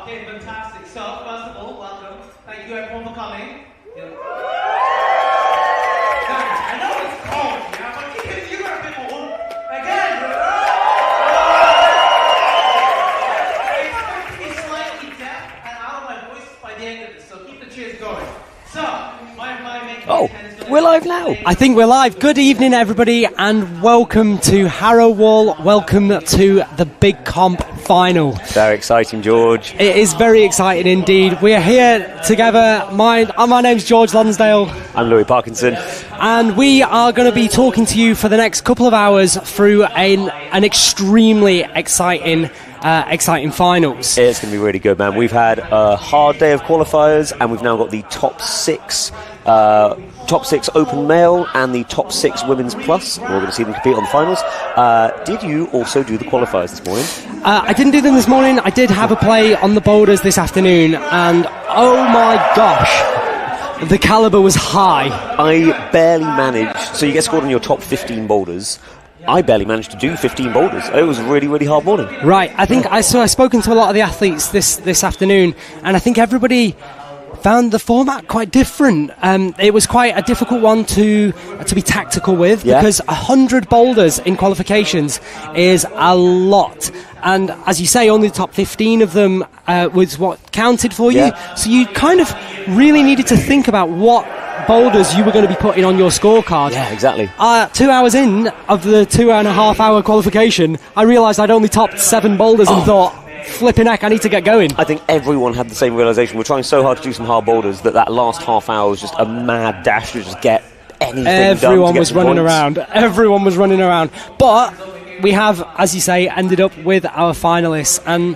Okay, fantastic. So, first of all, welcome. Thank you everyone for coming. Guys, I know it's cold, yeah, but you got a bit more. Again, it's going to be slightly deaf and out of my voice by the end of this, so keep the cheers going. So, we're live now. I think we're live. Good evening, everybody, and welcome to Harrowall. Welcome to the Big Comp final. Very exciting, George. It is very exciting indeed. We are here together. My name's George Lonsdale. I'm Louis Parkinson. And we are going to be talking to you for the next couple of hours through an extremely exciting finals. It's going to be really good, man. We've had a hard day of qualifiers, and we've now got the top six open male and the top six women's plus. We're going to see them compete on the finals. Did you also do the qualifiers this morning? I didn't do them this morning. I did have a play on the Boulders this afternoon, and oh my gosh, the caliber was high. I barely managed. So you get scored on your top 15 boulders. I barely managed to do 15 boulders. It was a really, really hard morning. Right. I think I've spoken to a lot of the athletes this afternoon, and I think everybody found the format quite different. It was quite a difficult one to be tactical with, because 100 boulders in qualifications is a lot. And as you say, only the top 15 of them was what counted for you. Yeah. So you kind of really needed to think about what boulders you were going to be putting on your scorecard. Yeah, exactly. 2 hours in of the 2.5 hour qualification, I realised I'd only topped 7 boulders and thought, flipping heck, I need to get going. I think everyone had the same realisation. We're trying so hard to do some hard boulders that last half hour was just a mad dash to just get anything Everyone done. Was running around. Everyone was running around. But we have, as you say, ended up with our finalists, and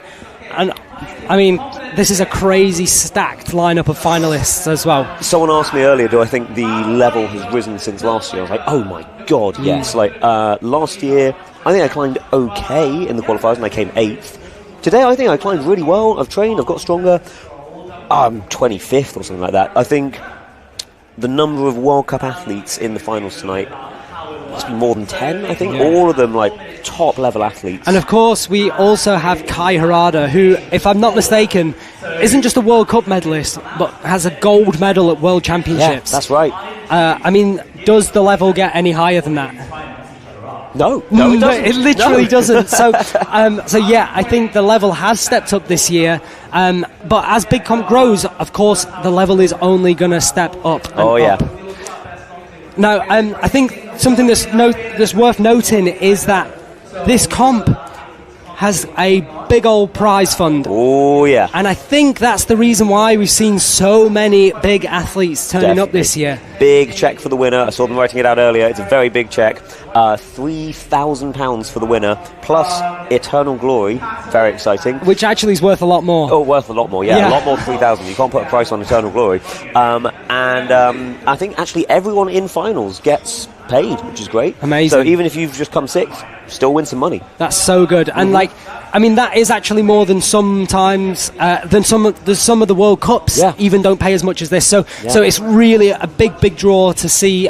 I mean, this is a crazy stacked lineup of finalists as well. Someone asked me earlier, do I think the level has risen since last year? I was like, oh my god, yes. Like last year, I think I climbed okay in the qualifiers and I came 8th. Today, I think I climbed really well. I've trained, I've got stronger. I'm 25th or something like that. I think the number of World Cup athletes in the finals tonight must be more than 10, I think. All of them, like, top-level athletes. And, of course, we also have Kai Harada, who, if I'm not mistaken, isn't just a World Cup medalist, but has a gold medal at World Championships. Yeah, that's right. I mean, does the level get any higher than that? No, it doesn't. It literally doesn't. So yeah, I think the level has stepped up this year. But as Big Comp grows, of course, the level is only going to step up. Up. Now, I think something that's worth noting is that this comp has a big old prize fund. Oh, yeah. And I think that's the reason why we've seen so many big athletes turning up this year. Big check for the winner. I saw them writing it out earlier. It's a very big check. £3,000 for the winner, plus eternal glory. Very exciting. Which actually is worth a lot more. Oh, worth a lot more, yeah. A lot more than 3,000. You can't put a price on eternal glory. I think actually everyone in finals gets paid, which is great. Amazing. So even if you've just come 6th, still win some money. That's so good. And that is actually more than sometimes than some of the World Cups even don't pay as much as this. So it's really a big draw to see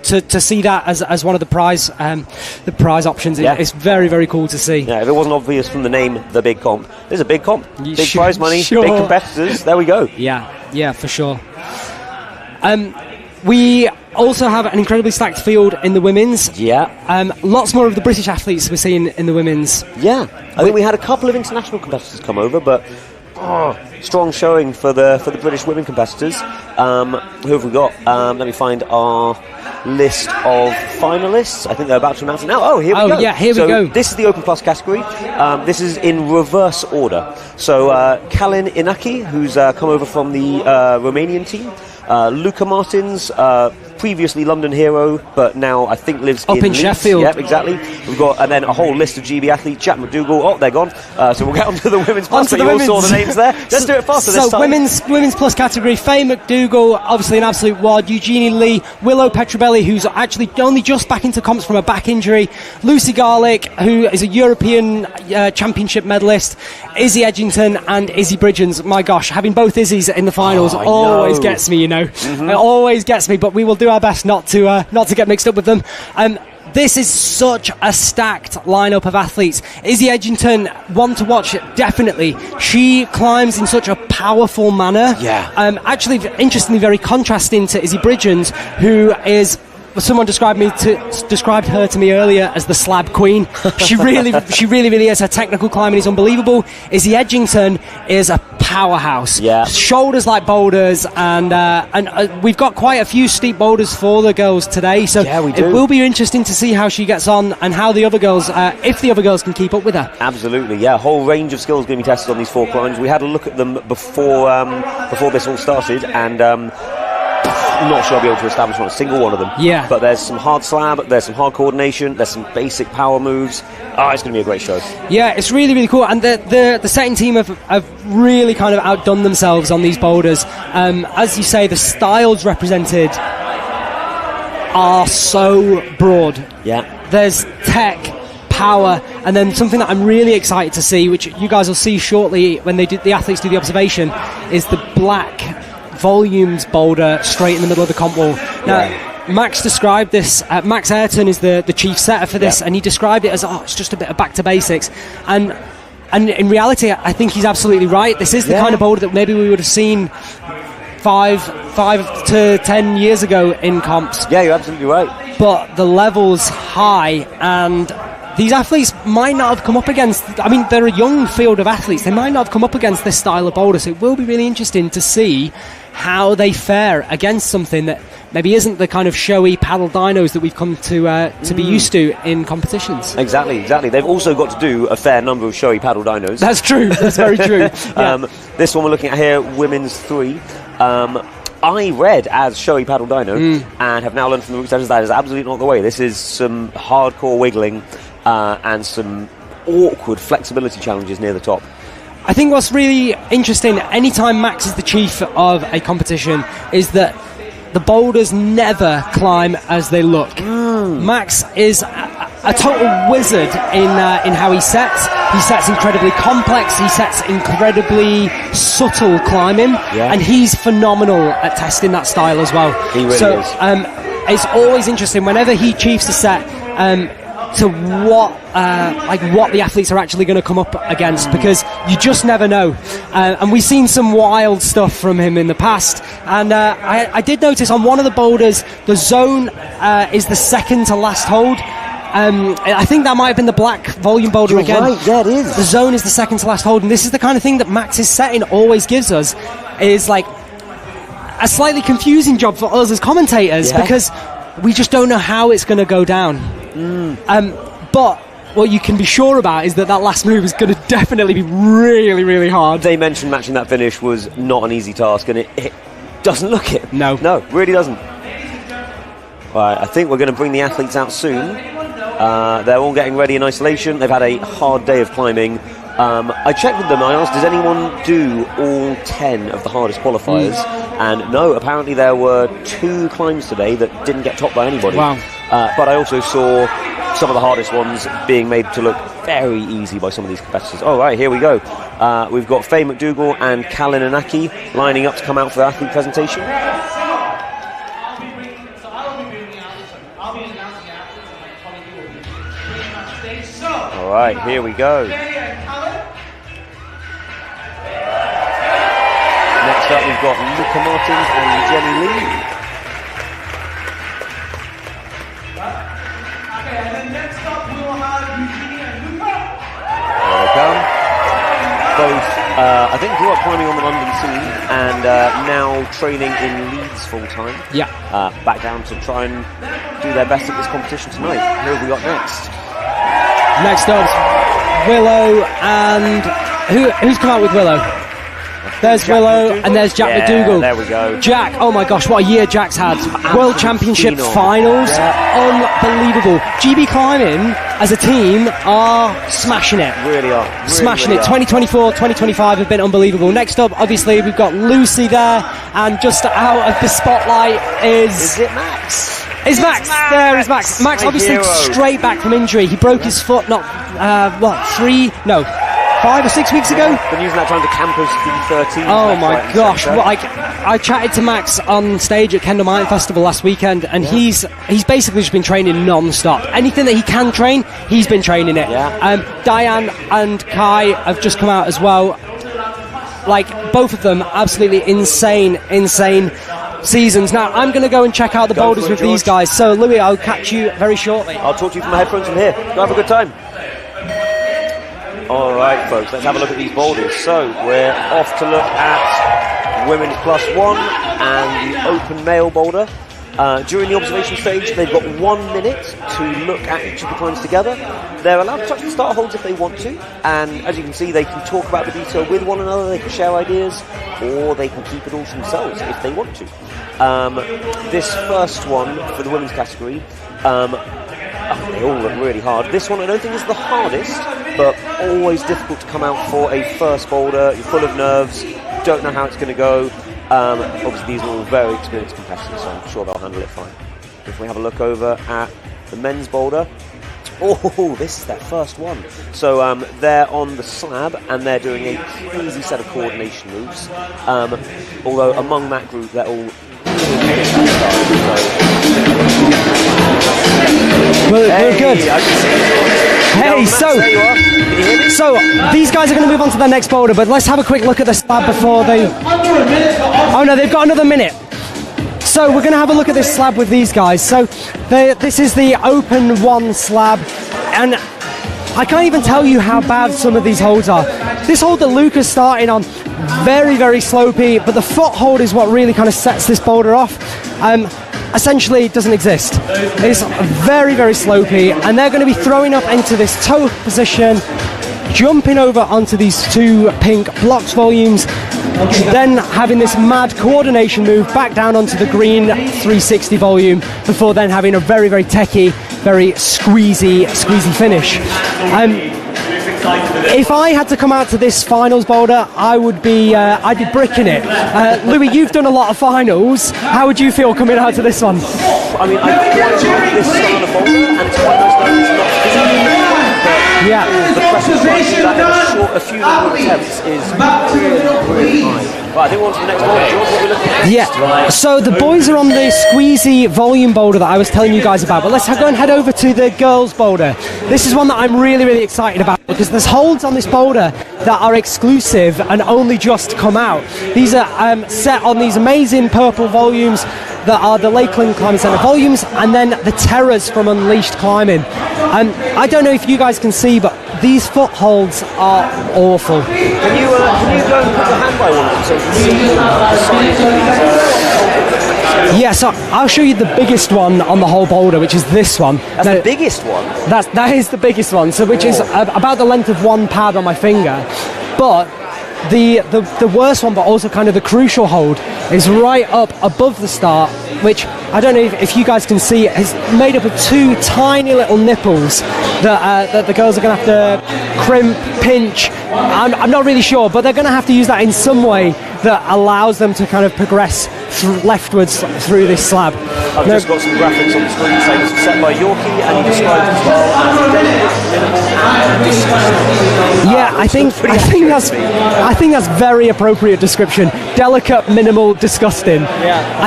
to see that as one of the prize options. It's very, very cool to see. Yeah, if it wasn't obvious from the name, the Big Comp, there's a big comp, big prize money, sure. Big competitors. There we go. Yeah, for sure. We also have an incredibly stacked field in the women's. Yeah. Lots more of the British athletes we're seeing in the women's. Yeah. I think we had a couple of international competitors come over, but strong showing for the British women competitors. Who have we got? Let me find our list of finalists. I think they're about to announce it now. Oh, here we go. Yeah, here we go. This is the Open Plus category. This is in reverse order. So Kalin Inaki, who's come over from the Romanian team. Luca Martins, previously London hero, but now I think lives in Leeds. Sheffield. Yep, exactly. We've got and then a whole list of GB athletes. Jack McDougall. Oh, they're gone. So we'll get onto the women's plus. You all saw the names there. Let's do it faster this time. Women's plus category. Faye McDougall, obviously an absolute wad. Eugenie Lee, Willow Petrobelli, who's actually only just back into comps from a back injury. Lucy Garlick, who is a European Championship medalist. Izzy Edgington and Izzy Bridgens. My gosh, having both Izzy's in the finals always gets me. It always gets me, but we will do our best not to get mixed up with them. this is such a stacked lineup of athletes. Izzy Edgington, one to watch, definitely. She climbs in such a powerful manner. Yeah. Actually, interestingly, very contrasting to Izzy Bridgens, who is... Someone described her to me earlier as the slab queen. She really is. Her technical climbing is unbelievable. Izzy Edgington is a powerhouse. Yeah. Shoulders like boulders, and we've got quite a few steep boulders for the girls today. So yeah, we do. It will be interesting to see how she gets on and how the other girls, if the other girls can keep up with her. Absolutely, yeah. A whole range of skills going to be tested on these 4 climbs. We had a look at them before this all started, and. Not sure I'll be able to establish on a single one of them. Yeah. But there's some hard slab, there's some hard coordination, there's some basic power moves. Oh, it's going to be a great show. Yeah, it's really, really cool. And the setting team have really kind of outdone themselves on these boulders. As you say, the styles represented are so broad. Yeah. There's tech, power, and then something that I'm really excited to see, which you guys will see shortly when the athletes do the observation, is the black volumes boulder straight in the middle of the comp wall. Now, Max described this. Max Ayrton is the chief setter for this, and he described it as, it's just a bit of back to basics. And in reality, I think he's absolutely right. This is the kind of boulder that maybe we would have seen 5 to 10 years ago in comps. Yeah, you're absolutely right. But the level's high, and these athletes might not have come up against... I mean, they're a young field of athletes. They might not have come up against this style of boulder, so it will be really interesting to see how they fare against something that maybe isn't the kind of showy paddle dynos that we've come to be used to in competitions. Exactly. They've also got to do a fair number of showy paddle dynos. That's true. That's very true. Yeah. This one we're looking at here, women's 3. I read as showy paddle dyno and have now learned from the route sessions that is absolutely not the way. This is some hardcore wiggling and some awkward flexibility challenges near the top. I think what's really interesting, anytime Max is the chief of a competition, is that the boulders never climb as they look. Max is a total wizard in how he sets. He sets incredibly complex, he sets incredibly subtle climbing, and he's phenomenal at testing that style as well. He really is. It's always interesting whenever he chiefs a set to what the athletes are actually going to come up against, because you just never know. And we've seen some wild stuff from him in the past. And I did notice on one of the boulders, the zone is the second to last hold. I think that might have been the black volume boulder. You're again. Right, yeah, it is. The zone is the second to last hold, and this is the kind of thing that Max's setting always gives us, is like a slightly confusing job for us as commentators, because we just don't know how it's going to go down. But what you can be sure about is that last move is going to definitely be really, really hard. They mentioned matching that finish was not an easy task, and it doesn't look it. No, really doesn't. Right, I think we're going to bring the athletes out soon. They're all getting ready in isolation. They've had a hard day of climbing. I checked with them. I asked, does anyone do all 10 of the hardest qualifiers? And no, apparently there were 2 climbs today that didn't get topped by anybody. Wow. But I also saw some of the hardest ones being made to look very easy by some of these competitors. All right, here we go. We've got Faye McDougall and Kalin Anaki lining up to come out for the athlete presentation. All right, here we go. Next up, we've got Luca Martins and Jenny Lee. Okay, and then next up we'll have Eugenia and Luca. There they come. Both, I think, grew up climbing on the London scene and now training in Leeds full time. Yeah. Back down to try and do their best at this competition tonight. Who have we got next? Next up, Willow, and who's come out with Willow? There's Jack Willow, McDougall. and there's Jack McDougall. There we go. Jack, oh my gosh, what a year Jack's had. World Championship finals, unbelievable. GB Climbing, as a team, are smashing it. Really are. Smashing really it. are. 2024, 2025 have been unbelievable. Next up, obviously, we've got Lucy there, and just out of the spotlight Is it Max? Is Max. There is Max. Max, My obviously, hero. straight back from injury. He broke his foot, 5 5 or 6 weeks ago. Been using that time to campus through 13. Oh my gosh! Well, I chatted to Max on stage at Kendall Mountain Festival last weekend, and he's basically just been training non-stop. Anything that he can train, he's been training it. Yeah. Diane and Kai have just come out as well. Like, both of them, absolutely insane seasons. Now, I'm going to go and check out the boulders with these guys. So, Louis, I'll catch you very shortly. I'll talk to you from my headphones from here. Go have a good time. All right, folks, let's have a look at these boulders. So, we're off to look at women's +1 and the open male boulder. During the observation stage, they've got 1 minute to look at each of the climbs together. They're allowed to touch the start holds if they want to, and as you can see, they can talk about the detail with one another, they can share ideas, or they can keep it all to themselves if they want to. This first one, for the women's category, they all look really hard. This one I don't think is the hardest, but always difficult to come out for a first boulder. You're full of nerves, don't know how it's going to go. Obviously these are all very experienced competitors, so I'm sure they'll handle it fine. If we have a look over at the men's boulder, this is their first one. So they're on the slab and they're doing a crazy set of coordination moves. Although among that group they're all We're good. Hey, so these guys are going to move on to their next boulder, but let's have a quick look at the slab before they... Oh no, they've got another minute. So we're going to have a look at this slab with these guys. So this is the open 1 slab, and I can't even tell you how bad some of these holds are. This hold that Luca's starting on, very, very slopey, but the foothold is what really kind of sets this boulder off. Essentially, it doesn't exist. It's very, very slopey, and they're going to be throwing up into this toe position, jumping over onto these 2 pink blocks volumes, then having this mad coordination move back down onto the green 360 volume, before then having a very, very techie, very squeezy finish. If I had to come out to this finals boulder, I'd be bricking it. Louis, you've done a lot of finals. How would you feel coming out to this one? I mean, I quite like this style of boulder, and it's quite nice that it's not physically, but the pressure to that in a few number of attempts is really high. Right, I think we're on to the next boulder. George, what are we looking at? Yeah, so the boys are on the squeezy volume boulder that I was telling you guys about, but let's go and head over to the girls boulder. This is one that I'm really, really excited about, because there's holds on this boulder that are exclusive and only just come out. These are set on these amazing purple volumes that are the Lakeland Climbing Centre volumes, and then the Terrors from Unleashed Climbing. I don't know if you guys can see, but these footholds are awful. Can you go and put your hand by one of them so you can see the size of these? Yeah, so I'll show you the biggest one on the whole boulder, which is this one. That's the biggest one? That is the biggest one, so which is about the length of 1 pad on my finger. But the worst one, but also kind of the crucial hold, is right up above the start, which I don't know if you guys can see, is made up of 2 tiny little nipples that the girls are going to have to crimp, pinch. I'm not really sure, but they're going to have to use that in some way that allows them to kind of progress leftwards through this slab. I've just got some graphics on the screen saying this was set by Yorkie, and he described it as well as delicate, minimal, and disgusting. Yeah, I think that's very appropriate description. Delicate, minimal, disgusting. Yeah.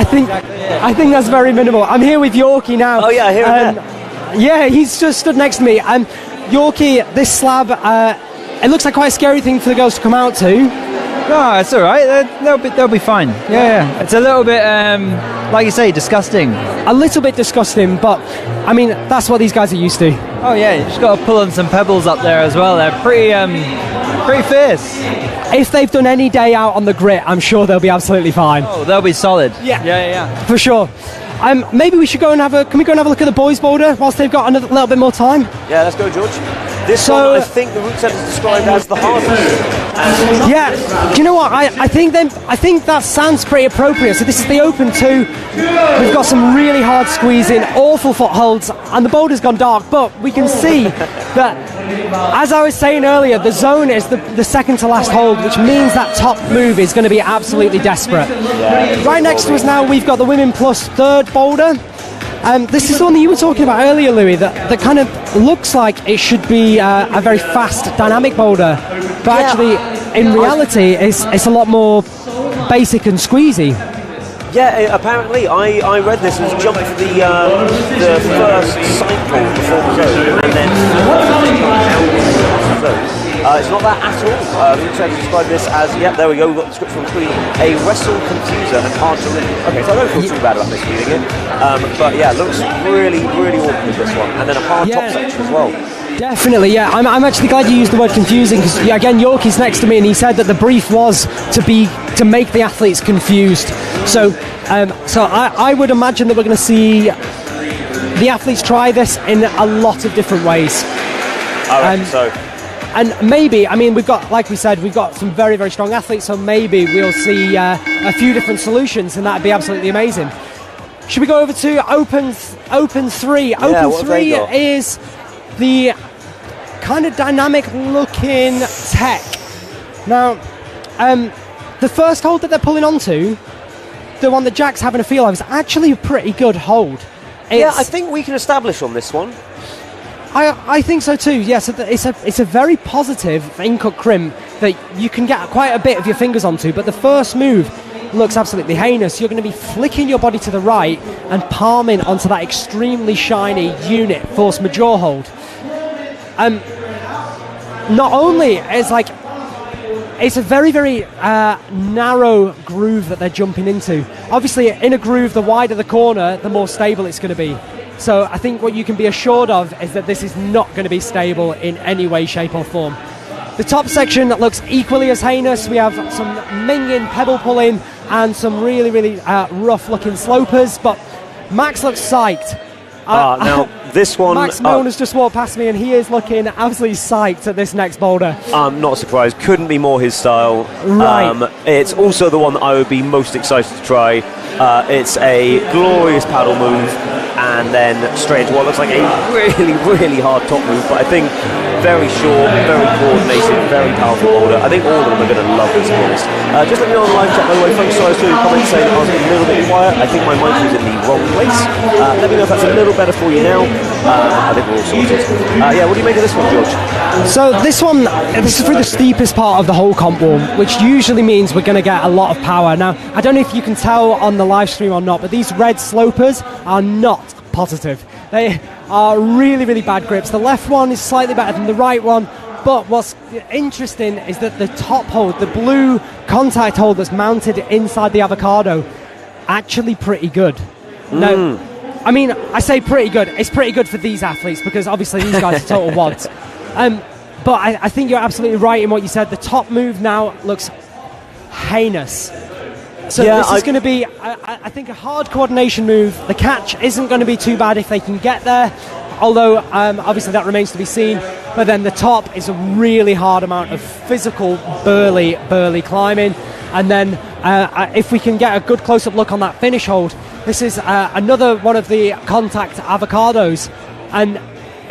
I think that's very minimal. I'm here with Yorkie now. Oh yeah, I hear him there. Yeah, he's just stood next to me. Yorkie, this slab, it looks like quite a scary thing for the girls to come out to. No, it's all right. They'll be fine. Yeah. It's a little bit, like you say, disgusting. A little bit disgusting, but I mean that's what these guys are used to. Oh yeah, you just got to pull on some pebbles up there as well. They're pretty fierce. If they've done any day out on the grit, I'm sure they'll be absolutely fine. Oh, they'll be solid. Yeah, for sure. Maybe we should go and can we go and have a look at the boys' boulder whilst they've got a little bit more time? Yeah, let's go, George. This one, I think the route set is described as the hardest. Yeah, do you know what? I think that sounds pretty appropriate. So this is the open 2. We've got some really hard squeezing, awful footholds, and the boulder's gone dark. But we can see that, as I was saying earlier, the zone is the second to last hold, which means that top move is going to be absolutely desperate. Right next to us now, we've got the Women Plus 3rd boulder. This is the one that you were talking about earlier, Louis, that kind of looks like it should be a very fast, dynamic boulder, but actually, in reality, it's a lot more basic and squeezy. Yeah, apparently, I read this as jumped the first cycle before the zone, and then it's not that at all. We tried to describe this as, there we go, we've got the description on screen, a wrestle confuser and hard to read. Okay, so I don't feel too bad about misreading it. But yeah, looks really, really awkward, this one. And then a hard top section as well. Definitely, yeah. I'm actually glad you used the word confusing, because again, Yorkie's next to me, and he said that the brief was to make the athletes confused. So I would imagine that we're going to see the athletes try this in a lot of different ways. I reckon so. And maybe, I mean, we've got, like we said, we've got some very, very strong athletes, so maybe we'll see a few different solutions, and that'd be absolutely amazing. Should we go over to Open 3? Open 3 is the kind of dynamic looking tech. Now, the first hold that they're pulling onto, the one that Jack's having a feel of, is actually a pretty good hold. I think we can establish on this one. I think so too. Yes, it's a very positive in-cut crimp that you can get quite a bit of your fingers onto, but the first move looks absolutely heinous. You're going to be flicking your body to the right and palming onto that extremely shiny unit force majeure hold. Not only it's a very, very narrow groove that they're jumping into. Obviously, in a groove, the wider the corner, the more stable it's going to be. So I think what you can be assured of is that this is not going to be stable in any way, shape or form. The top section looks equally as heinous. We have some minging, pebble pulling, and some really, really rough looking slopers, but Max looks psyched. Now this one, Max Milne has just walked past me, and he is looking absolutely psyched at this next boulder. I'm not surprised. Couldn't be more his style. Right. It's also the one that I would be most excited to try. It's a glorious paddle move, and then straight into what looks like a really, really hard top move, but I think very short, very coordinated, very powerful boulder. I think all of them are going to love this, to be honest. Just let me know on the live chat, by the way, folks. So I was doing comments saying I was a little bit quiet. I think my mic was in the wrong place. Let me know if that's a little better for you now. I think we're all sorted. What do you make of this one, George? So this is through the steepest part of the whole comp wall, which usually means we're going to get a lot of power. Now, I don't know if you can tell on the live stream or not, but these red slopers are not positive. They are really, really bad grips. The left one is slightly better than the right one, but what's interesting is that the top hold, the blue contact hold that's mounted inside the avocado, actually pretty good. Now, I mean, I say pretty good. It's pretty good for these athletes, because obviously these guys are total wads. But I think you're absolutely right in what you said. The top move now looks heinous. So this is going to be, I think, a hard coordination move. The catch isn't going to be too bad if they can get there, although obviously that remains to be seen. But then the top is a really hard amount of physical, burly climbing. And then if we can get a good close-up look on that finish hold, this is another one of the contact avocados. And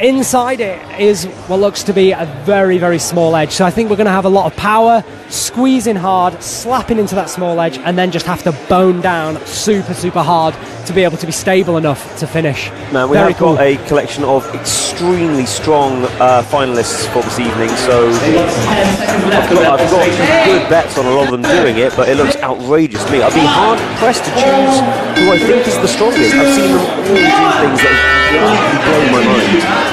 inside it is what looks to be a very, very small edge. So I think we're going to have a lot of power, squeezing hard, slapping into that small edge, and then just have to bone down super, super hard to be able to be stable enough to finish. Now, we have got a collection of extremely strong finalists for this evening, so I've got good bets on a lot of them doing it, but it looks outrageous to me. I'd be hard-pressed to choose who I think is the strongest. I've seen them all do things that blow my mind.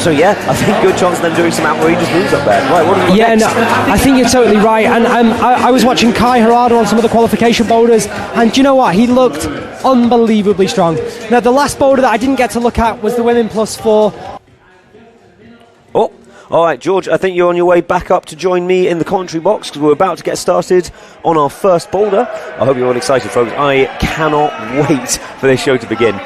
I think good chance of them doing some outrageous moves up there. Right, what do you got next? I think you're totally right. And I was watching Kai Harrowall on some of the qualification boulders, and do you know what? He looked unbelievably strong. Now, the last boulder that I didn't get to look at was the women +4. Oh, all right, George, I think you're on your way back up to join me in the commentary box, because we're about to get started on our first boulder. I hope you're all excited, folks. I cannot wait for this show to begin.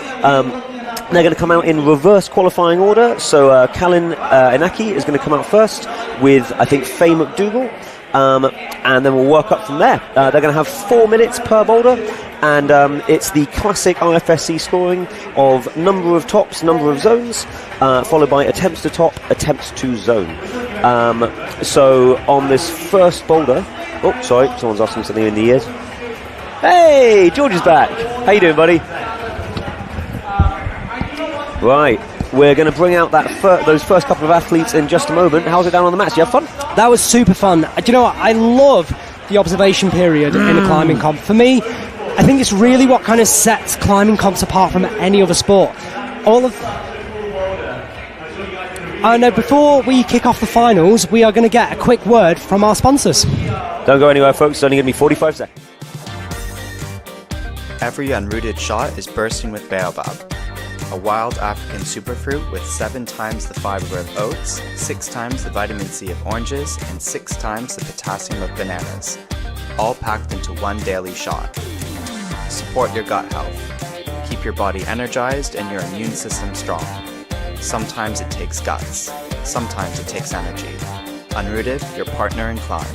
They're going to come out in reverse qualifying order. So Callan Inaki is going to come out first with, I think, Faye McDougall. And then we'll work up from there. They're going to have 4 minutes per boulder. And it's the classic IFSC scoring of number of tops, number of zones, followed by attempts to top, attempts to zone. So on this first boulder... Oh, sorry, someone's asking something in the ears. Hey, George is back. How you doing, buddy? Right, we're going to bring out those first couple of athletes in just a moment. How's it down on the mats? You have fun? That was super fun. Do you know what? I love the observation period in a climbing comp. For me, I think it's really what kind of sets climbing comps apart from any other sport. Now, before we kick off the finals, we are going to get a quick word from our sponsors. Don't go anywhere, folks. It's only going to be 45 seconds. Every unrooted shot is bursting with baobab, a wild African superfruit with 7 times the fiber of oats, 6 times the vitamin C of oranges, and 6 times the potassium of bananas, all packed into one daily shot. Support your gut health. Keep your body energized and your immune system strong. Sometimes it takes guts. Sometimes it takes energy. Unrooted, your partner in climb.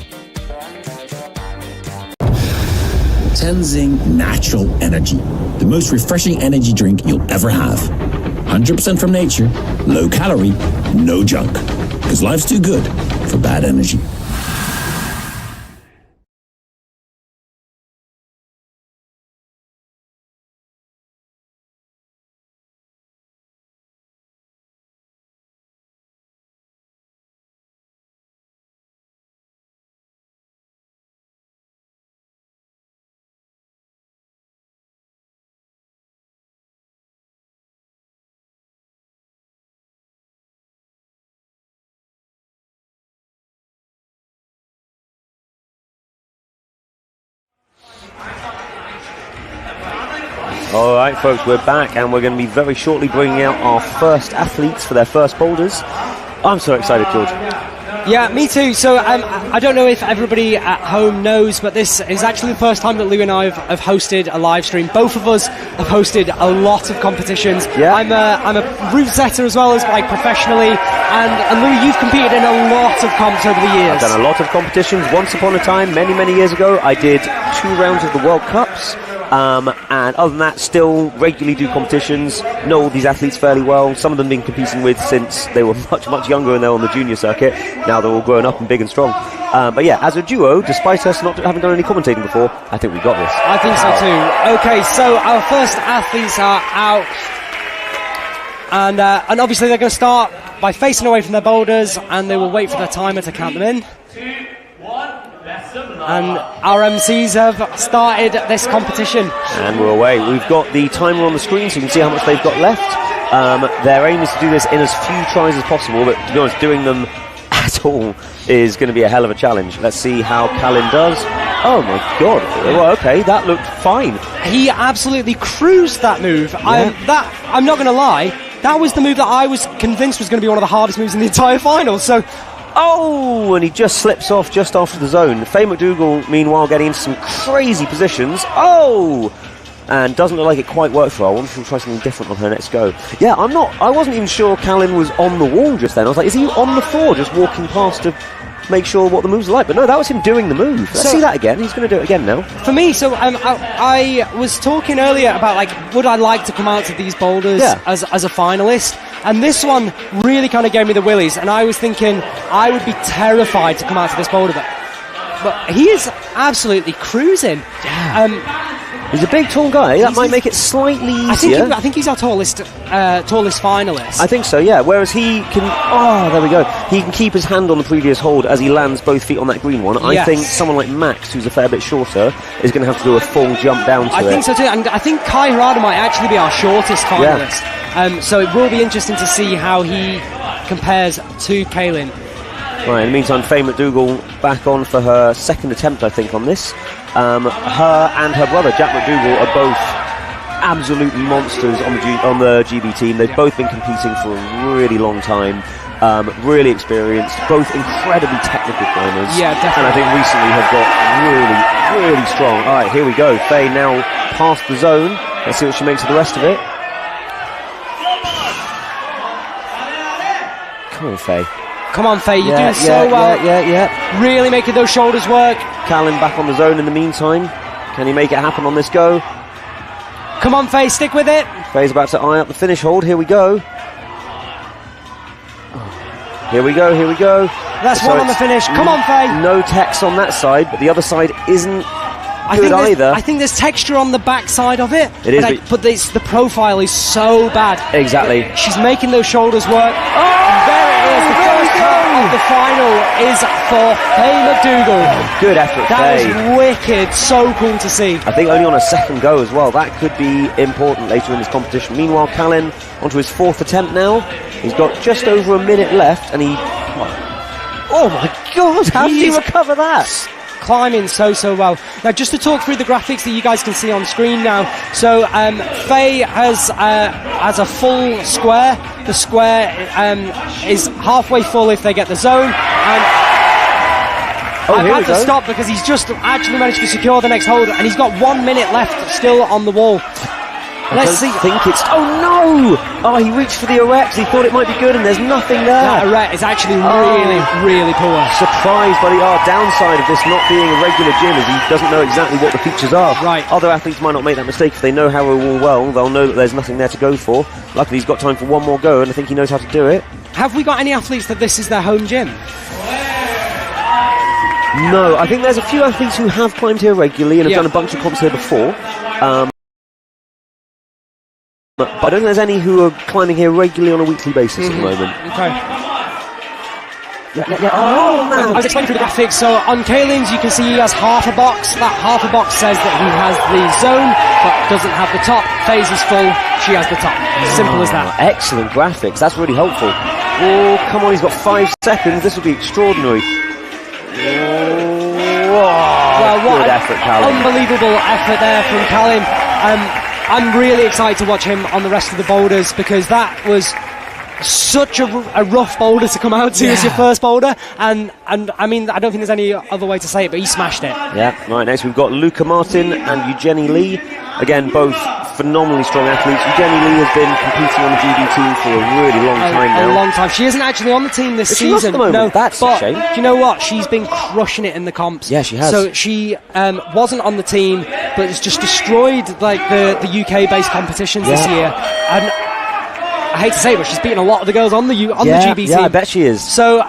Tenzing Natural Energy, the most refreshing energy drink you'll ever have. 100% from nature, low calorie, no junk. Because life's too good for bad energy. All right, folks, we're back, and we're going to be very shortly bringing out our first athletes for their first boulders. I'm so excited, George. Yeah, me too. So I don't know if everybody at home knows, but this is actually the first time that Lou and I have hosted a live stream. Both of us have hosted a lot of competitions. Yeah. I'm a route setter as well as like professionally, and Lou, you've competed in a lot of comps over the years. I've done a lot of competitions. Once upon a time, many years ago, I did 2 rounds of the World Cups. And other than that, still regularly do competitions, know all these athletes fairly well. Some of them been competing with since they were much younger and they're on the junior circuit. Now they're all grown up and big and strong. But yeah, as a duo, despite us not having done any commentating before, I think we got this. I think so too. Okay, so our first athletes are out. And obviously they're going to start by facing away from their boulders, and they will wait for their timer to count them in. 2, 1, and our MCs have started this competition. And we're away. We've got the timer on the screen so you can see how much they've got left. Their aim is to do this in as few tries as possible, but to be honest, doing them at all is going to be a hell of a challenge. Let's see how Callan does. Oh my god. Well, okay, that looked fine. He absolutely cruised that move. Yeah. I'm not going to lie, that was the move that I was convinced was going to be one of the hardest moves in the entire final. So, oh, and he just slips off just after the zone. Faye McDougall, meanwhile, getting into some crazy positions. Oh! And doesn't look like it quite worked for her. I wonder if she'll try something different on her next go. Yeah, I wasn't even sure Callan was on the wall just then. I was like, is he on the floor just walking past to make sure what the moves are like? But no, that was him doing the move. Let's see that again. He's going to do it again now. For me, so I was talking earlier about, like, would I like to come out to these boulders as a finalist? And this one really kind of gave me the willies. And I was thinking I would be terrified to come out to this boulder. But he is absolutely cruising. Yeah. He's a big, tall guy. That might make it slightly easier. I think he's our tallest finalist. I think so, yeah. Whereas he can... Oh, there we go. He can keep his hand on the previous hold as he lands both feet on that green one. Yes. I think someone like Max, who's a fair bit shorter, is going to have to do a full jump down to it. I think so too. And I think Kai Harada might actually be our shortest finalist. Yeah. So it will be interesting to see how he compares to Kaylin. Right, in the meantime, Faye McDougall back on for her second attempt, I think, on this. Her and her brother, Jack McDougall, are both absolute monsters on the GB team. They've both been competing for a really long time, really experienced, both incredibly technical climbers. Yeah, definitely. And I think recently have got really, really strong. All right, here we go. Faye now past the zone. Let's see what she makes of the rest of it. Come on, Faye. Come on, Faye, you're doing so well. Yeah. Really making those shoulders work. Callan back on the zone in the meantime. Can he make it happen on this go? Come on, Faye, stick with it. Faye's about to eye up the finish hold. Here we go. Here we go. That's one on the finish. Come on, Faye. No text on that side, but the other side isn't good either. I think there's texture on the backside of it. It is, but the profile is so bad. Exactly. She's making those shoulders work. And there it is. The first count of the final is for Faye McDougall. Good effort, That Faye. was wicked. So cool to see. I think only on a second go as well. That could be important later in this competition. Meanwhile, Callan onto his 4th attempt now. He's got just over a minute left, and he... Oh my God! How did he recover that? Climbing so well. Now, just to talk through the graphics that you guys can see on screen now. So, Faye has a full square. The square is halfway full if they get the zone. And I've had to stop because he's just actually managed to secure the next hold, and he's got 1 minute left still on the wall. Let's see. Oh no! Oh, he reached for the arete. He thought it might be good, and there's nothing there. That arete is actually really poor. Surprised by the downside of this not being a regular gym is he doesn't know exactly what the features are. Right. Other athletes might not make that mistake. If they know Harrowall well, they'll know that there's nothing there to go for. Luckily, he's got time for one more go, and I think he knows how to do it. Have we got any athletes that this is their home gym? No, I think there's a few athletes who have climbed here regularly and have done a bunch of comps here before. But I don't think there's any who are climbing here regularly on a weekly basis at the moment. Okay. Oh, man. I was explaining through the graphics. So on Kaelin's, you can see he has half a box. That half a box says that he has the zone, but doesn't have the top. Phase is full. She has the top. Simple as that. Excellent graphics. That's really helpful. Oh, come on. He's got 5 seconds. This will be extraordinary. Well, what good effort, Callan. Unbelievable effort there from Callan. I'm really excited to watch him on the rest of the boulders because that was such a rough boulder to come out to as your first boulder, and I mean I don't think there's any other way to say it, but he smashed it. Yeah, right, next we've got Luca Martin and Eugenie Lee. Again, both phenomenally strong athletes. Eugenie Lee has been competing on the GB team for a really long time now. A long time. She isn't actually on the team this season. At the moment. No, that's but a shame. Do you know what? She's been crushing it in the comps. Yeah, she has. So she wasn't on the team, but has just destroyed like the UK-based competitions this year. And I hate to say it, but she's beaten a lot of the girls on the GB team. Yeah, I bet she is. So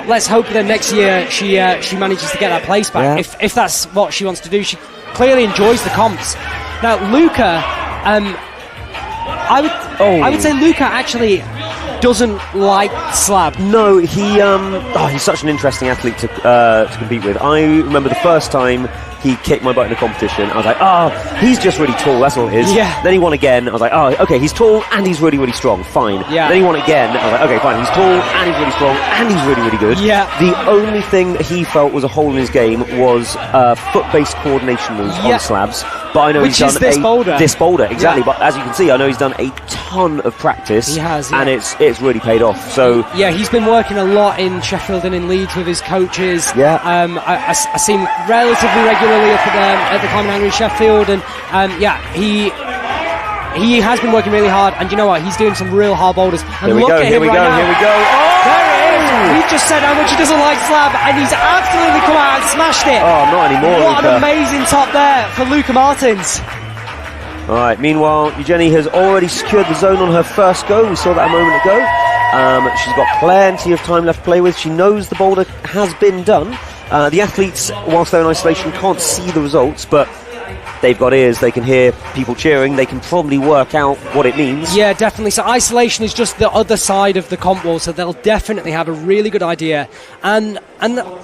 let's hope that next year she manages to get that place back. Yeah. If that's what she wants to do, she clearly enjoys the comps. Now, Luca, I would say Luca actually doesn't like slab. No, he's such an interesting athlete to compete with. I remember the first time he kicked my butt in a competition. I was like, he's just really tall, that's all it is. Yeah. Then he won again. I was like, okay, he's tall and he's really, really strong. Fine. Yeah. Then he won again. I was like, okay, fine, he's tall and he's really strong and he's really, really good. Yeah. The only thing that he felt was a hole in his game was foot-based coordination moves on slabs. But I know he's done this boulder. This boulder, exactly. But as you can see, I know he's done a ton of practice. He has, and it's really paid off. So yeah, he's been working a lot in Sheffield and in Leeds with his coaches. Yeah. I see him relatively regularly up at the Climbing Hungry Sheffield, and he has been working really hard. And you know what? He's doing some real hard boulders. And look at him right now. Here we go. Oh! There it is. He just said how much he doesn't like slab, and he's absolutely come out and smashed it. Oh, not anymore, What Luca. an amazing top there for Luca Martins. All right, meanwhile, Eugenie has already secured the zone on her first go. We saw that a moment ago. She's got plenty of time left to play with. She knows the boulder has been done. The athletes, whilst they're in isolation, can't see the results, but they've got ears. They can hear people cheering. They can probably work out what it means. Yeah, definitely. So isolation is just the other side of the comp wall, so they'll definitely have a really good idea. And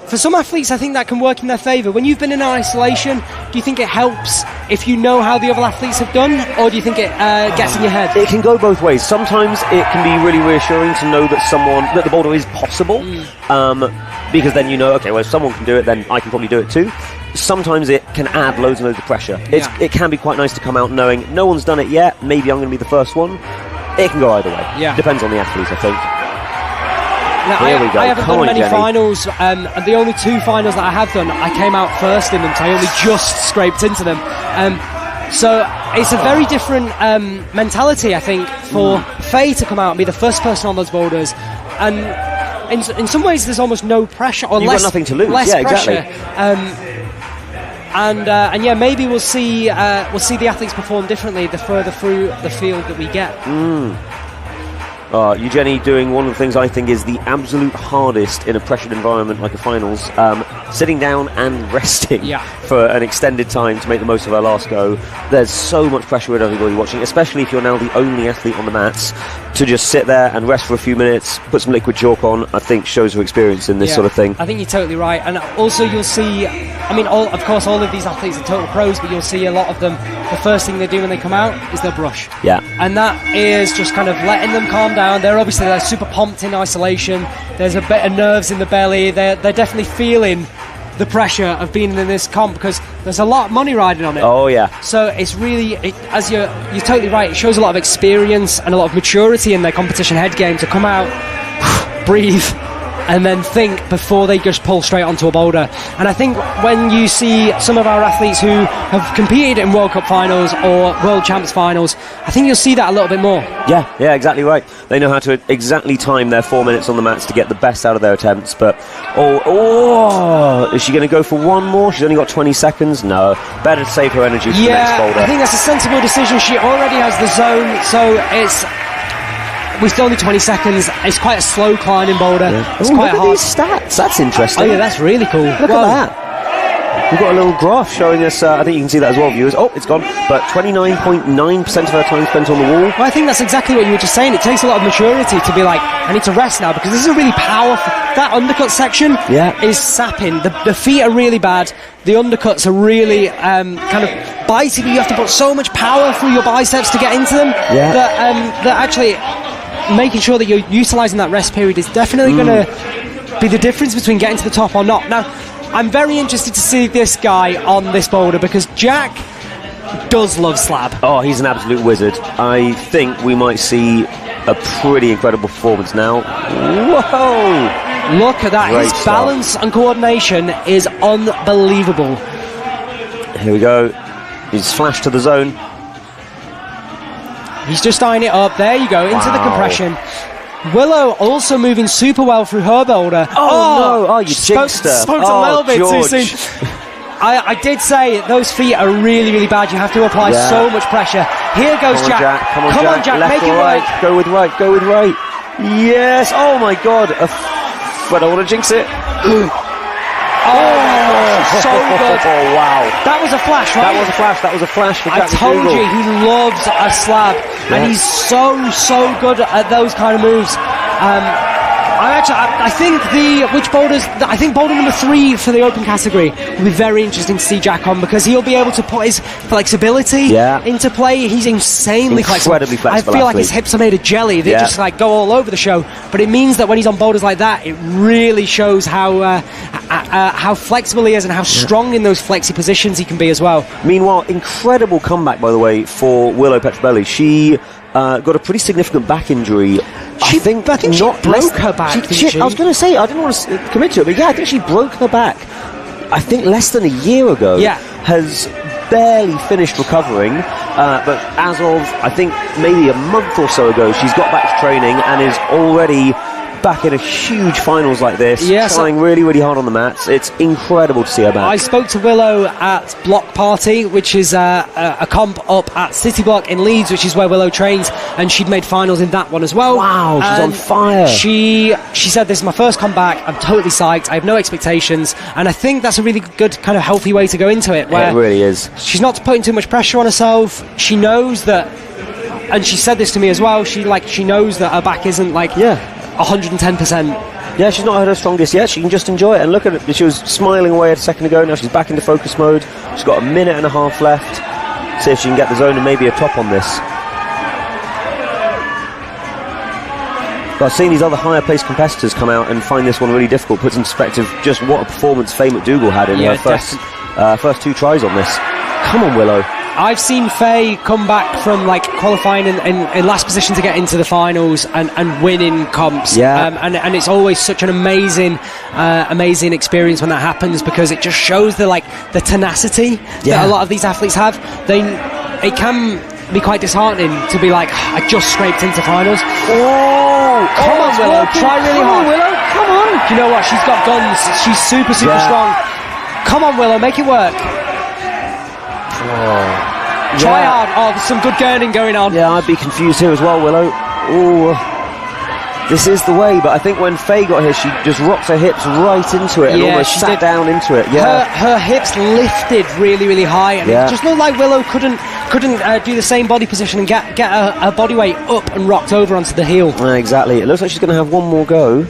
for some athletes, I think that can work in their favour. When you've been in isolation, do you think it helps if you know how the other athletes have done, or do you think it gets in your head? It can go both ways. Sometimes it can be really reassuring to know that the boulder is possible, because then you know, okay, well, if someone can do it, then I can probably do it too. Sometimes it can add loads and loads of pressure. It can be quite nice to come out knowing no one's done it yet, maybe I'm going to be the first one. It can go either way. Yeah. Depends on the athlete, I think. Now, Here we go. I haven't Come done on, many Jenny. finals, and the only 2 finals that I have done, I came out first in them, so I only just scraped into them. So it's a very different mentality, I think, for Faye to come out and be the first person on those boulders. And in some ways, there's almost no pressure, or You've less, got nothing to lose. less Yeah, pressure. exactly. And yeah, maybe we'll see the athletes perform differently the further through the field that we get. Eugenie doing one of the things I think is the absolute hardest in a pressured environment like a finals, sitting down and resting for an extended time to make the most of her last go. There's so much pressure with everybody watching, especially if you're now the only athlete on the mats. To just sit there and rest for a few minutes, put some liquid chalk on, I think shows her experience in this sort of thing. I think you're totally right. And also you'll see, I mean, all of these athletes are total pros, but you'll see a lot of them, the first thing they do when they come out is they'll brush. Yeah. And that is just kind of letting them calm down. They're super pumped in isolation. There's a bit of nerves in the belly. They're definitely feeling the pressure of being in this comp because there's a lot of money riding on it. Oh yeah. So it's really, as you're totally right, it shows a lot of experience and a lot of maturity in their competition head game to come out, breathe, and then think before they just pull straight onto a boulder. And I think when you see some of our athletes who have competed in World Cup finals or World Champs finals, I think you'll see that a little bit more. Yeah, exactly right. They know how to exactly time their 4 minutes on the mats to get the best out of their attempts. But, is she going to go for one more? She's only got 20 seconds. No, better to save her energy for the next boulder. I think that's a sensible decision. She already has the zone, so with only 20 seconds, it's quite a slow climbing boulder. Yeah. It's quite look hard. At these stats. That's interesting. Oh yeah, that's really cool. Look at that. We've got a little graph showing us, I think you can see that as well, viewers. Oh, it's gone. But 29.9% of her time spent on the wall. Well, I think that's exactly what you were just saying. It takes a lot of maturity to be like, I need to rest now, because this is a really powerful... That undercut section is sapping. The feet are really bad. The undercuts are really kind of bitey, but you have to put so much power through your biceps to get into them that actually... making sure that you're utilising that rest period is definitely going to be the difference between getting to the top or not. Now, I'm very interested to see this guy on this boulder because Jack does love slab. Oh, he's an absolute wizard. I think we might see a pretty incredible performance now. Whoa! Look at that. His balance and coordination is unbelievable. Here we go. He's flashed to the zone. He's just eyeing it up. There you go, into the compression. Willow also moving super well through her boulder. Oh no! Oh, you jinxed her. Spoke a little bit too soon. I did say those feet are really, really bad. You have to apply so much pressure. Here goes Jack. Come on, Jack. Make it right. work. Go with right. Yes. Oh my God. I don't want to jinx it. So good. Oh wow. That was a flash, right? That was a flash for Jack. I told you, he loves a slab, and he's so good at those kind of moves. I think boulder number 3 for the open category will be very interesting to see Jack on, because he'll be able to put his flexibility into play. He's insanely incredibly flexible. I feel like his hips are made of jelly. They just like go all over the show. But it means that when he's on boulders like that, it really shows how flexible he is and how strong in those flexi positions he can be as well. Meanwhile, incredible comeback, by the way, for Willow Petrobelli. She got a pretty significant back injury. I think she broke her back. I was going to say, I didn't want to commit to it, but I think she broke her back. I think less than a year ago. Has barely finished recovering, but as of, I think, maybe a month or so ago, she's got back to training and is already back in a huge finals like this, trying really, really hard on the mats. It's incredible to see her back. I spoke to Willow at Block Party, which is a comp up at City Block in Leeds, which is where Willow trains, and she'd made finals in that one as well. Wow, she's on fire. She said, this is my first comeback, I'm totally psyched, I have no expectations, and I think that's a really good kind of healthy way to go into it, where it really is. She's not putting too much pressure on herself. She knows that, and she said this to me as well, she knows that her back isn't 110%. Yeah, she's not at her strongest yet. She can just enjoy it. And look at it. She was smiling away a second ago. Now she's back into focus mode. She's got a minute and a half left. See if she can get the zone and maybe a top on this. But I've seen these other higher placed competitors come out and find this one really difficult. Puts in perspective just what a performance Faye McDougall had in her first 2 tries on this. Come on, Willow. I've seen Faye come back from qualifying in last position to get into the finals and winning comps. And it's always such an amazing experience when that happens, because it just shows the tenacity that a lot of these athletes have. It can be quite disheartening to be like, I just scraped into finals. Come on, Willow, try really hard. Willow, come on. You know what? She's got guns. She's super strong. Come on, Willow, make it work. Try hard. There's some good gurning going on. Yeah, I'd be confused here as well, Willow. This is the way, but I think when Faye got here, she just rocked her hips right into it and almost sat down into it. Yeah, her hips lifted really, really high, and it just looked like Willow couldn't do the same body position and get her body weight up and rocked over onto the heel. Exactly. It looks like she's going to have one more go.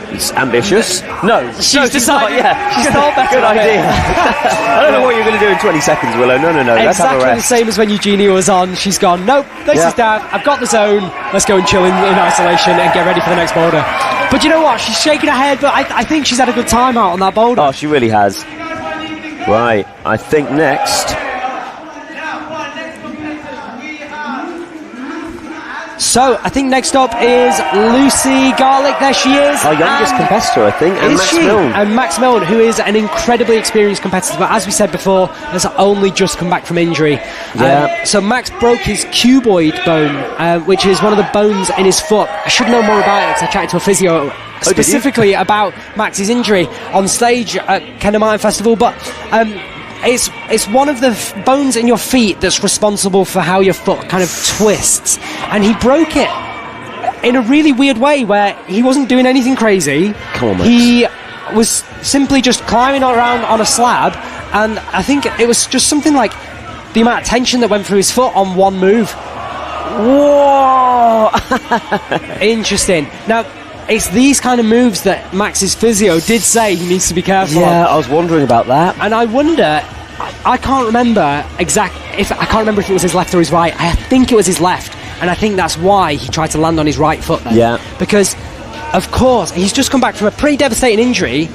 It's ambitious. No, she's decided. She's thought better. Good idea. I don't know what you're going to do in 20 seconds, Willow. No. Let's have a Exactly the rest. same as when Eugenia was on. She's gone, nope, this is that. I've got the zone. Let's go and chill in isolation and get ready for the next boulder. But you know what? She's shaking her head, but I think she's had a good time out on that boulder. Oh, she really has. Right, I think next. So, I think next up is Lucy Garlick. There she is. Our youngest competitor, I think, and Max Milne. And Max Milne, who is an incredibly experienced competitor, but as we said before, has only just come back from injury. So Max broke his cuboid bone, which is one of the bones in his foot. I should know more about it because I chatted to a physio specifically about Max's injury on stage at Kendal Martin Festival, but it's one of the bones in your feet that's responsible for how your foot kind of twists, and he broke it in a really weird way where he wasn't doing anything crazy. Come on, Max. He was simply just climbing around on a slab, and I think it was just something like the amount of tension that went through his foot on one move. Whoa! Interesting. Now, it's these kind of moves that Max's physio did say he needs to be careful Yeah, of. I was wondering about that. And I wonder, I can't remember I can't remember if it was his left or his right. I think it was his left, and I think that's why he tried to land on his right foot then. Yeah. Because, of course, he's just come back from a pretty devastating injury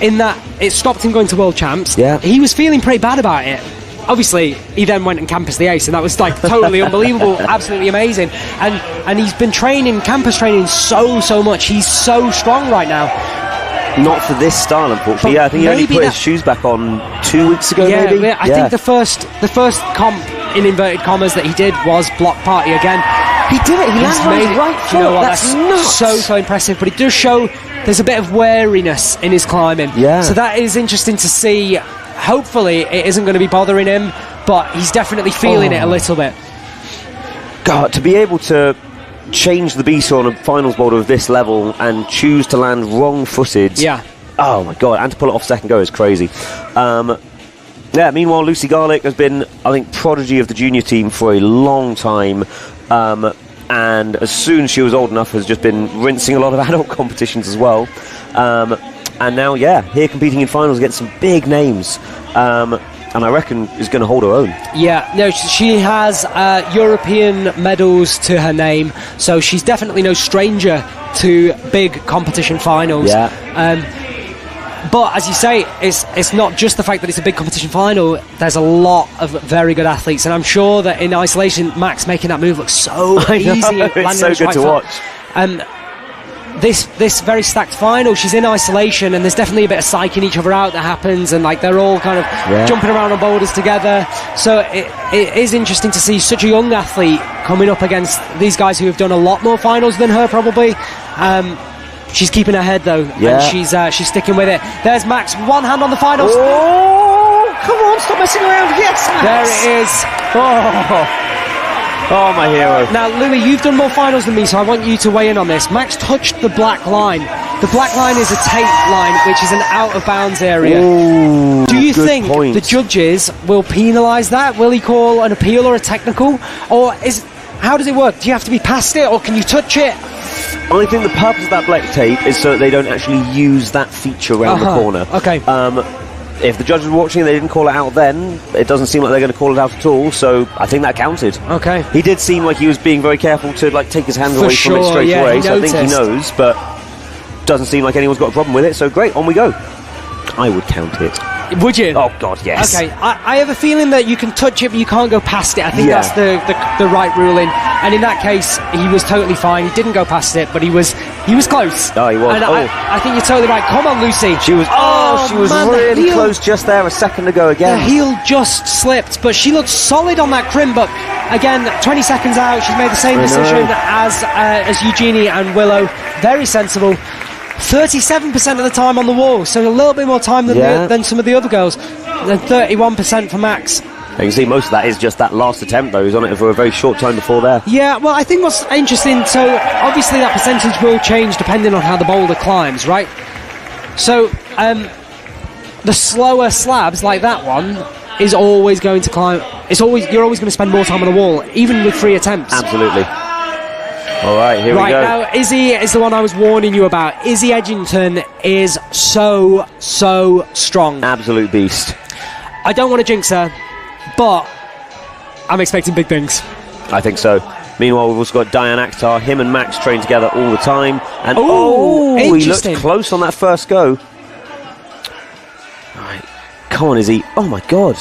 in that it stopped him going to World Champs. Yeah. He was feeling pretty bad about it. Obviously, he then went and campused the ace, and that was like totally unbelievable, absolutely amazing. And he's been campus training so much. He's so strong right now. Not for this style, unfortunately. But I think he only maybe put his shoes back on 2 weeks ago, maybe. I think the first comp in inverted commas that he did was block party again. He did it. He landed on his right foot. You know what? That's nuts. So impressive. But it does show there's a bit of wariness in his climbing. Yeah. So that is interesting to see. Hopefully it isn't going to be bothering him, but he's definitely feeling it a little bit. God, to be able to change the beast on a finals boulder of this level and choose to land wrong-footed. Yeah. Oh my God, and to pull it off second go is crazy. Meanwhile, Lucy Garlick has been, I think, prodigy of the junior team for a long time. And as soon as she was old enough, has just been rinsing a lot of adult competitions as well. And now, here competing in finals against some big names. And I reckon is going to hold her own. Yeah, no, she has European medals to her name, so she's definitely no stranger to big competition finals. Yeah. But as you say, it's not just the fact that it's a big competition final. There's a lot of very good athletes, and I'm sure that in isolation, Max making that move looks so easy. It's so good to watch. This very stacked final, she's in isolation, and there's definitely a bit of psyching each other out that happens, and like they're all kind of jumping around on boulders together. So it is interesting to see such a young athlete coming up against these guys who have done a lot more finals than her probably. She's keeping her head though, and she's sticking with it. There's Max, one hand on the finals. Oh, come on, stop messing around. Yes, Max. There it is. Oh, my hero. Now, Louis, you've done more finals than me, so I want you to weigh in on this. Max touched the black line. The black line is a tape line, which is an out-of-bounds area. Ooh, do you think point. The judges will penalise that? Will he call an appeal or a technical? Or how does it work? Do you have to be past it, or can you touch it? I think the purpose of that black tape is so that they don't actually use that feature around the corner. Okay. If the judges were watching and they didn't call it out then, it doesn't seem like they're going to call it out at all, so I think that counted. Okay. He did seem like he was being very careful to take his hands away from it straight away, so I think he knows, but doesn't seem like anyone's got a problem with it, so great, on we go. I would count it. Would you? Oh, God, yes. Okay, I have a feeling that you can touch it, but you can't go past it. I think that's the right ruling. And in that case, he was totally fine. He didn't go past it, but he was close. Oh, he was. And I think you're totally right. Come on, Lucy. She was really close just there a second ago again. The heel just slipped, but she looked solid on that crimp. But again, 20 seconds out, she's made the same decision as Eugenie and Willow. Very sensible. 37% of the time on the wall, so a little bit more time than some of the other girls. Then 31% for Max. You can see most of that is just that last attempt, though. He's on it for a very short time before there. Yeah, well, I think what's interesting, so obviously that percentage will change depending on how the boulder climbs, right? So, the slower slabs, like that one, is always going to climb. You're always going to spend more time on the wall, even with 3 attempts. Absolutely. All right, here we go. Right, now, Izzy is the one I was warning you about. Izzy Edgington is so strong. Absolute beast. I don't want to jinx her, but I'm expecting big things. I think so. Meanwhile, we've also got Diane Akhtar. Him and Max train together all the time. And he looked close on that first go. All right. Come on, Izzy. Oh, my God.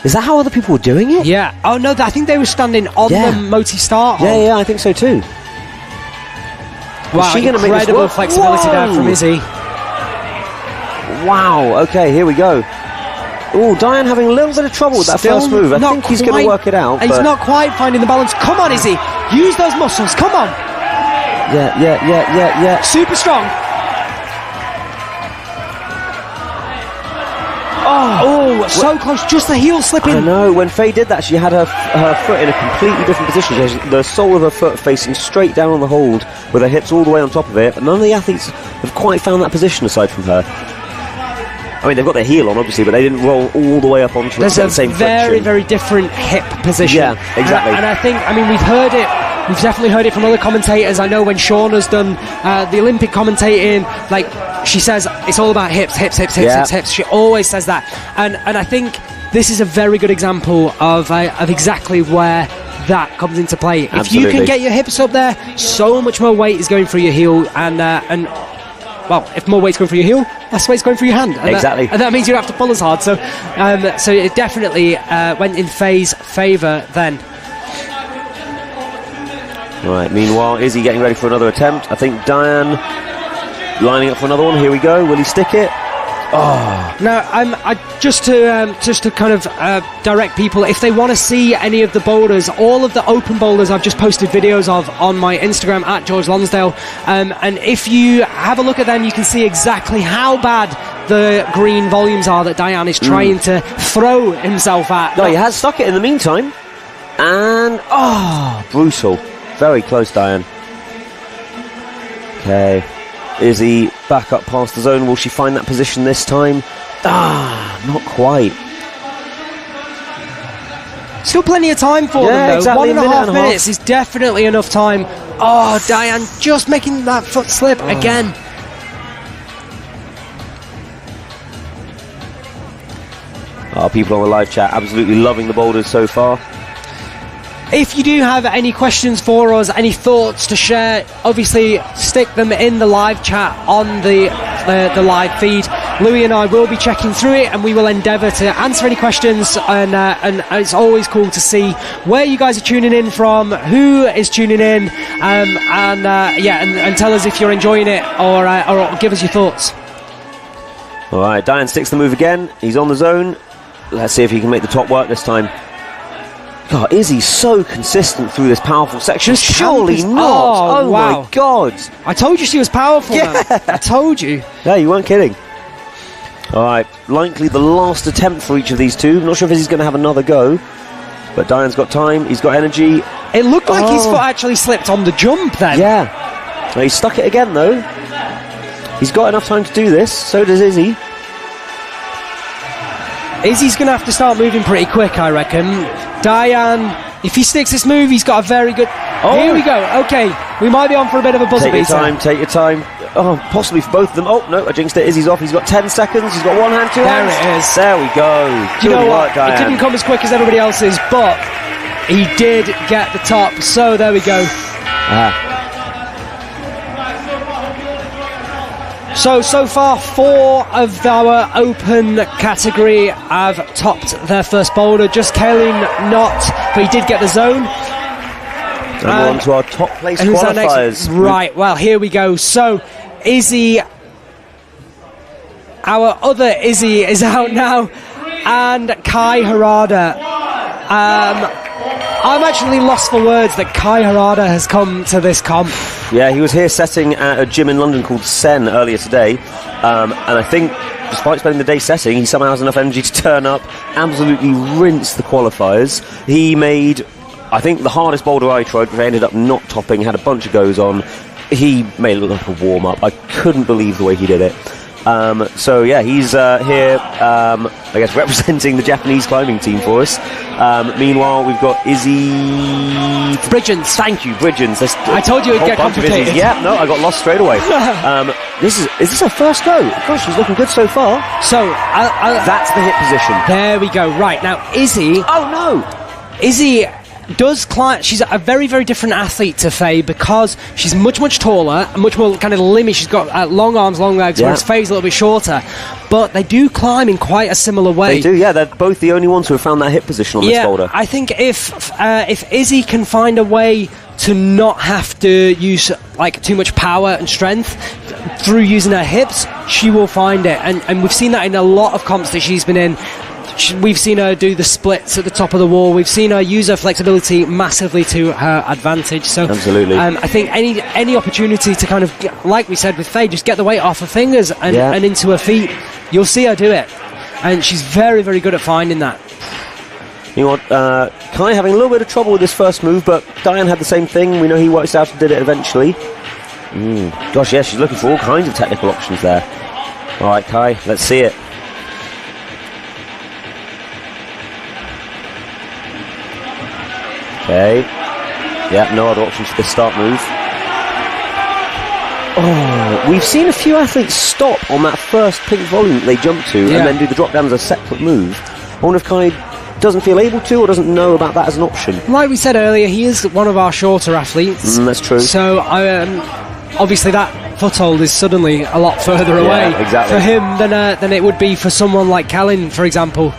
Is that how other people were doing it? Yeah. Oh, no, I think they were standing on the Moti start hold. Yeah, I think so too. Wow, is she going to make this incredible work? flexibility there from Izzy. Wow, okay, here we go. Oh, Diane having a little bit of trouble with that first move. I think he's going to work it out. He's not quite finding the balance. Come on, Izzy. Use those muscles. Come on. Yeah. Super strong. Oh, so close. Just the heel slipping. I know. When Faye did that, she had her foot in a completely different position. She has the sole of her foot facing straight down on the hold with her hips all the way on top of it. But none of the athletes have quite found that position aside from her. I mean, they've got their heel on, obviously, but they didn't roll all the way up onto the same flexion. There's a very different hip position. Yeah, exactly. And I think, we've heard it. We've definitely heard it from other commentators. I know when Shauna's done the Olympic commentating, like, she says it's all about hips. She always says that. And I think this is a very good example of exactly where that comes into play. Absolutely. If you can get your hips up there, so much more weight is going through your heel, and well, if more weight's going through your heel, less weight's going through your hand. Exactly. And that means you don't have to pull as hard. So it definitely went in Faye's favour then. Right, meanwhile, Izzy getting ready for another attempt. I think Diane lining up for another one. Here we go. Will he stick it? Oh. Now, just to kind of direct people, if they want to see any of the boulders, all of the open boulders I've just posted videos of on my Instagram at George Lonsdale, and if you have a look at them, you can see exactly how bad the green volumes are that Diane is trying to throw himself at. No, he has stuck it in the meantime. And, brutal. Very close, Diane. Okay. Izzy back up past the zone. Will she find that position this time? Not quite. Still plenty of time for them, though. Exactly. 1.5 minutes is definitely enough time. Oh, Diane just making that foot slip again. People on the live chat absolutely loving the boulders so far. If you do have any questions for us, any thoughts to share, obviously stick them in the live chat on the live feed. Louis and I will be checking through it, and we will endeavour to answer any questions. And it's always cool to see where you guys are tuning in from, who is tuning in, and tell us if you're enjoying it or give us your thoughts. All right, Diane sticks the move again. He's on the zone. Let's see if he can make the top work this time. God, Izzy's so consistent through this powerful section. Surely not. Oh wow. My God. I told you she was powerful, man. I told you. Yeah, you weren't kidding. All right, likely the last attempt for each of these two. I'm not sure if Izzy's going to have another go, but Diane's got time. He's got energy. It looked like his foot actually slipped on the jump then. Yeah. Well, he stuck it again, though. He's got enough time to do this. So does Izzy. Izzy's going to have to start moving pretty quick, I reckon. Diane, if he sticks this move, he's got a very good... Here we go. Okay, we might be on for a bit of a buzzer beater. Take your time. Oh, possibly for both of them. Oh, no, I jinxed it. Izzy's off. He's got 10 seconds. He's got one hand, two hands. There it is. There we go. Do you know what? It didn't come as quick as everybody else's, but he did get the top. So there we go. So far, 4 of our open category have topped their first boulder. Just Kaelin not, but he did get the zone. And we're on to our top place qualifiers. Right, well, here we go. So, Izzy, our other Izzy is out now, and Kai Harada. I'm actually lost for words that Kai Harada has come to this comp. Yeah, he was here setting at a gym in London called Sen earlier today, and I think despite spending the day setting, he somehow has enough energy to turn up, absolutely rinse the qualifiers. He made, I think, the hardest boulder I tried, which I ended up not topping, had a bunch of goes on. He made it look like a warm-up. I couldn't believe the way he did it. So yeah, he's here, I guess, representing the Japanese climbing team for us. Meanwhile, we've got Izzy Bridgens. Thank you, Bridgens. I told you it'd get complicated. Yeah, no, I got lost straight away. Is this her first go? Gosh, she's looking good so far. So that's the hip position. There we go. Right now, Izzy. Oh no, Izzy does climb. She's a very, very different athlete to Faye because she's much, much taller and much more kind of limmy. She's got long arms, long legs, whereas Faye's a little bit shorter. But they do climb in quite a similar way. They do, yeah. They're both the only ones who have found that hip position on this boulder. I think if Izzy can find a way to not have to use like too much power and strength through using her hips, she will find it. And we've seen that in a lot of comps that she's been in. We've seen her do the splits at the top of the wall. We've seen her use her flexibility massively to her advantage. So absolutely, I think any opportunity to kind of, like we said with Faye, just get the weight off her fingers and into her feet, you'll see her do it. And she's very, very good at finding that. You know what, Kai having a little bit of trouble with his first move, but Diane had the same thing. We know he worked out and did it eventually. Gosh, yeah, she's looking for all kinds of technical options there. All right, Kai, let's see it. Okay. Yeah, no other options for the start move. Oh, we've seen a few athletes stop on that first pink volume that they jump to and then do the drop down as a separate move. I wonder if Kai doesn't feel able to or doesn't know about that as an option. Like we said earlier, he is one of our shorter athletes. That's true. So obviously that foothold is suddenly a lot further away for him than it would be for someone like Callan, for example.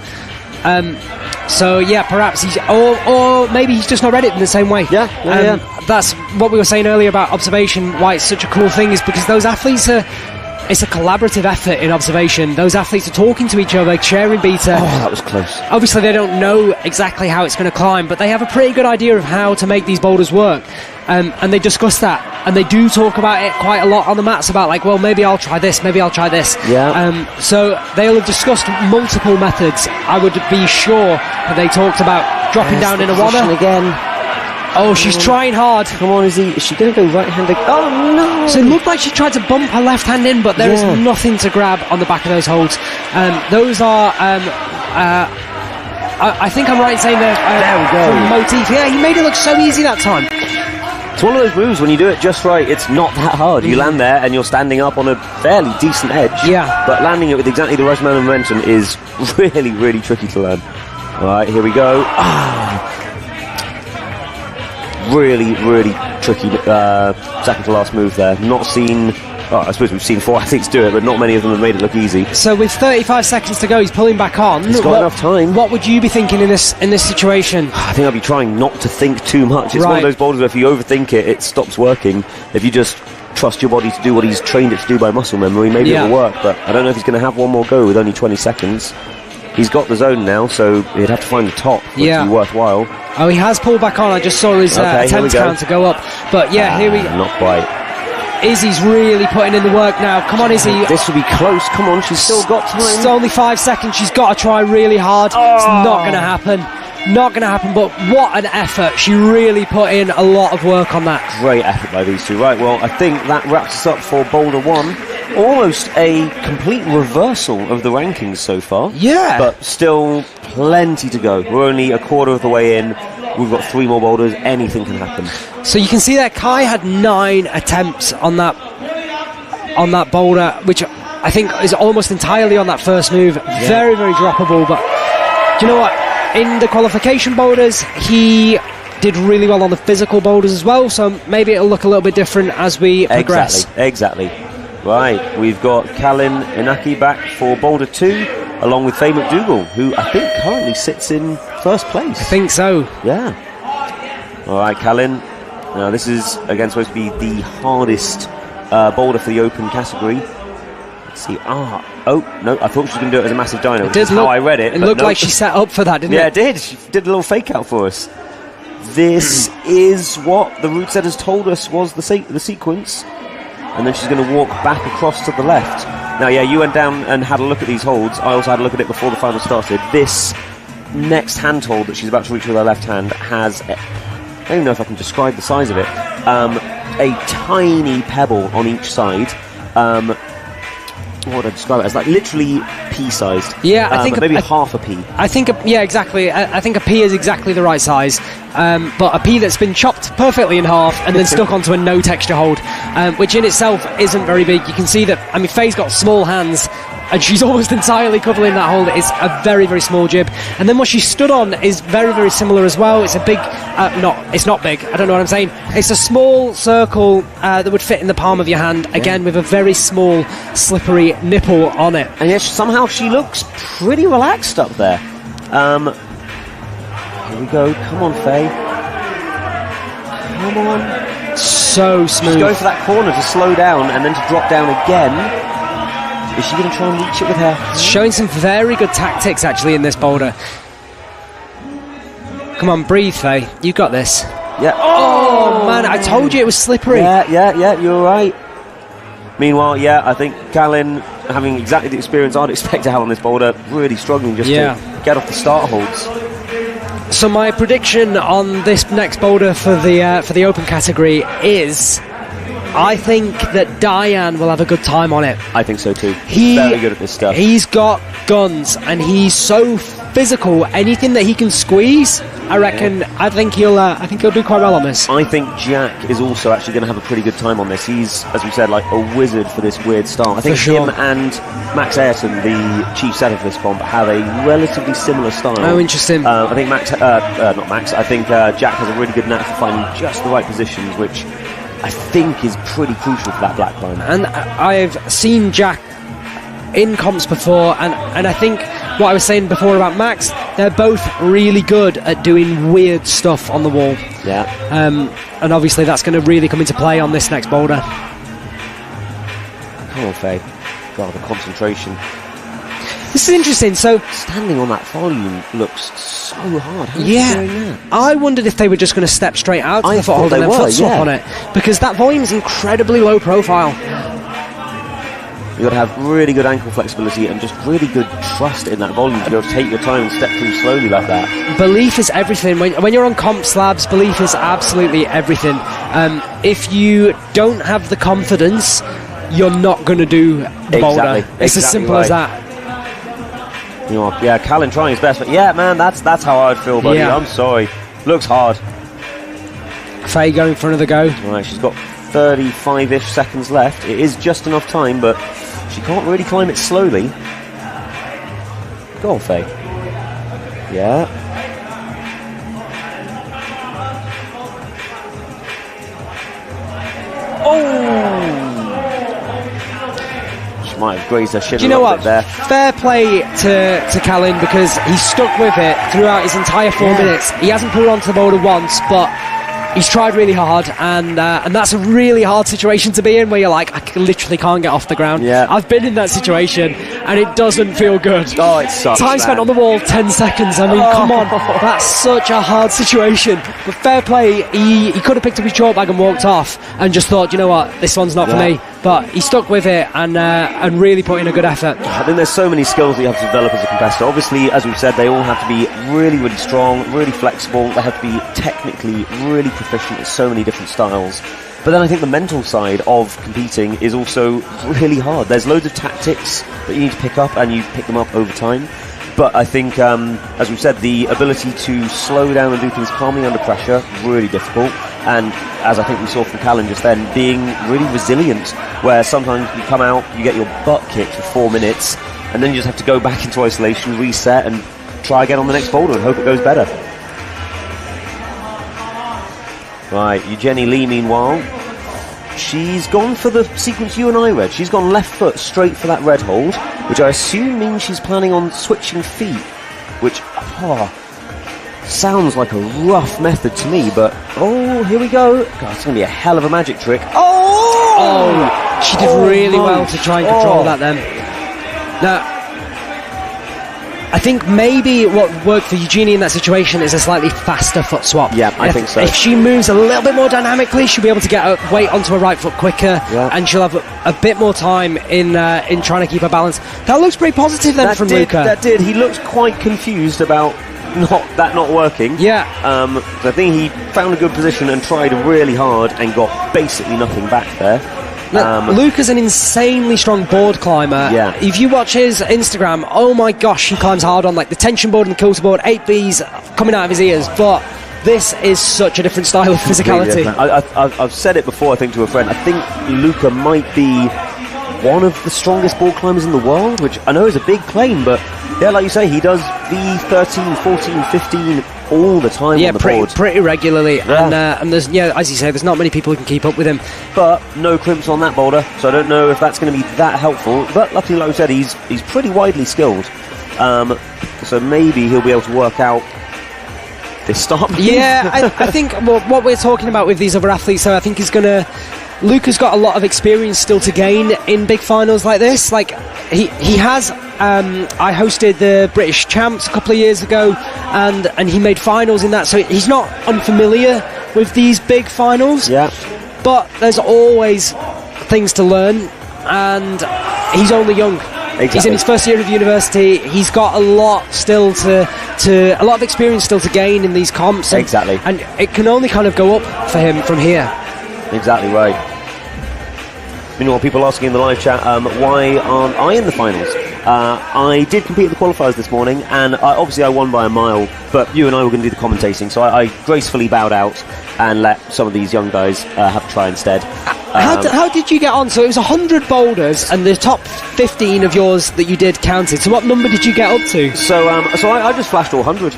So yeah, perhaps he's, or maybe he's just not read it in the same way. That's what we were saying earlier about observation. Why it's such a cool thing is because those athletes are. It's a collaborative effort in observation. Those athletes are talking to each other, sharing beta. Oh, that was close. Obviously, they don't know exactly how it's going to climb, but they have a pretty good idea of how to make these boulders work. And they discuss that. And they do talk about it quite a lot on the mats about, like, well, maybe I'll try this, maybe I'll try this. So they'll have discussed multiple methods. I would be sure that they talked about dropping down in a wanna. Again. Oh, she's trying hard. Come on, is she going to go right-handed? Oh, no! So it looked like she tried to bump her left hand in, but there is nothing to grab on the back of those holds. Those are... I think I'm right in saying they're from Motif. Yeah, he made it look so easy that time. It's one of those moves, when you do it just right, it's not that hard. You land there and you're standing up on a fairly decent edge. Yeah. But landing it with exactly the right amount of momentum is really, really tricky to learn. All right, here we go. Really, really tricky second to last move there. Not seen... I suppose we've seen 4 athletes do it, but not many of them have made it look easy. So with 35 seconds to go, he's pulling back on. He's got enough time. What would you be thinking in this situation? I think I'd be trying not to think too much. It's one of those boulders where if you overthink it, it stops working. If you just trust your body to do what he's trained it to do by muscle memory, maybe it'll work. But I don't know if he's going to have one more go with only 20 seconds. He's got the zone now, so he'd have to find the top for it to be worthwhile. Oh, he has pulled back on. I just saw his attempt count to go up. But yeah, here we go. Not quite. Izzy's really putting in the work now. Come on, Izzy. This will be close. Come on, she's still got time. It's only 5 seconds. She's got to try really hard. It's not going to happen. Not going to happen, but what an effort. She really put in a lot of work on that. Great effort by these two. Right, well, I think that wraps us up for Boulder 1. Almost a complete reversal of the rankings so far. Yeah. But still plenty to go. We're only a quarter of the way in. We've got 3 more boulders. Anything can happen. So you can see that Kai had 9 attempts on that boulder, which I think is almost entirely on that first move. Yeah. Very, very droppable. But do you know what? In the qualification boulders, he did really well on the physical boulders as well. So maybe it'll look a little bit different as we progress. Exactly. Right, we've got Callan Inaki back for Boulder 2, along with Faye McDougall, who I think currently sits in first place. I think so. Yeah. All right, Callan. Now, this is, again, supposed to be the hardest boulder for the open category. Let's see. Oh, no, I thought she was going to do it as a massive dyno, which is how I read it. It looked like she set up for that, didn't it? Yeah, it did. She did a little fake out for us. this is what the route setters told us was the sequence. And then she's going to walk back across to the left. Now, yeah, you went down and had a look at these holds. I also had a look at it before the final started. This next hand hold that she's about to reach with her left hand has, I don't even know if I can describe the size of it, a tiny pebble on each side. What would I describe it as? Like literally pea-sized. Yeah, I think maybe half a pea. I think, yeah, exactly. I think a pea is exactly the right size, but a pea that's been chopped perfectly in half and then stuck onto a no texture hold, which in itself isn't very big. You can see that. I mean, Faye's got small hands, and she's almost entirely covering that hold. It's a very, very small jib. And then what she stood on is very, very similar as well. It's a big, it's not big. I don't know what I'm saying. It's a small circle that would fit in the palm of your hand, again, with a very small, slippery nipple on it. And yet somehow she looks pretty relaxed up there. Here we go. Come on, Faye. Come on. So smooth. She's going for that corner to slow down and then to drop down again. Is she going to try and reach it with her? Showing some very good tactics, actually, in this boulder. Come on, breathe, Faye. You got this. Yeah. Oh, man, I told you it was slippery. Yeah, you're right. Meanwhile, yeah, I think Callan, having exactly the experience I'd expect to have on this boulder, really struggling just to get off the start holds. So my prediction on this next boulder for the open category is, I think that Diane will have a good time on it. I think so too. He's very good at this stuff. He's got guns, and he's so physical. Anything that he can squeeze, I reckon. I think he'll do quite well on this. I think Jack is also actually going to have a pretty good time on this. He's, as we said, like a wizard for this weird style. I think him and Max Ayrton, the chief setter for this comp, have a relatively similar style. Oh, interesting. I think I think Jack has a really good knack for finding just the right positions, which I think is pretty crucial for that black climb. And I've seen Jack in comps before, and I think what I was saying before about Max, they're both really good at doing weird stuff on the wall. Yeah. And obviously that's going to really come into play on this next boulder. Come on, Faye. God, the concentration. This is interesting. So standing on that volume looks so hard. How yeah, are you doing that? I wondered if they were just going to step straight out to the foothold and then foot swap on it, because that volume is incredibly low profile. You've got to have really good ankle flexibility and just really good trust in that volume to be able to take your time and step through slowly like that. Belief is everything. When you're on comp slabs, belief is absolutely everything. If you don't have the confidence, you're not going to do the boulder. It's as simple as that. You know, yeah, Callan trying his best, but yeah, man, that's how I'd feel, buddy. Yeah. I'm sorry. Looks hard. Faye going for another go. Right, she's got 35-ish seconds left. It is just enough time, but she can't really climb it slowly. Go on, Faye. Yeah. Might have grazed her shin. Do you know what? There. Fair play to Callan, because he stuck with it throughout his entire 4 minutes. He hasn't put it onto the boulder once, but he's tried really hard, and that's a really hard situation to be in, where you're like, I literally can't get off the ground. Yeah. I've been in that situation, and it doesn't feel good. Oh, it sucks. Time spent on the wall, 10 seconds. I mean, come on. That's such a hard situation. But fair play, he could have picked up his chalk bag and walked off, and just thought, you know what, this one's not for me. But he stuck with it and really put in a good effort. I think there's so many skills that you have to develop as a competitor. Obviously, as we've said, they all have to be really, really strong, really flexible. They have to be technically really proficient at so many different styles. But then I think the mental side of competing is also really hard. There's loads of tactics that you need to pick up, and you pick them up over time. But I think, as we've said, the ability to slow down and do things calmly under pressure, really difficult. And as I think we saw from Callan just then, being really resilient, where sometimes you come out, you get your butt kicked for 4 minutes, and then you just have to go back into isolation, reset, and try again on the next boulder and hope it goes better. Right, Eugenie Lee, meanwhile, she's gone for the sequence you and I read. She's gone left foot straight for that red hold, which I assume means she's planning on switching feet, which sounds like a rough method to me, but here we go. God, it's going to be a hell of a magic trick. She did really well to try and control that then. Now, I think maybe what worked for Eugenie in that situation is a slightly faster foot swap. Yeah, I think so. If she moves a little bit more dynamically, she'll be able to get her weight onto her right foot quicker, and she'll have a bit more time in trying to keep her balance. That looks pretty positive then from Luca. That did. He looked quite confused about not working. Yeah. I think he found a good position and tried really hard and got basically nothing back there. Luca's an insanely strong board climber. Yeah. If you watch his Instagram, oh my gosh, he climbs hard on like the tension board and the kilter board, 8 Bs coming out of his ears. But this is such a different style of physicality. I've said it before, I think, to a friend. I think Luca might be one of the strongest board climbers in the world, which I know is a big claim, but yeah, like you say, he does V13, 14, 15 all the time on the board. Pretty regularly. Yeah. And there's, as you say, there's not many people who can keep up with him. But no crimps on that boulder, so I don't know if that's going to be that helpful. But luckily, like I said, he's pretty widely skilled. So maybe he'll be able to work out this start. Yeah, I think what we're talking about with these other athletes, so I think Luca's got a lot of experience still to gain in big finals like this. Like he has. I hosted the British Champs a couple of years ago, and he made finals in that. So he's not unfamiliar with these big finals. Yeah. But there's always things to learn, and he's only young. Exactly. He's in his first year of university. He's got a lot still a lot of experience still to gain in these comps. Exactly. And it can only kind of go up for him from here. Exactly right. Meanwhile, people asking in the live chat, why aren't I in the finals? I did compete at the qualifiers this morning, and obviously I won by a mile, but you and I were going to do the commentating, so I gracefully bowed out and let some of these young guys have a try instead. How did you get on? So it was 100 boulders, and the top 15 of yours that you did counted. So what number did you get up to? So I just flashed all 100.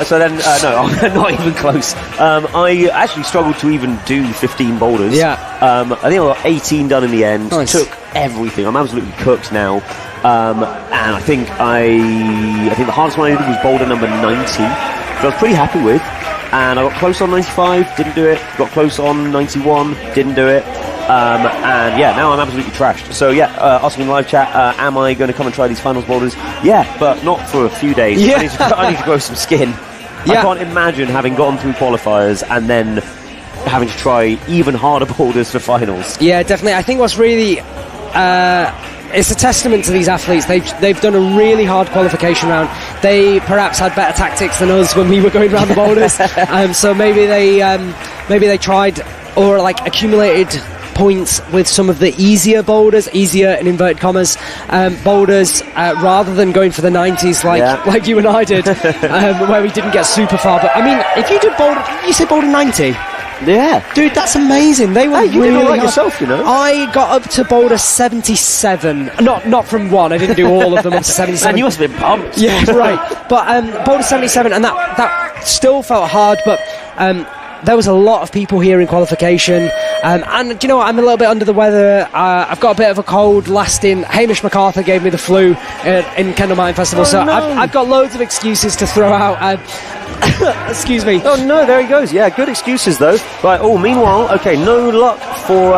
So then, no, not even close. I actually struggled to even do 15 boulders. Yeah. I think I got 18 done in the end. Nice. Took everything. I'm absolutely cooked now. And I think the hardest one I did was boulder number 90, which I was pretty happy with. And I got close on 95, didn't do it. Got close on 91, didn't do it. And yeah, now I'm absolutely trashed. So yeah, asking in the live chat, am I going to come and try these finals boulders? Yeah, but not for a few days. Yeah. I need to grow some skin. Yeah. I can't imagine having gotten through qualifiers and then having to try even harder boulders for finals. Yeah, definitely. I think what's really it's a testament to these athletes. They've done a really hard qualification round. They perhaps had better tactics than us when we were going around the boulders. So maybe they tried or like accumulated points with some of the easier boulders, easier in inverted commas, boulders, rather than going for the 90s like you and I did, where we didn't get super far. But I mean, if you did you said boulder 90? Yeah, dude, that's amazing. They were you really did all right hard. yourself, you know. I got up to boulder 77. Not from one. I didn't do all of them up to 77. And you must have been pumped. Yeah, right. But boulder 77, and that still felt hard. But there was a lot of people here in qualification, and you know what, I'm a little bit under the weather. I've got a bit of a cold lasting. Hamish MacArthur gave me the flu in Kendal Mine Festival, so no. I've got loads of excuses to throw out. Excuse me. Oh no, there he goes. Yeah, good excuses though. Right. Oh, meanwhile, okay, no luck for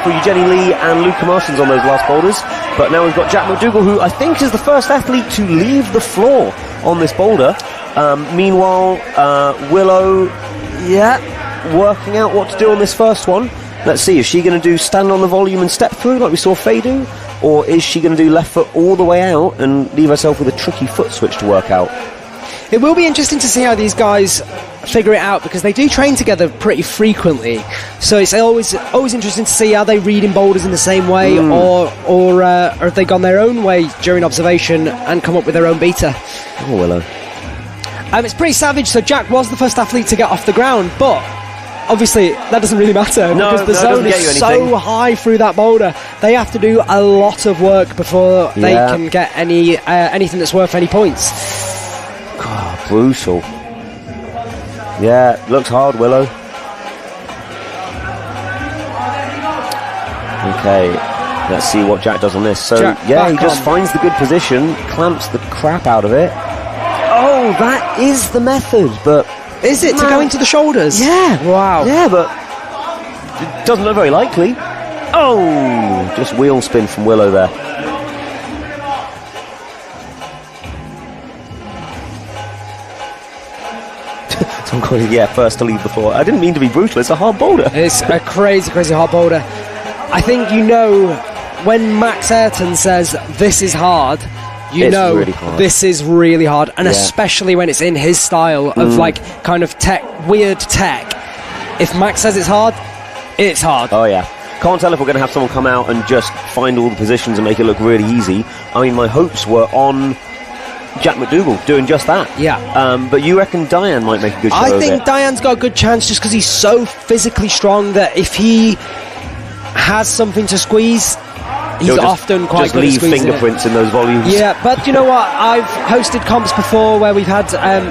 Eugenie Lee and Luca Martins on those last boulders. But now we've got Jack McDougall, who I think is the first athlete to leave the floor on this boulder. Meanwhile, Willow, working out what to do on this first one. Let's see, is she going to do stand on the volume and step through like we saw Faye do? Or is she going to do left foot all the way out and leave herself with a tricky foot switch to work out? It will be interesting to see how these guys figure it out, because they do train together pretty frequently. So it's always interesting to see how they read in boulders in the same way, or have they gone their own way during observation and come up with their own beta. Oh, Willow. It's pretty savage. So Jack was the first athlete to get off the ground, but obviously that doesn't really matter, because the zone is so high through that boulder. They have to do a lot of work before they can get anything that's worth any points. God, brutal. Yeah, looks hard, Willow. Okay, let's see what Jack does on this. So Jack, he just finds the good position, clamps the crap out of it. Oh, that is the method, but is it to go into the shoulders? Yeah. Wow. Yeah, but it doesn't look very likely. Oh, just wheel spin from Willow there. Some kind of, first to leave the floor. I didn't mean to be brutal. It's a hard boulder. It's a crazy, crazy hard boulder. I think when Max Ayrton says this is hard, it's really hard. This is really hard, and especially when it's in his style of like kind of weird tech. If Max says it's hard, it's hard. Oh yeah. Can't tell if we're going to have someone come out and just find all the positions and make it look really easy. I mean, my hopes were on Jack McDougall doing just that. Yeah. But you reckon Diane might make a good show I think Diane's got a good chance just because he's so physically strong that if he has something to squeeze, he's often quite good at squeezing. Just leave fingerprints in those volumes. Yeah, but you know what? I've hosted comps before where we've had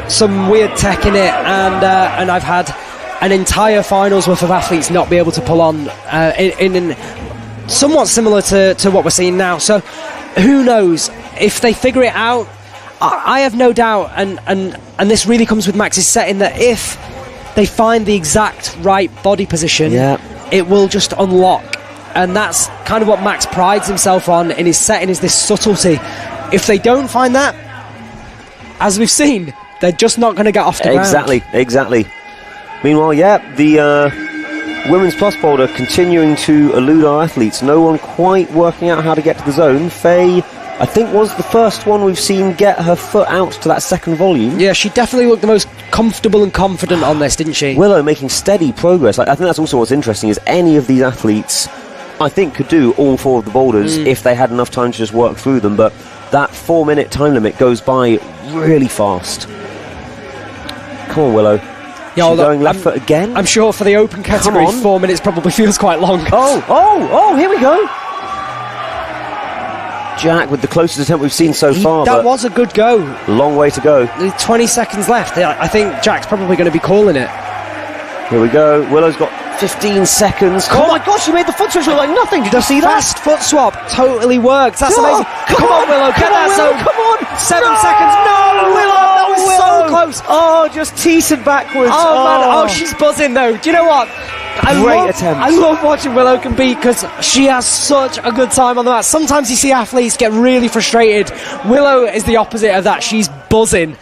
some weird tech in it, and I've had an entire finals worth of athletes not be able to pull on in somewhat similar to what we're seeing now. So who knows? If they figure it out, I have no doubt, and this really comes with Max's setting, that if they find the exact right body position, it will just unlock. And that's kind of what Max prides himself on in his setting, is this subtlety. If they don't find that, as we've seen, they're just not going to get off the ground. Exactly. Meanwhile, the women's plus boulder continuing to elude our athletes. No one quite working out how to get to the zone. Faye, I think, was the first one we've seen get her foot out to that second volume. Yeah, she definitely looked the most comfortable and confident on this, didn't she? Willow making steady progress. I think that's also what's interesting, is any of these athletes, I think, could do all 4 of the boulders if they had enough time to just work through them. But that 4-minute time limit goes by really fast. Come on, Willow. Yeah, going left foot again? I'm sure for the open category, 4 minutes probably feels quite long. Oh, here we go. Jack with the closest attempt we've seen so far. That was a good go. Long way to go. 20 seconds left. I think Jack's probably going to be calling it. Here we go. Willow's got 15 seconds. Oh my gosh, she made the foot switch look like nothing. Did you see that? Fast foot swap totally works. That's amazing. Come on, Willow. Get that zone. Come on. 7 seconds. No, Willow. That was so close. Oh, just teasing backwards. Oh, man. Oh, she's buzzing, though. Do you know what? Great attempt. I love watching Willow compete because she has such a good time on the mat. Sometimes you see athletes get really frustrated. Willow is the opposite of that. She's buzzing.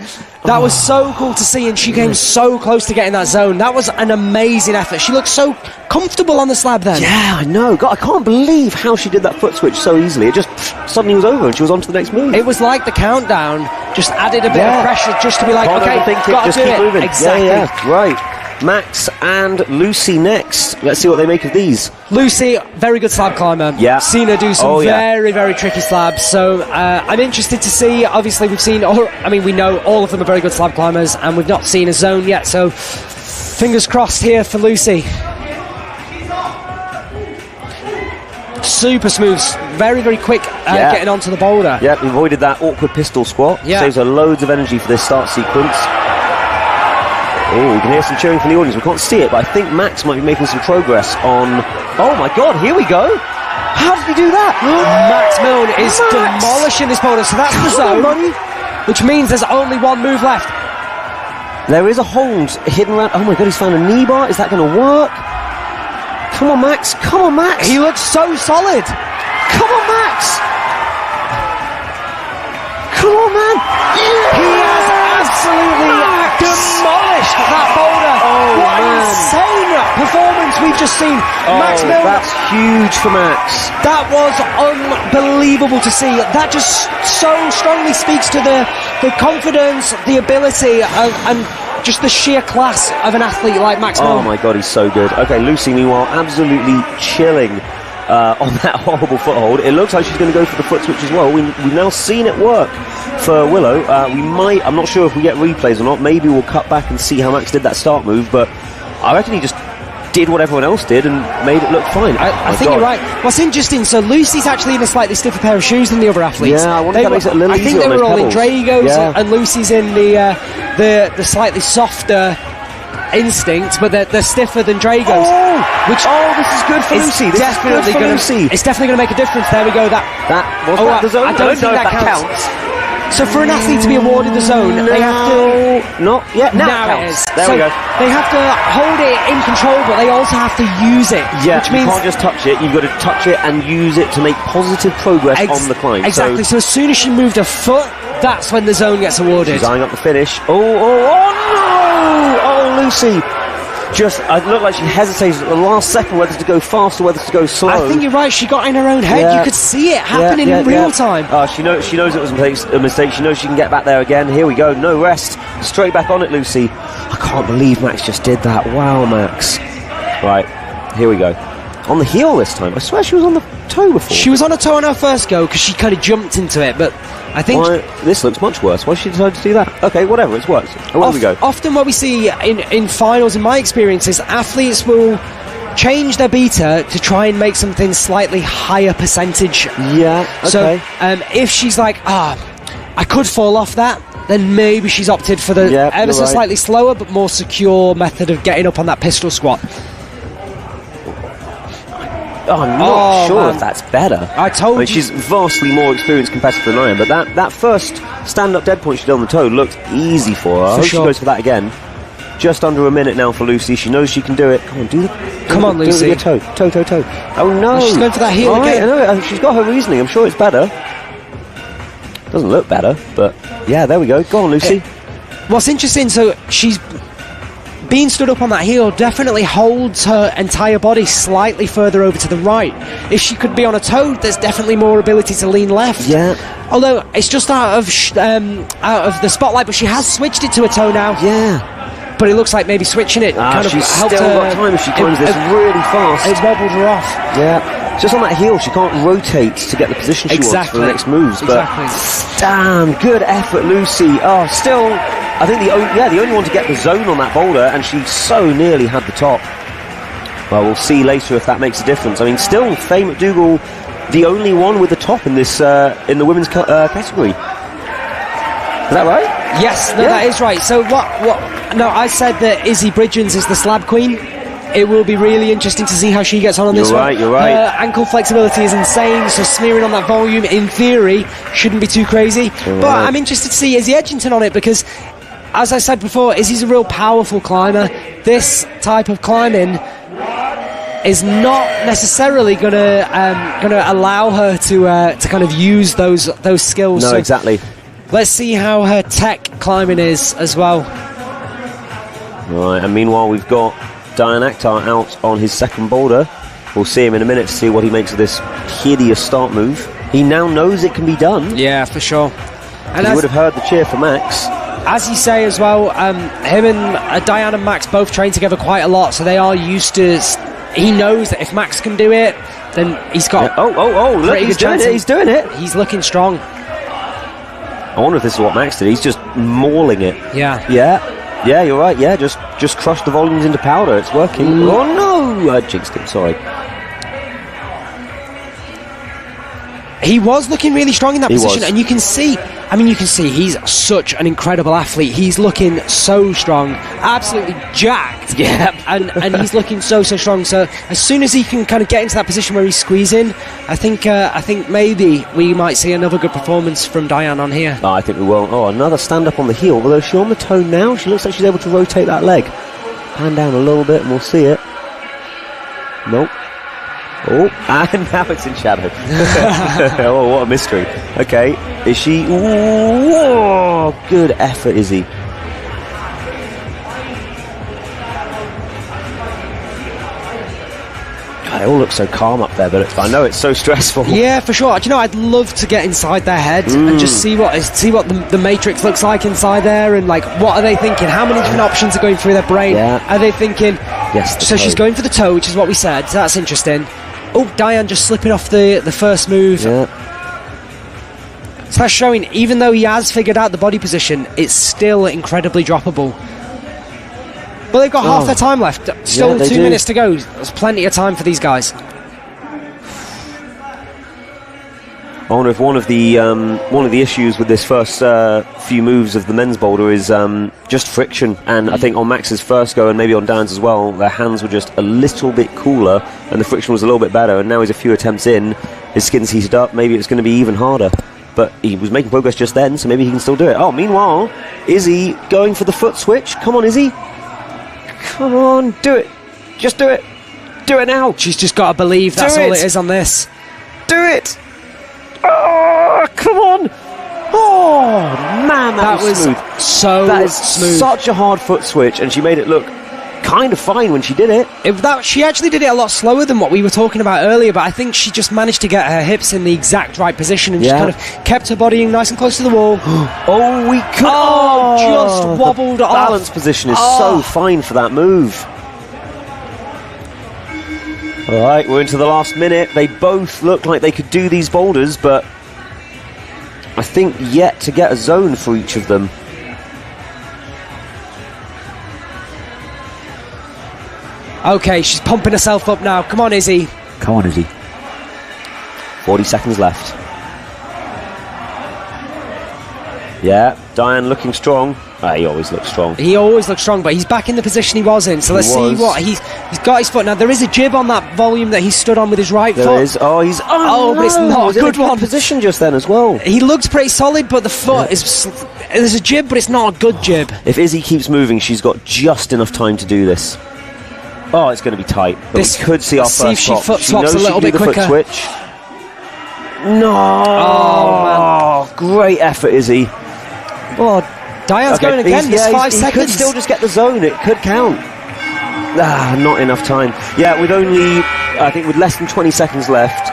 That was so cool to see, and she came so close to getting that zone. That was an amazing effort. She looked so comfortable on the slab then. Yeah, I know. God, I can't believe how she did that foot switch so easily. It just suddenly was over and she was on to the next move. It was like the countdown just added a bit of pressure just to be like, just keep moving. Exactly. Yeah, right. Max and Lucy next. Let's see what they make of these. Lucy, very good slab climber. Yeah. Seen her do some very, very tricky slabs. So I'm interested to see. Obviously, we know all of them are very good slab climbers, and we've not seen a zone yet. So fingers crossed here for Lucy. Super smooth, very, very quick getting onto the boulder. Yeah, avoided that awkward pistol squat. Yeah. Saves her loads of energy for this start sequence. Oh, we can hear some cheering from the audience. We can't see it, but I think Max might be making some progress on... Oh my god, here we go! How did he do that? Max Milne is demolishing this boulder, so that's the zone, which means there's only one move left. There is a hold hidden around... Oh my god, he's found a knee bar. Is that going to work? Come on, Max. Come on, Max. He looks so solid. Come on, Max. Come on, man. Yeah. He has absolutely demolished that boulder. What an insane performance we've just seen. Max Milne. That's huge for Max. That was unbelievable to see. That just so strongly speaks to the confidence, the ability, and just the sheer class of an athlete like Max Milne. Oh my god, he's so good. Okay, Lucy, meanwhile, absolutely chilling on that horrible foothold. It looks like she's going to go for the foot switch as well. We've now seen it work for Willow. I'm not sure if we get replays or not. Maybe we'll cut back and see how Max did that start move, but I reckon he just did what everyone else did and made it look fine. I think you're right. What's interesting, so Lucy's actually in a slightly stiffer pair of shoes than the other athletes. Yeah, I wonder if that makes it a little easier. I think they were all pedals. in Dragos, and Lucy's in the slightly softer Instinct, but they're stiffer than Dragos. This is good for Lucy. It's definitely going to make a difference. There we go. That was the zone. I don't think that counts. So for an athlete to be awarded the zone, they have to... Not yet. Now it is. There we go. They have to hold it in control, but they also have to use it. Yeah, which means you can't just touch it. You've got to touch it and use it to make positive progress on the climb. Exactly. So as soon as she moved her foot, that's when the zone gets awarded. She's eyeing up the finish. Oh no! Oh, Lucy just, it looked like she hesitated at the last second whether to go fast or whether to go slow. I think you're right. She got in her own head. Yeah. You could see it happening in real time. Oh, she knows it was a mistake. She knows she can get back there again. Here we go. No rest. Straight back on it, Lucy. I can't believe Max just did that. Wow, Max. Right. Here we go. On the heel this time. I swear she was on the toe before. She was on a toe on her first go because she kind of jumped into it, but I think this looks much worse. Why did she decide to do that? Okay, whatever, it's worked. Where we go? Often what we see in finals, in my experience, is athletes will change their beta to try and make something slightly higher percentage. Yeah, okay. So if she's like, I could fall off that, then maybe she's opted for the ever so slightly slower but more secure method of getting up on that pistol squat. I'm not sure if that's better. I told you. She's vastly more experienced competitor than I am, but that first stand-up dead point she did on the toe looked easy for her. I hope she goes for that again. Just under a minute now for Lucy. She knows she can do it. Come on, do it. Come on, Lucy. Do it with your toe. Toe. Oh, no. She's going for that heel again. I know. She's got her reasoning. I'm sure it's better. Doesn't look better, but yeah, there we go. Go on, Lucy. What's interesting, so she's being stood up on that heel definitely holds her entire body slightly further over to the right. If she could be on a toe, there's definitely more ability to lean left. Yeah. Although it's just out of the spotlight, but she has switched it to a toe now. Yeah. But it looks like maybe switching it kind of she's helped still her. got time if she climbs this really fast. It wobbled her off. Yeah. Just on that heel, she can't rotate to get the position she wants for the next moves. But damn, good effort, Lucy. Oh, still, I think the only one to get the zone on that boulder, and she so nearly had the top. Well, we'll see later if that makes a difference. I mean, still, Faye McDougall, the only one with the top in this in the women's category. Is that right? Yes, no, that is right. So what? No, I said that Izzy Bridgens is the slab queen. It will be really interesting to see how she gets on this one. You're right. Her ankle flexibility is insane, so smearing on that volume, in theory, shouldn't be too crazy. But I'm interested to see Izzy Edgington on it because, as I said before, Izzy's a real powerful climber. This type of climbing is not necessarily going to allow her to kind of use those skills. No, exactly. Let's see how her tech climbing is as well. Right, and meanwhile we've got Diane Akhtar out on his second boulder. We'll see him in a minute to see what he makes of this hideous start move. He now knows it can be done. Yeah, for sure. And he would have heard the cheer for Max. As you say as well, him and Diane and Max both train together quite a lot, so they are used to... He knows that if Max can do it, then he's got... Look, he's doing it. He's doing it. He's looking strong. I wonder if this is what Max did. He's just mauling it. Yeah, you're right. Yeah, just crush the volumes into powder. It's working. Oh no, I jinxed him. Sorry. He was looking really strong in that position, and you can see he's such an incredible athlete. He's looking so strong, absolutely jacked. Yeah, and he's looking so strong. So as soon as he can kind of get into that position where he's squeezing, I think maybe we might see another good performance from Diane on here. Oh, I think we will. Oh, another stand up on the heel. Although she's on the toe now, she looks like she's able to rotate that leg. Hand down a little bit, and we'll see it. Nope. Oh, and now it's in shadow. Oh, what a mystery. Okay, is she... Ooh, good effort, Izzy. God, they all look so calm up there, but I know it's so stressful. Yeah, for sure. Do you know, I'd love to get inside their head and just see what the matrix looks like inside there, and like, what are they thinking? How many different options are going through their brain? Yeah. Are they thinking... Yes, so she's going for the toe, which is what we said, so that's interesting. Oh, Diane just slipping off the first move. Yeah. So that's showing, even though he has figured out the body position, it's still incredibly droppable. But they've got half their time left. Still 2 minutes to go. There's plenty of time for these guys. I wonder if one of the issues with this first few moves of the men's boulder is just friction. And I think on Max's first go, and maybe on Dan's as well, their hands were just a little bit cooler and the friction was a little bit better. And now he's a few attempts in, his skin's heated up, maybe it's going to be even harder. But he was making progress just then, so maybe he can still do it. Oh, meanwhile, Izzy going for the foot switch. Come on, Izzy. Come on, do it. Just do it. Do it now. She's just got to believe that's all it is on this. Do it. Oh, come on! Oh man, that was smooth. So that is smooth. Such a hard foot switch, and she made it look kind of fine when she did it. She actually did it a lot slower than what we were talking about earlier, but I think she just managed to get her hips in the exact right position and just kind of kept her body nice and close to the wall. We could. Just wobbled off. Balance position is so fine for that move. All right, we're into the last minute. They both look like they could do these boulders, but I think yet to get a zone for each of them. Okay, she's pumping herself up now. Come on, Izzy. Come on, Izzy. 40 seconds left. Yeah, Diane looking strong. He always looks strong. He always looks strong, but he's back in the position he was in. So let's see what he's got his foot. Now, there is a jib on that volume that he stood on with his right foot. There is. But it's not a good one. Position just then as well. He looks pretty solid, but the foot is... There's a jib, but it's not a good jib. If Izzy keeps moving, she's got just enough time to do this. It's going to be tight. But we could see our first if she pop. foot She swaps knows a little she can bit do the quicker. foot switch. No! Oh, man. Great effort, Izzy. Diane's going again. There's 5 seconds. He could still just get the zone. It could count. Not enough time. Yeah, with less than 20 seconds left,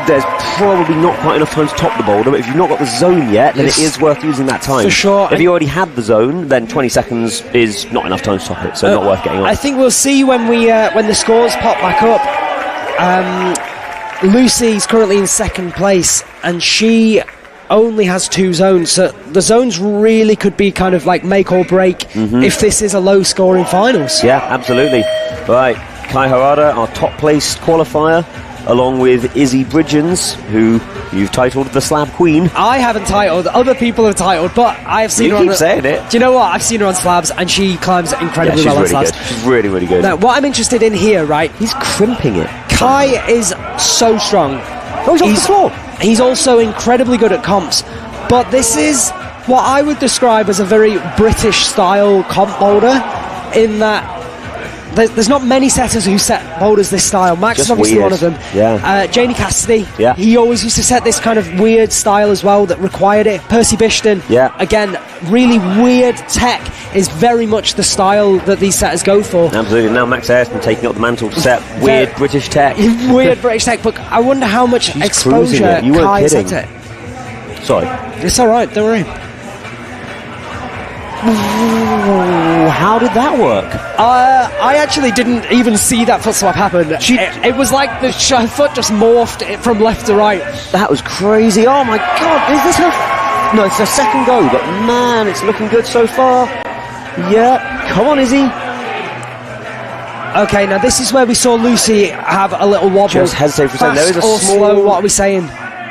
there's probably not quite enough time to top the boulder, but if you've not got the zone yet, then it is worth using that time. For sure. If you already had the zone, then 20 seconds is not enough time to top it, so not worth getting on. I think we'll see when the scores pop back up. Lucy's currently in second place, and she only has 2 zones, so the zones really could be kind of like make or break if this is a low scoring finals. Yeah, absolutely. Right, Kai Harada, our top placed qualifier, along with Izzy Bridgens, who you've titled the Slab Queen. I haven't titled, other people have titled, but I have seen her keep saying it. Do you know what? I've seen her on slabs, and she climbs incredibly well on slabs. She's really, really good. Now, what I'm interested in here, right? He's crimping it. Kai is so strong. He's off the floor. He's also incredibly good at comps, but this is what I would describe as a very British style comp boulder, in that there's not many setters who set boulders this style. Max is obviously one of them. Yeah. Jamie Cassidy, yeah. He always used to set this kind of weird style as well that required it. Percy Bishton, yeah. Again, really weird tech is very much the style that these setters go for. Absolutely. Now Max Ayrton taking up the mantle to set weird British tech. Weird British tech, but I wonder how much exposure Kai has had to it. Sorry. It's alright, don't worry. How did that work? I actually didn't even see that foot swap happen. It was like the foot just morphed from left to right. That was crazy. Oh my god, is this her... No, it's her second go, but man, it's looking good so far. Yeah, come on, Izzy. Okay, now this is where we saw Lucy have a little wobble. Just hesitate for a second. There is a or small... slow, what are we saying?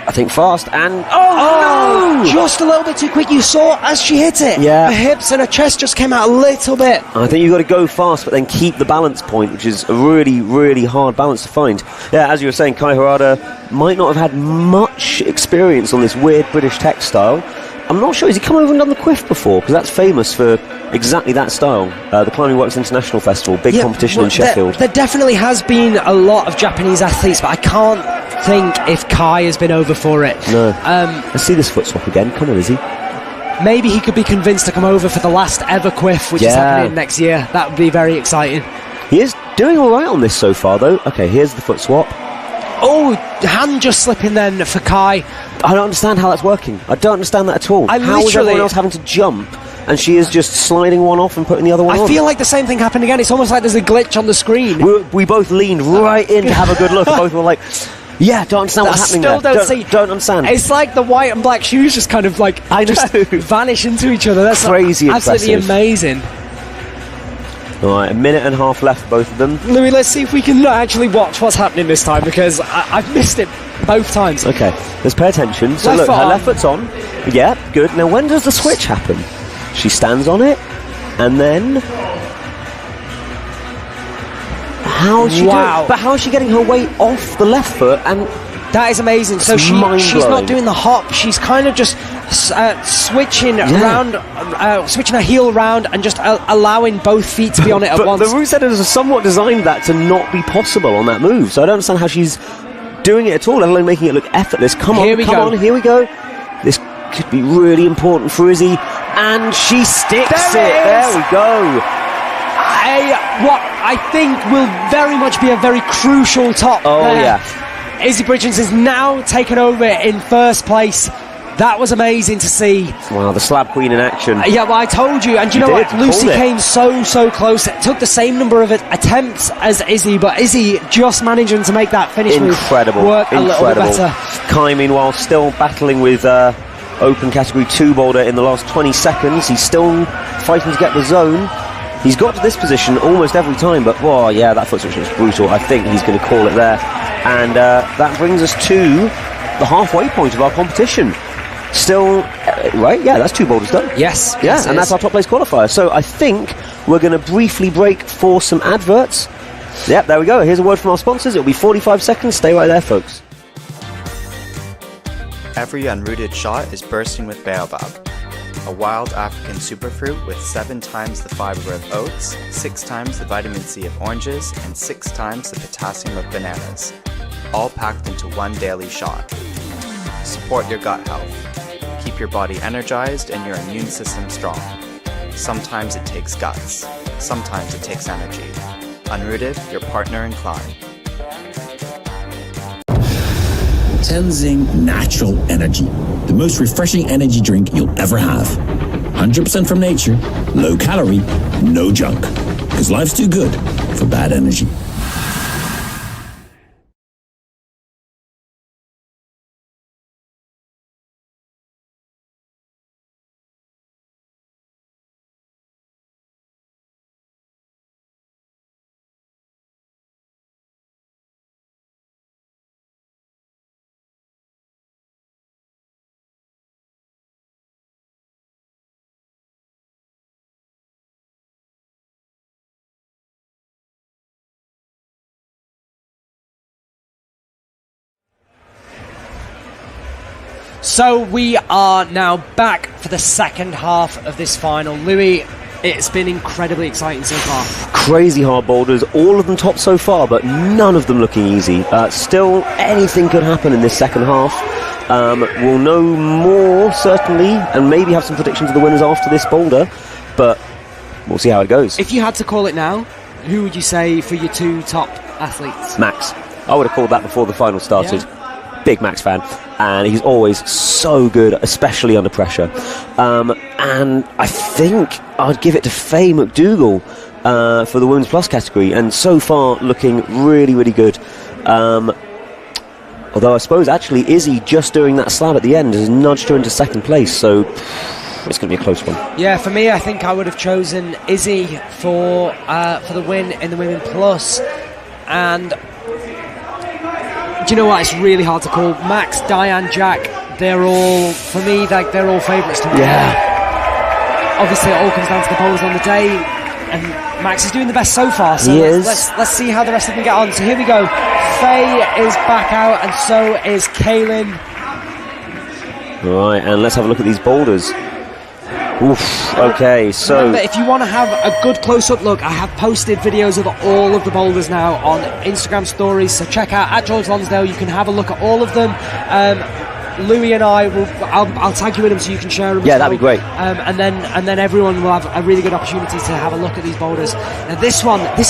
I think fast and... Oh, no! Just a little bit too quick. You saw as she hit it. Yeah. Her hips and her chest just came out a little bit. I think you've got to go fast, but then keep the balance point, which is a really, really hard balance to find. Yeah, as you were saying, Kai Harada might not have had much experience on this weird British tech style. I'm not sure. Has he come over and done the quiff before? Because that's famous for exactly that style. The Climbing Works International Festival, big competition in Sheffield. There definitely has been a lot of Japanese athletes, but I can't think if Kai has been over for it. No. Let's see this foot swap again. Come on, Izzy. Maybe he could be convinced to come over for the last ever quiff, which is happening next year. That would be very exciting. He is doing all right on this so far, though. Okay, here's the foot swap. Oh, hand just slipping then for Kai. I don't understand how that's working. I don't understand that at all. How is everyone else having to jump and she is just sliding one off and putting the other one on? I feel like the same thing happened again. It's almost like there's a glitch on the screen. We both leaned right in to have a good look. Both were like, yeah, don't understand what's happening there. Don't understand. It's like the white and black shoes just kind of like vanish into each other. That's crazy, absolutely amazing. Alright, a minute and a half left, both of them. Louis, let's see if we can actually watch what's happening this time, because I've missed it both times. Okay, let's pay attention. So look, her left foot's on. Yeah, good. Now when does the switch happen? She stands on it, and then... How's she doing? But how is she getting her weight off the left foot? And that is amazing. So she's not doing the hop. She's kind of just switching around, switching her heel around, and just allowing both feet to be on it at once. The route setters have somewhat designed that to not be possible on that move. So I don't understand how she's doing it at all, let alone making it look effortless. Come on, here we go. This could be really important for Izzy, and she sticks it. There we go. what I think will very much be a very crucial top. Oh, there. yeah. Izzy Bridgens has now taken over in first place. That was amazing to see. Wow, the slab queen in action. Yeah, well, I told you. And you know what? Lucy came so close. It took the same number of attempts as Izzy, but Izzy just managing to make that finish Incredible. move work a little bit better. Kai, meanwhile, still battling with open category 2 boulder in the last 20 seconds. He's still fighting to get the zone. He's got to this position almost every time, but, oh, yeah, that foot switch was brutal. I think he's going to call it there. And that brings us to the halfway point of our competition. Still, right? Yeah, that's 2 boulders done. Yes. Yeah, yes, and that's our top place qualifier. So I think we're going to briefly break for some adverts. Yep, there we go. Here's a word from our sponsors. It'll be 45 seconds. Stay right there, folks. Every unrooted shot is bursting with baobab, a wild African superfruit with 7 times the fiber of oats, 6 times the vitamin C of oranges, and 6 times the potassium of bananas, all packed into one daily shot. Support your gut health. Keep your body energized and your immune system strong. Sometimes it takes guts. Sometimes it takes energy. Unrooted, your partner in climb. Tenzing Natural Energy, the most refreshing energy drink you'll ever have. 100% from nature, low calorie, no junk. Because life's too good for bad energy. So we are now back for the second half of this final. Louis, it's been incredibly exciting so far. Crazy hard boulders, all of them top so far, but none of them looking easy. Still, anything could happen in this second half. We'll know more, certainly, and maybe have some predictions of the winners after this boulder, but we'll see how it goes. If you had to call it now, who would you say for your 2 top athletes? Max. I would have called that before the final started. Yeah. Big Max fan, and he's always so good, especially under pressure. And I think I'd give it to Faye McDougall for the Women's Plus category, and so far looking really good. Although I suppose actually Izzy just doing that slab at the end has nudged her into second place, so it's going to be a close one. Yeah, for me, I think I would have chosen Izzy for the win in the Women Plus, and do you know what? It's really hard to call. Max, Diane, Jack, they're all, for me, they're all favourites to win. Yeah. Obviously, it all comes down to the bowls on the day, and Max is doing the best so far. So let's see how the rest of them get on. So here we go. Faye is back out, and so is Kaylin. Right, and let's have a look at these boulders. Oof, okay, so remember, if you want to have a good close-up look, I have posted videos of all of the boulders now on Instagram stories, so check out at George Lonsdale. You can have a look at all of them. Louis and I'll tag you in them so you can share them. Yeah, that'd be great. And then everyone will have a really good opportunity to have a look at these boulders. Now this is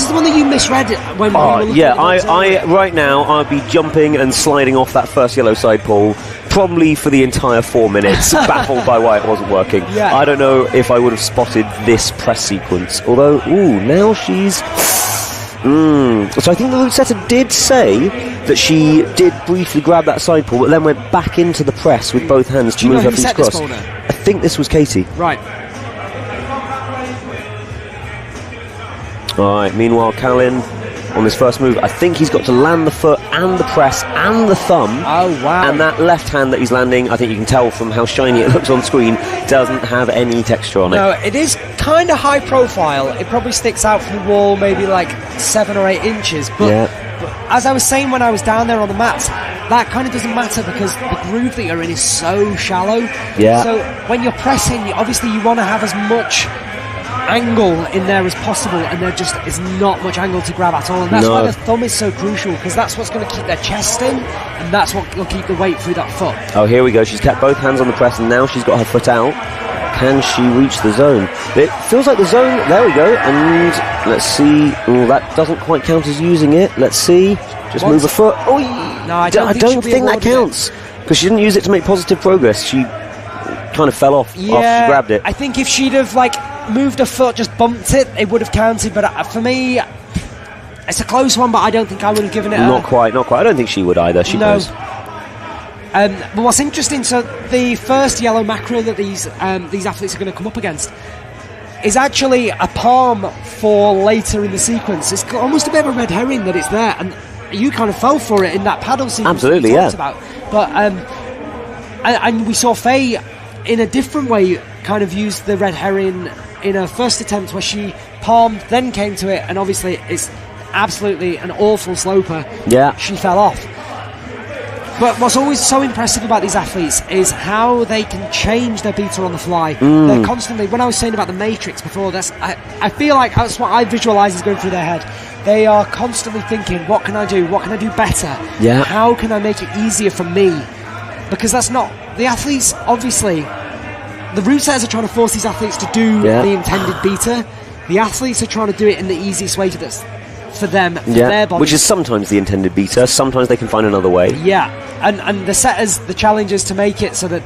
the one that you misread when we were looking at I right now I'd be jumping and sliding off that first yellow side pole probably for the entire 4 minutes, baffled by why it wasn't working. Yeah. I don't know if I would have spotted this press sequence, although now she's so I think the route setter did say that she did briefly grab that side pull, but then went back into the press with both hands to move her feet across. I think this was Katie. Right. Alright, meanwhile Callan on this first move, I think he's got to land the foot and the press and the thumb. Oh wow. And that left hand that he's landing, I think you can tell from how shiny it looks on screen, doesn't have any texture on it. No, it is kind of high profile. It probably sticks out from the wall maybe like 7 or 8 inches, but as I was saying when I was down there on the mats, that kind of doesn't matter because the groove that you're in is so shallow. Yeah. So when you're pressing, obviously you want to have as much angle in there as possible, and there just is not much angle to grab at all, and that's why the thumb is so crucial, because that's what's going to keep their chest in, and that's what will keep the weight through that foot. Oh, here we go. She's kept both hands on the press, and now she's got her foot out. Can she reach the zone? It feels like the zone. There we go. And let's see. Oh, that doesn't quite count as using it. Let's see. Just move a foot. Oh, no, I don't think that counts because she didn't use it to make positive progress. She kind of fell off after she grabbed it. I think if she'd have moved her foot, just bumped it, it would have counted. But for me, it's a close one. But I don't think I would have given it. Not quite. I don't think she would either. She knows. But what's interesting, so the first yellow mackerel that these athletes are going to come up against is actually a palm for later in the sequence. It's almost a bit of a red herring that it's there, and you kind of fell for it in that paddle sequence. Absolutely, we talked about. But and we saw Faye in a different way kind of use the red herring in her first attempt, where she palmed, then came to it, and obviously it's absolutely an awful sloper. Yeah, she fell off. But what's always so impressive about these athletes is how they can change their beta on the fly. They're constantly, when I was saying about the matrix before, I feel like that's what I visualise is going through their head. They are constantly thinking, what can I do? What can I do better? Yeah. How can I make it easier for me? Because that's not, the athletes, obviously, the route setters are trying to force these athletes to do the intended beta. The athletes are trying to do it in the easiest way for them, for their bodies. Which is sometimes the intended beta, sometimes they can find another way. Yeah, and the setters, the challenge is to make it so that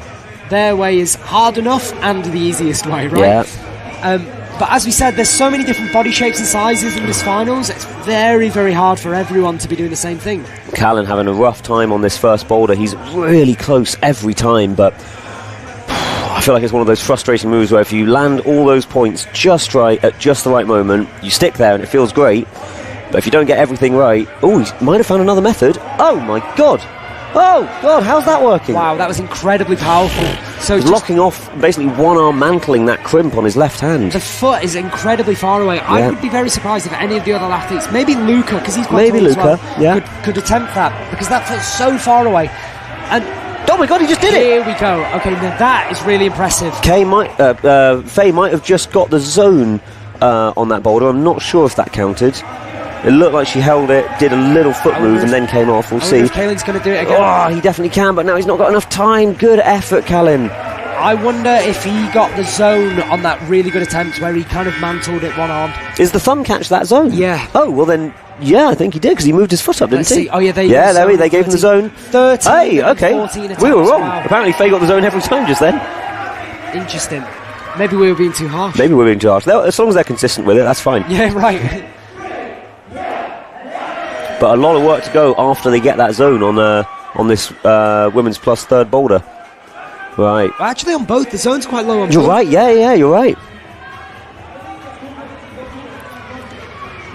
their way is hard enough and the easiest way, right? Yeah. But as we said, there's so many different body shapes and sizes in this finals, it's very, very hard for everyone to be doing the same thing. Callan having a rough time on this first boulder. He's really close every time, but I feel like it's one of those frustrating moves where if you land all those points just right at just the right moment, you stick there and it feels great. But if you don't get everything right, he might have found another method. Oh my god! Oh god, how's that working? Wow, that was incredibly powerful. So he's locking off, basically one arm mantling that crimp on his left hand. The foot is incredibly far away. I would be very surprised if any of the other athletes, maybe Luca, because he's quite tall as well, could attempt that, because that foot's so far away. And oh my god, he just did it! Here we go. Okay, now that is really impressive. Faye might have just got the zone on that boulder. I'm not sure if that counted. It looked like she held it, did a little foot move, and then came off. We'll see. If Callan's going to do it again. Oh, he definitely can, but now he's not got enough time. Good effort, Callan. I wonder if he got the zone on that really good attempt where he kind of mantled it one arm. Is the thumb catch that zone? Yeah. Oh, well then, yeah, I think he did, because he moved his foot up, didn't he? Oh, yeah, they gave him the zone. 13, hey, okay. 14 attempts. We were wrong. Wow. Apparently Faye got the zone every time just then. Interesting. Maybe we were being too harsh. Maybe we were being too harsh. As long as they're consistent with it, that's fine. Yeah, right. But a lot of work to go after they get that zone on this women's plus third boulder. Right. Well, actually, on both, the zone's quite low on both. You're right, yeah, you're right.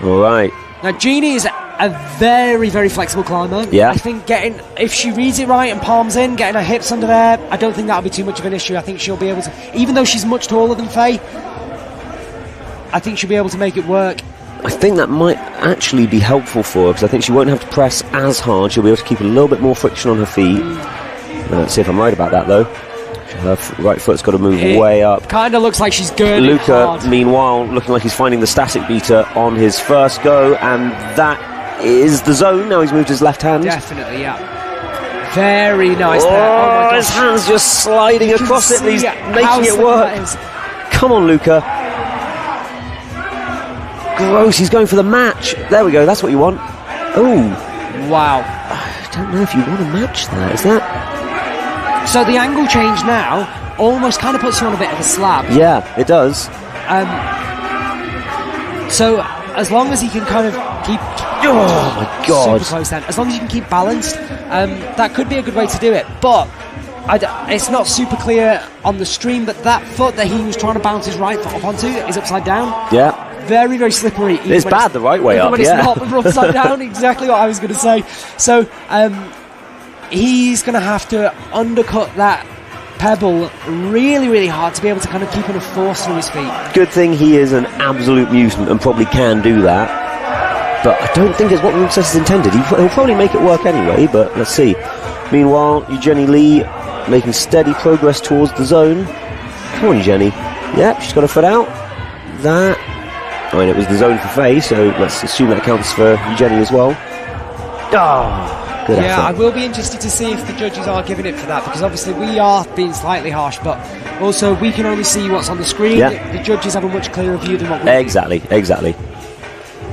All right. Now, Jeannie is a very, very flexible climber. Yeah. I think if she reads it right and palms in, getting her hips under there, I don't think that'll be too much of an issue. I think she'll be able to, even though she's much taller than Faye, I think she'll be able to make it work. I think that might actually be helpful for her, because I think she won't have to press as hard. She'll be able to keep a little bit more friction on her feet. Let's see if I'm right about that, though. Her right foot's got to move way up. Kind of looks like she's good. Luca, meanwhile, looking like he's finding the static beta on his first go, and that is the zone. Now he's moved his left hand. Definitely, yeah. Very nice there. Oh my gosh. His hand's just sliding across it, and he's making it work. Come on, Luca. Gross, he's going for the match. There we go, that's what you want. Oh. Wow. I don't know if you want to match that, is that? So the angle change now almost kind of puts you on a bit of a slab. Yeah, it does. So as long as he can kind of keep... Oh my god. Super close then. As long as you can keep balanced, that could be a good way to do it. But it's not super clear on the stream, but that foot that he was trying to bounce his right foot up onto is upside down. Yeah. Very, very slippery. It's bad the right way up, when it's not upside down, exactly what I was going to say. So he's going to have to undercut that pebble really, really hard to be able to kind of keep enough force through his feet. Good thing he is an absolute mutant and probably can do that. But I don't think it's what Ruxus is intended. He'll probably make it work anyway, but let's see. Meanwhile, Jenny Lee making steady progress towards the zone. Come on, Jenny. Yep, she's got her foot out. That... I mean, it was the zone for Faye, so let's assume that counts for Jenny as well. Oh, good effort. I will be interested to see if the judges are giving it for that, because obviously we are being slightly harsh, but Also, we can only see what's on the screen. Yeah. The judges have a much clearer view than what we Exactly.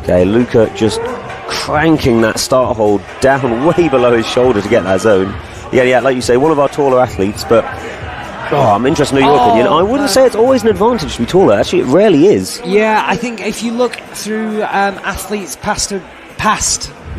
Okay, Luca just cranking that start hold down way below his shoulder to get that zone. Yeah, like you say, one of our taller athletes, but I'm interested in your opinion. I wouldn't say it's always an advantage to be taller. Actually, it rarely is. Yeah, I think if you look through athletes past,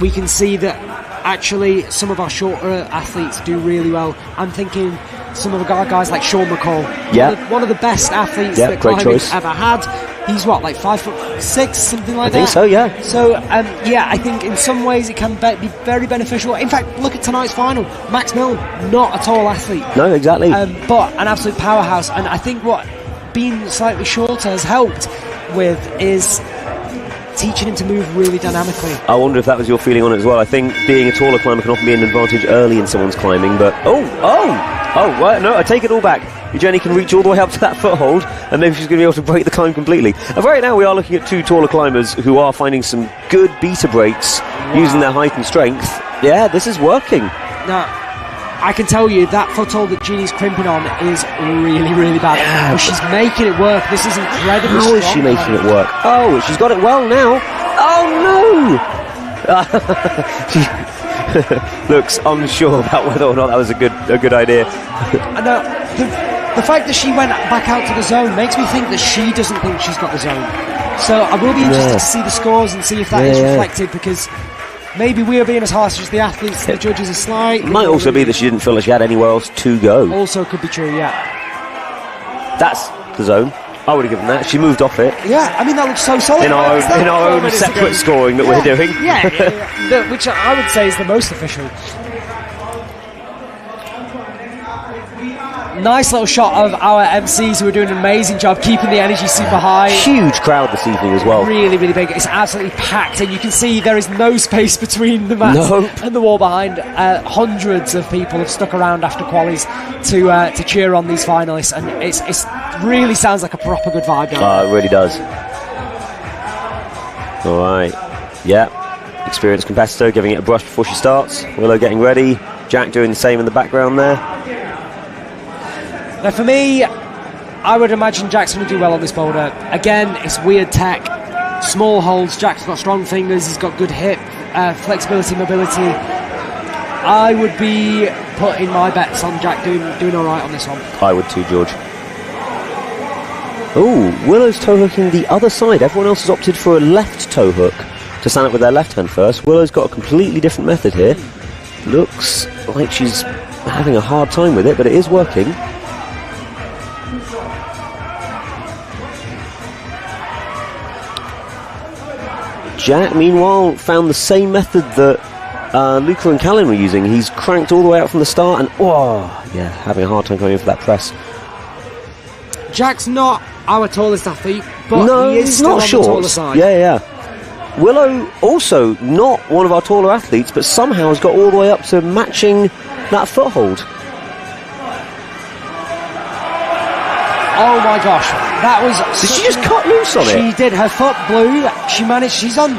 we can see that actually some of our shorter athletes do really well. I'm thinking some of the guys like Sean McCall. Yeah. One of the best athletes that climbing's ever had. He's what, like 5'6", something like that? I think so, yeah. So, I think in some ways it can be very beneficial. In fact, look at tonight's final. Max Milne, not a tall athlete. No, exactly. But an absolute powerhouse. And I think what being slightly shorter has helped with is teaching him to move really dynamically. I wonder if that was your feeling on it as well. I think being a taller climber can often be an advantage early in someone's climbing, but no, I take it all back. Jenny can reach all the way up to that foothold, and maybe she's going to be able to break the climb completely. And right now we are looking at two taller climbers who are finding some good beta breaks using their height and strength. Yeah, this is working. Now, I can tell you that foothold that Jeannie's crimping on is really, really bad. Yeah, but she's making it work. This is incredibly strong. How is she making it work? Oh, she's got it well now. Oh, no! She looks unsure about whether or not that was a good idea. And the fact that she went back out to the zone makes me think that she doesn't think she's got the zone. So I will be interested to see the scores and see if that is reflected, because maybe we are being as harsh as the athletes, the judges are slightly. Might also be that she didn't feel like she had anywhere else to go. Also could be true, yeah. That's the zone. I would have given that. She moved off it. Yeah, I mean, that looks so solid. In our own separate scoring that we're doing. Yeah, which I would say is the most official. Nice little shot of our MCs who are doing an amazing job keeping the energy super high. Huge crowd this evening as well. Really, really big. It's absolutely packed, and you can see there is no space between the mats and the wall behind. Hundreds of people have stuck around after qualies to cheer on these finalists, and it's really sounds like a proper good vibe down there. It really does. All right. Yeah. Experienced competitor giving it a brush before she starts. Willow getting ready. Jack doing the same in the background there. Now for me, I would imagine Jack's going to do well on this boulder. Again, it's weird tech, small holds. Jack's got strong fingers, he's got good hip, flexibility, mobility. I would be putting my bets on Jack doing all right on this one. I would too, George. Oh, Willow's toe hooking the other side. Everyone else has opted for a left toe hook to stand up with their left hand first. Willow's got a completely different method here. Looks like she's having a hard time with it, but it is working. Jack, meanwhile, found the same method that Luca and Callan were using. He's cranked all the way out from the start and, having a hard time going in for that press. Jack's not our tallest athlete, but no, he is he's still not on short. the taller side. Yeah. Willow, also not one of our taller athletes, but somehow has got all the way up to matching that foothold. Oh my gosh, that was... Did she just cut loose on it? She did, her foot blew, she's on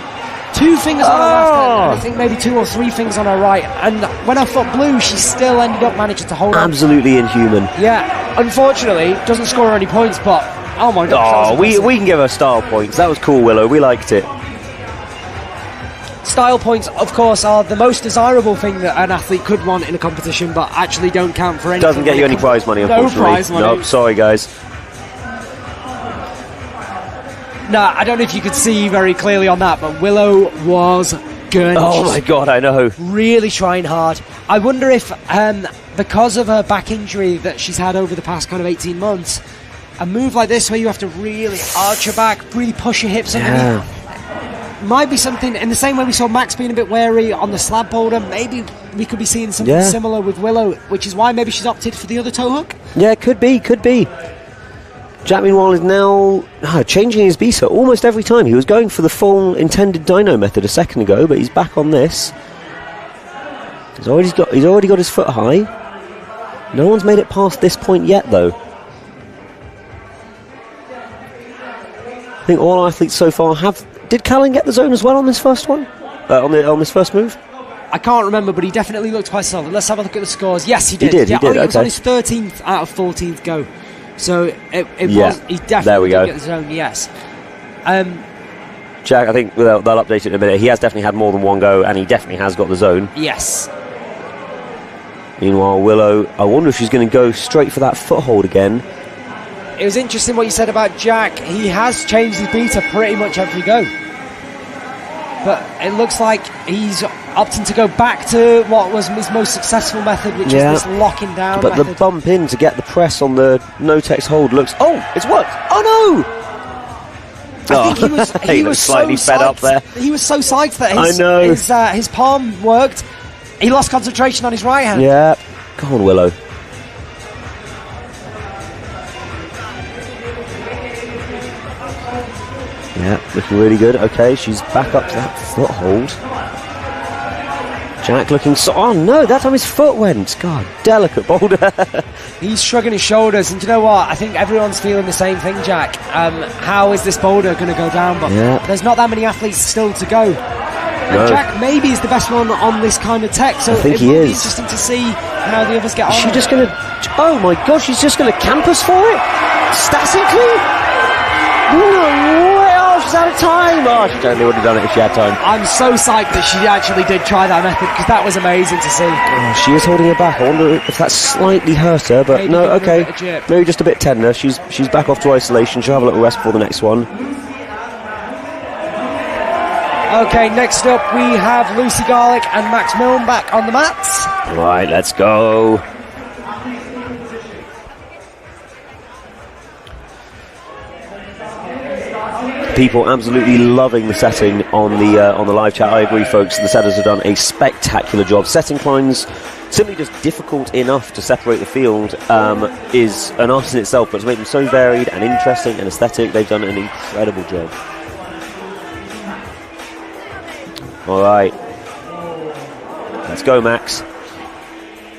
2 fingers on her left hand, and I think maybe 2 or 3 fingers on her right, and when her foot blew, she still ended up managing to hold on. Absolutely inhuman. Yeah, unfortunately, doesn't score any points, but oh my gosh. We can give her style points. That was cool, Willow, we liked it. Style points, of course, are the most desirable thing that an athlete could want in a competition, but actually don't count for anything. Doesn't get you any prize money, unfortunately. No prize money. Nope, sorry guys. No, I don't know if you could see very clearly on that, but Willow was good. Oh my god, I know. Really trying hard. I wonder if, because of her back injury that she's had over the past kind of 18 months, a move like this where you have to really arch your back, really push your hips underneath, might be something, in the same way we saw Max being a bit wary on the slab boulder, maybe we could be seeing something similar with Willow, which is why maybe she's opted for the other toe hook. Yeah, could be. Jack, meanwhile, is now changing his beta almost every time. He was going for the full intended dyno method a second ago, but he's back on this. He's already got his foot high. No one's made it past this point yet, though. I think all athletes so far have. Did Callan get the zone as well on this first one? On this first move? I can't remember, but he definitely looked quite solid. Let's have a look at the scores. Yes, he did. He did. It was okay. on his 13th out of 14th go. So it Yeah. was, he definitely There we did go. get the zone, yes. Jack, I think they'll update it in a minute. He has definitely had more than one go, and he definitely has got the zone. Yes. Meanwhile, Willow, I wonder if she's going to go straight for that foothold again. It was interesting what you said about Jack. He has changed his beta pretty much every go. But it looks like he's opting to go back to what was his most successful method, which is this locking down But method. the bump in to get the press on the no-text hold looks... Oh, it's worked! Oh, no! I think he was slightly so fed up psyched. there. He was so psyched that I know. his palm worked. He lost concentration on his right hand. Yeah. Go on, Willow. Yeah, looking really good. Okay, she's back up to that foothold. Jack looking oh no, that time his foot went. God, delicate boulder. He's shrugging his shoulders, and do you know what? I think everyone's feeling the same thing, Jack. How is this boulder going to go down? But there's not that many athletes still to go. And Jack maybe is the best one on this kind of tech, so I think it he will be is. interesting to see how the others get on. Is she just going to... Oh my god, she's just going to campus for it? Statically? Oh, she's out of time. Oh, she totally would have done it if she had time. I'm so psyched that she actually did try that method, because that was amazing to see. Oh, she is holding her back. I wonder if that slightly hurt her, but Maybe no, give her a okay. bit of jip. Maybe just a bit tender. She's back off to isolation. She'll have a little rest before the next one. Okay, next up we have Lucy Garlick and Max Milne back on the mats. Right, let's go. People absolutely loving the setting on the live chat. I agree, folks. The setters have done a spectacular job. Setting climbs, simply just difficult enough to separate the field, is an art in itself, but to make them so varied and interesting and aesthetic, they've done an incredible job. All right, let's go, Max.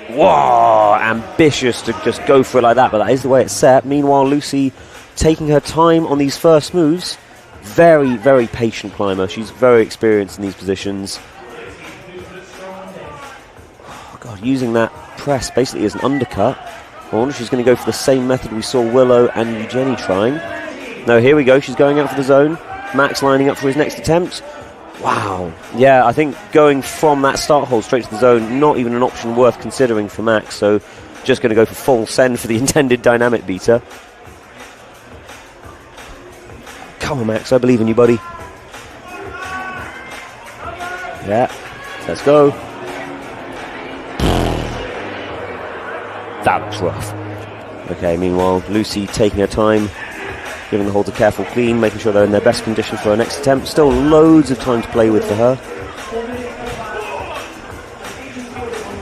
Whoa, ambitious to just go for it like that, but that is the way it's set. Meanwhile, Lucy taking her time on these first moves. Very, very patient climber. She's very experienced in these positions. Oh God, using that press basically as an undercut. I wonder if she's going to go for the same method we saw Willow and Eugenie trying. No, here we go. She's going out for the zone. Max lining up for his next attempt. Wow. Yeah, I think going from that start hold straight to the zone, not even an option worth considering for Max. So just going to go for full send for the intended dynamic beater. Come on, Max, I believe in you, buddy. Yeah, let's go. That was rough. Okay, meanwhile, Lucy taking her time, giving the holds a careful clean, making sure they're in their best condition for her next attempt. Still loads of time to play with for her.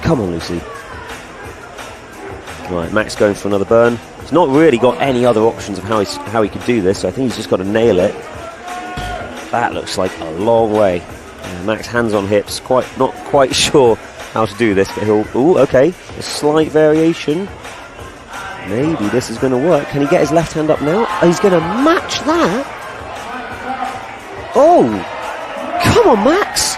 Come on, Lucy. Right, Max going for another burn. He's not really got any other options of how he could do this, so I think he's just got to nail it. That looks like a long way. Max hands on hips, not quite sure how to do this, but he'll... Ooh, okay, a slight variation. Maybe this is going to work. Can he get his left hand up now? Oh, he's going to match that. Oh, come on, Max.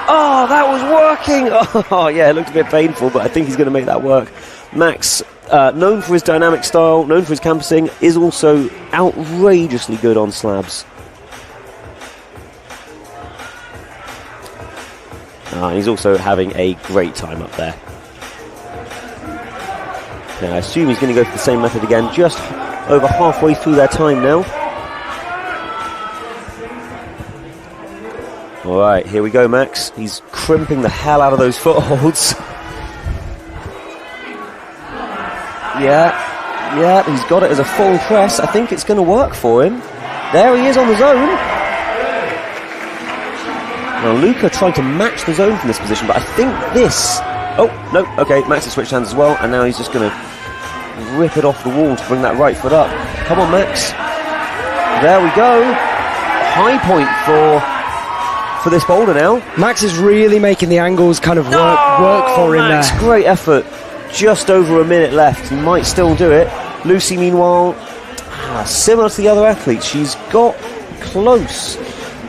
Oh, that was working. Oh, yeah, it looked a bit painful, but I think he's going to make that work. Max, known for his dynamic style, known for his campusing, is also outrageously good on slabs. He's also having a great time up there. Now, I assume he's going to go for the same method again, just over halfway through their time now. Alright, here we go, Max. He's crimping the hell out of those footholds. Yeah, he's got it as a full press. I think it's going to work for him. There he is on the zone. Now, Luca tried to match the zone from this position, but I think this... Oh, no, okay, Max has switched hands as well, and now he's just going to rip it off the wall to bring that right foot up. Come on, Max. There we go. High point for this boulder now. Max is really making the angles kind of work for him Max, there. Great effort. Just over a minute left. He might still do it. Lucy, meanwhile, similar to the other athletes, she's got close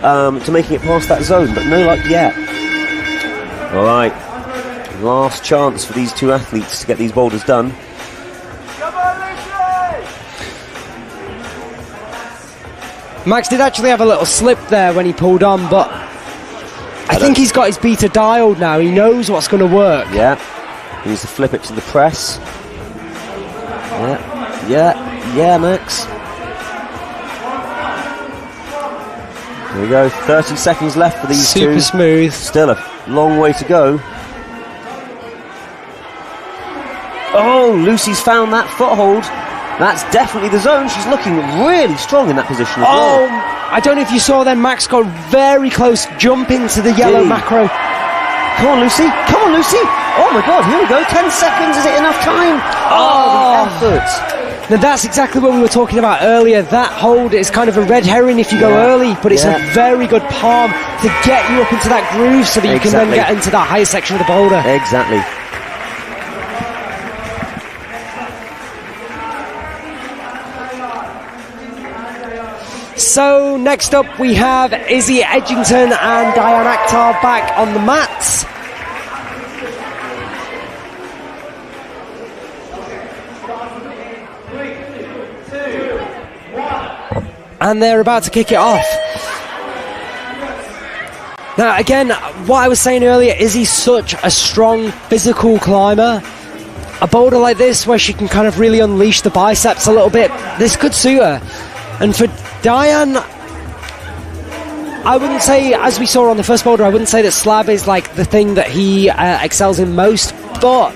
to making it past that zone, but no luck yet. All right, last chance for these two athletes to get these boulders done. Max did actually have a little slip there when he pulled on, but I think he's got his beta dialed now. He knows what's going to work. Yeah. He needs to flip it to the press. Yeah, Max. Here we go. 30 seconds left for these two. Super smooth. Still a long way to go. Oh, Lucy's found that foothold. That's definitely the zone. She's looking really strong in that position as well. I don't know if you saw then, Max got very close, jumping to the yellow macro. Come on, Lucy. Come on, Lucy. Oh, my God. Here we go. 10 seconds. Is it enough time? Oh, the effort. Now, that's exactly what we were talking about earlier. That hold is kind of a red herring if you go early, but it's a very good palm to get you up into that groove so that you can then get into that higher section of the boulder. Exactly. So next up we have Izzy Edgington and Diane Akhtar back on the mats. And they're about to kick it off. Now again, what I was saying earlier, Izzy's such a strong physical climber. A boulder like this where she can kind of really unleash the biceps a little bit, this could suit her. And for Diane, I wouldn't say, as we saw on the first boulder, I wouldn't say that slab is like the thing that he excels in most, but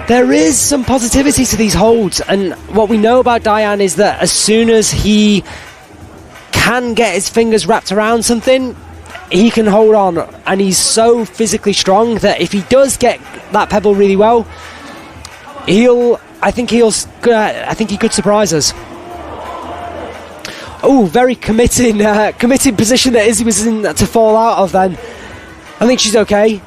there is some positivity to these holds. And what we know about Diane is that as soon as he can get his fingers wrapped around something, he can hold on, and he's so physically strong that if he does get that pebble really well, I think he could surprise us. Oh, very committed position that Izzy was in to fall out of then. I think she's okay.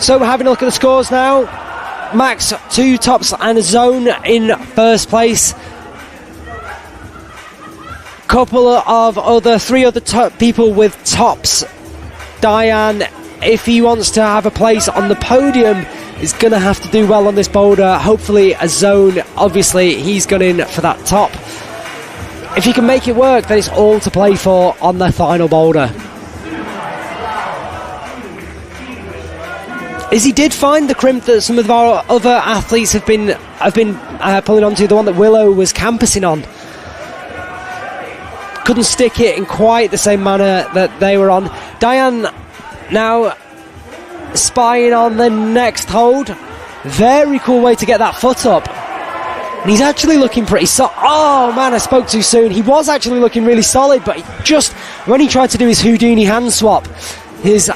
So we're having a look at the scores now. Max, 2 tops and a zone in first place. Three other top people with tops. Diane, if he wants to have a place on the podium, is going to have to do well on this boulder. Hopefully a zone. Obviously he's gone in for that top. If he can make it work, then it's all to play for on the final boulder. Izzy did find the crimp that some of our other athletes have been pulling onto, the one that Willow was campusing on. Couldn't stick it in quite the same manner that they were on. Diane now spying on the next hold. Very cool way to get that foot up. And he's actually looking pretty solid. Oh man, I spoke too soon. He was actually looking really solid, but when he tried to do his Houdini hand swap, his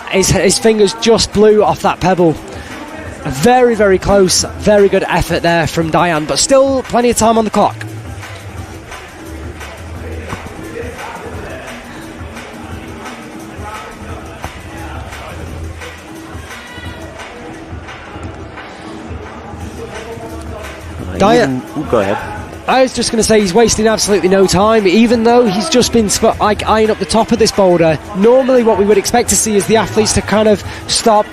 fingers just blew off that pebble. Very, very close. Very good effort there from Diane, but still plenty of time on the clock. Diane, go ahead. I was just going to say he's wasting absolutely no time, even though he's just been eyeing up the top of this boulder. Normally what we would expect to see is the athletes to kind of stop,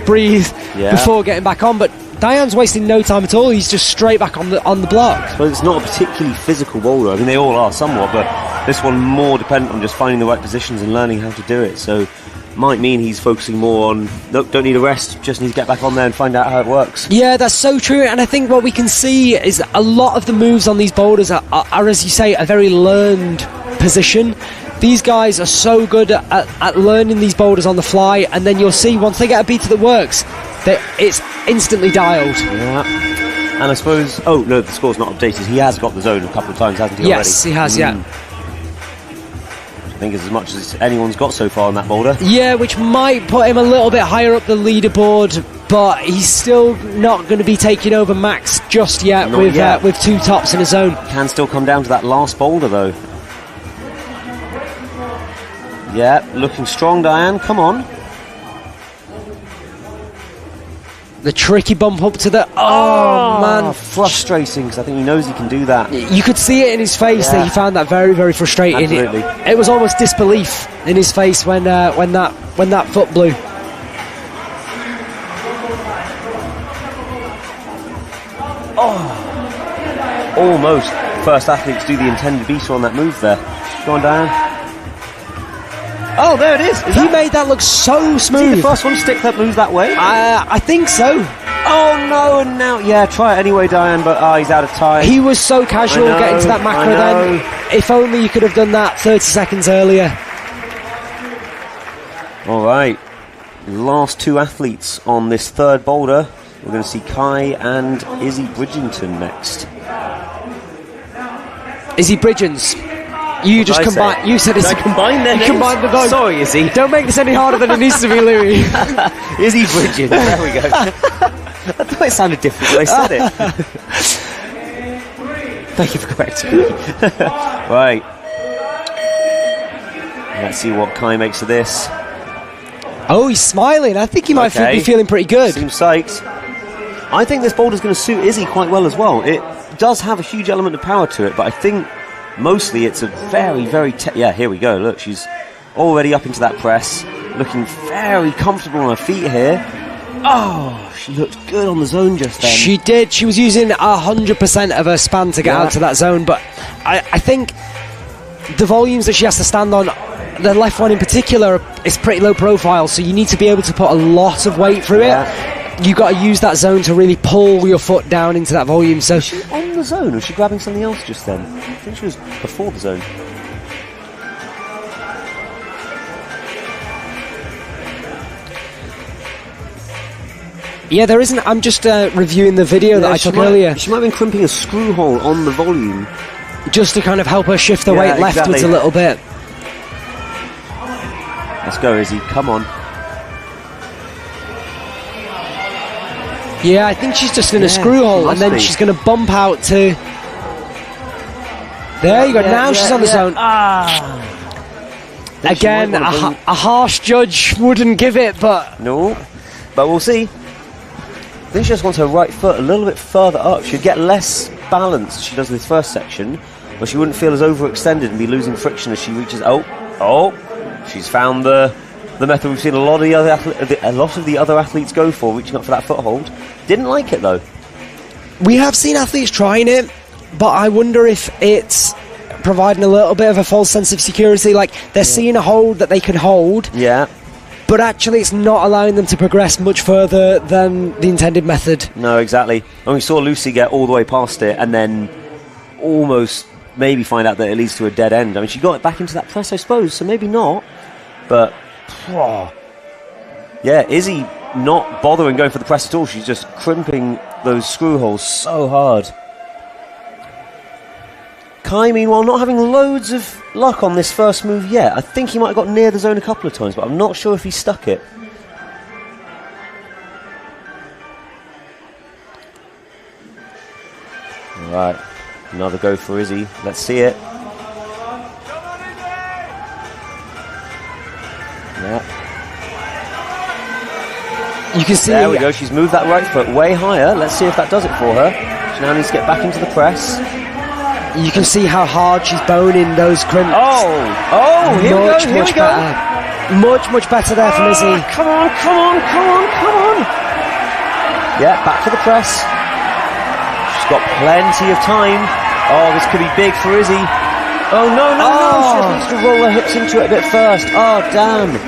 breathe before getting back on, but Diane's wasting no time at all. He's just straight back on the block. Well, it's not a particularly physical boulder. I mean, they all are somewhat, but this one more dependent on just finding the right positions and learning how to do it. So might mean he's focusing more on, look, don't need a rest, just need to get back on there and find out how it works. Yeah, that's so true. And I think what we can see is a lot of the moves on these boulders are, as you say, a very learned position. These guys are so good at learning these boulders on the fly, and then you'll see once they get a beat that works, it's instantly dialed. Yeah. And I suppose, oh no, the score's not updated. He has got the zone a couple of times, hasn't he, already? Yes, he has, yeah. I think it's as much as anyone's got so far on that boulder. Yeah, which might put him a little bit higher up the leaderboard, but he's still not going to be taking over Max just yet with 2 tops in a zone. Can still come down to that last boulder though. Yeah, looking strong, Diane. Come on. The tricky bump up to the... Oh, man. Frustrating, because I think he knows he can do that. You could see it in his face that he found that very, very frustrating. Absolutely. It was almost disbelief in his face when that foot blew. Oh, almost. First athlete to do the intended beta on that move there. Go on, Diane. Oh, there it is. He made that look so Is he smooth. the first one to stick that move that way? I think so. Oh no, and now, yeah, try it anyway, Diane, but he's out of time. He was so casual I know, getting to that macro I know. then. If only you could have done that 30 seconds earlier. All right, last two athletes on this third boulder. We're going to see Kai and Izzy Bridgington next. Izzy Bridgens. You just combine. You said Izzy. Combine their You names? combined the both. Sorry, Izzy. Don't make this any harder than it needs to be, Louis. Izzy Bridgington, there we go. I thought it sounded different when I said it. Thank you for correcting me. Right. Let's see what Kai makes of this. Oh, he's smiling. I think he might be feeling pretty good. Seems psyched. I think this boulder's going to suit Izzy quite well as well. It does have a huge element of power to it, but I think mostly it's a very, very... yeah, here we go. Look, she's already up into that press, looking very comfortable on her feet here. Oh, she looked good on the zone just then. She did. She was using 100% of her span to get out to that zone, but I think the volumes that she has to stand on, the left one in particular, is pretty low profile, so you need to be able to put a lot of weight through it. You got to use that zone to really pull your foot down into that volume. So was she on the zone, or was she grabbing something else just then? I think she was before the zone. yeah, there isn't. I'm just reviewing the video that I took earlier, She might have been crimping a screw hole on the volume. just to kind of help her shift the weight leftwards a little bit. Let's go, Izzy. Come on. Yeah, I think she's just in a screw hole, and then she's going to bump out to... There you go, now she's on the zone. Again, a harsh judge wouldn't give it, but... No, but we'll see. I think she just wants her right foot a little bit further up. She'd get less balance as she does this first section, but she wouldn't feel as overextended and be losing friction as she reaches... Oh, she's found the method we've seen a lot of the other athletes go for, reaching up for that foothold. Didn't like it though. We have seen athletes trying it, but I wonder if it's providing a little bit of a false sense of security. Like, they're seeing a hold that they can hold, but actually it's not allowing them to progress much further than the intended method. No, exactly. And we saw Lucy get all the way past it and then almost maybe find out that it leads to a dead end. I mean, she got it back into that press, I suppose, so maybe not. But, yeah, Izzy not bothering going for the press at all. She's just crimping those screw holes so hard. Kai, meanwhile, not having loads of luck on this first move yet. I think he might have got near the zone a couple of times, but I'm not sure if he stuck it. Alright, another go for Izzy. Let's see it. Yeah. You can see... There we go, she's moved that right foot way higher. Let's see if that does it for her. She now needs to get back into the press. You can see how hard she's boning those crimps. Oh, here we go, here we go. Much better there from Izzy. Come on. Yeah, back to the press. She's got plenty of time. Oh, this could be big for Izzy. Oh, no. She needs to roll her hips into it a bit first. Oh, damn.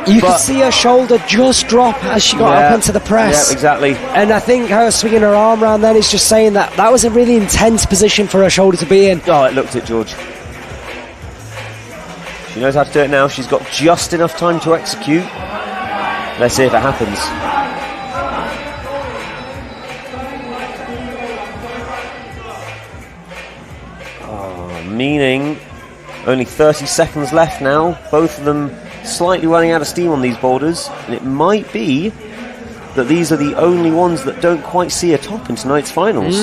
You could see her shoulder just drop as she got up into the press. Yeah, exactly. And I think her swinging her arm around then is just saying that was a really intense position for her shoulder to be in. Oh, it looked it, George. She knows how to do it now. She's got just enough time to execute. Let's see if it happens. Oh, meaning only 30 seconds left now. Both of them slightly running out of steam on these boulders, and it might be that these are the only ones that don't quite see a top in tonight's finals.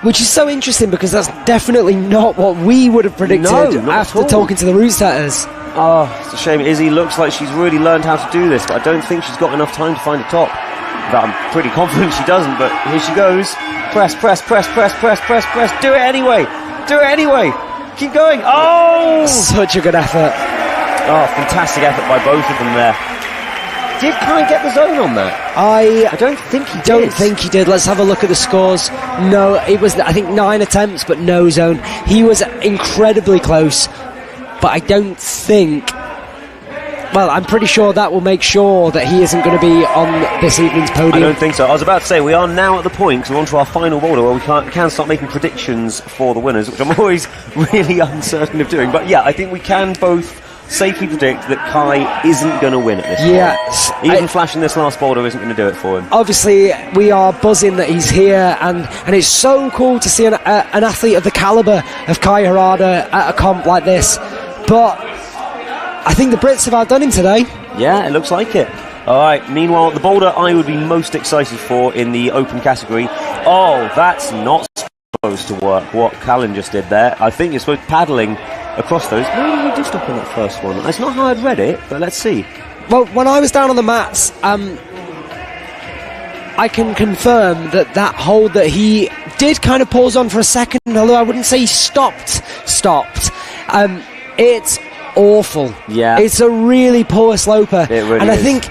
Which is so interesting, because that's definitely not what we would have predicted after talking to the route setters. Oh, it's a shame. Izzy looks like she's really learned how to do this, but I don't think she's got enough time to find a top. But I'm pretty confident she doesn't, but here she goes. Press. Do it anyway. Keep going. Oh! Such a good effort. Oh, fantastic effort by both of them there. did Kai get the zone on that? I don't think he did. Don't think he did. Let's have a look at the scores. No, it was, I think, 9 attempts, but no zone. He was incredibly close, but I don't think... Well, I'm pretty sure that will make sure that he isn't going to be on this evening's podium. I don't think so. I was about to say, we are now at the point, because we're on to our final boulder, where we can start making predictions for the winners, which I'm always really uncertain of doing. But yeah, I think we can both safely predict that Kai isn't going to win at this point. Even flashing this last boulder isn't going to do it for him. Obviously, we are buzzing that he's here, and it's so cool to see an athlete of the calibre of Kai Harada at a comp like this. But I think the Brits have outdone him today. Yeah, it looks like it. Alright, meanwhile, the boulder I would be most excited for in the open category. Oh, that's not supposed to work, what Callan just did there. I think you're supposed to be paddling across those. Maybe he did stop on that first one. That's not how I'd read it, but let's see. Well, when I was down on the mats, I can confirm that hold that he did kind of pause on for a second, although I wouldn't say he stopped. It's awful. Yeah. It's a really poor sloper. It really is. I think...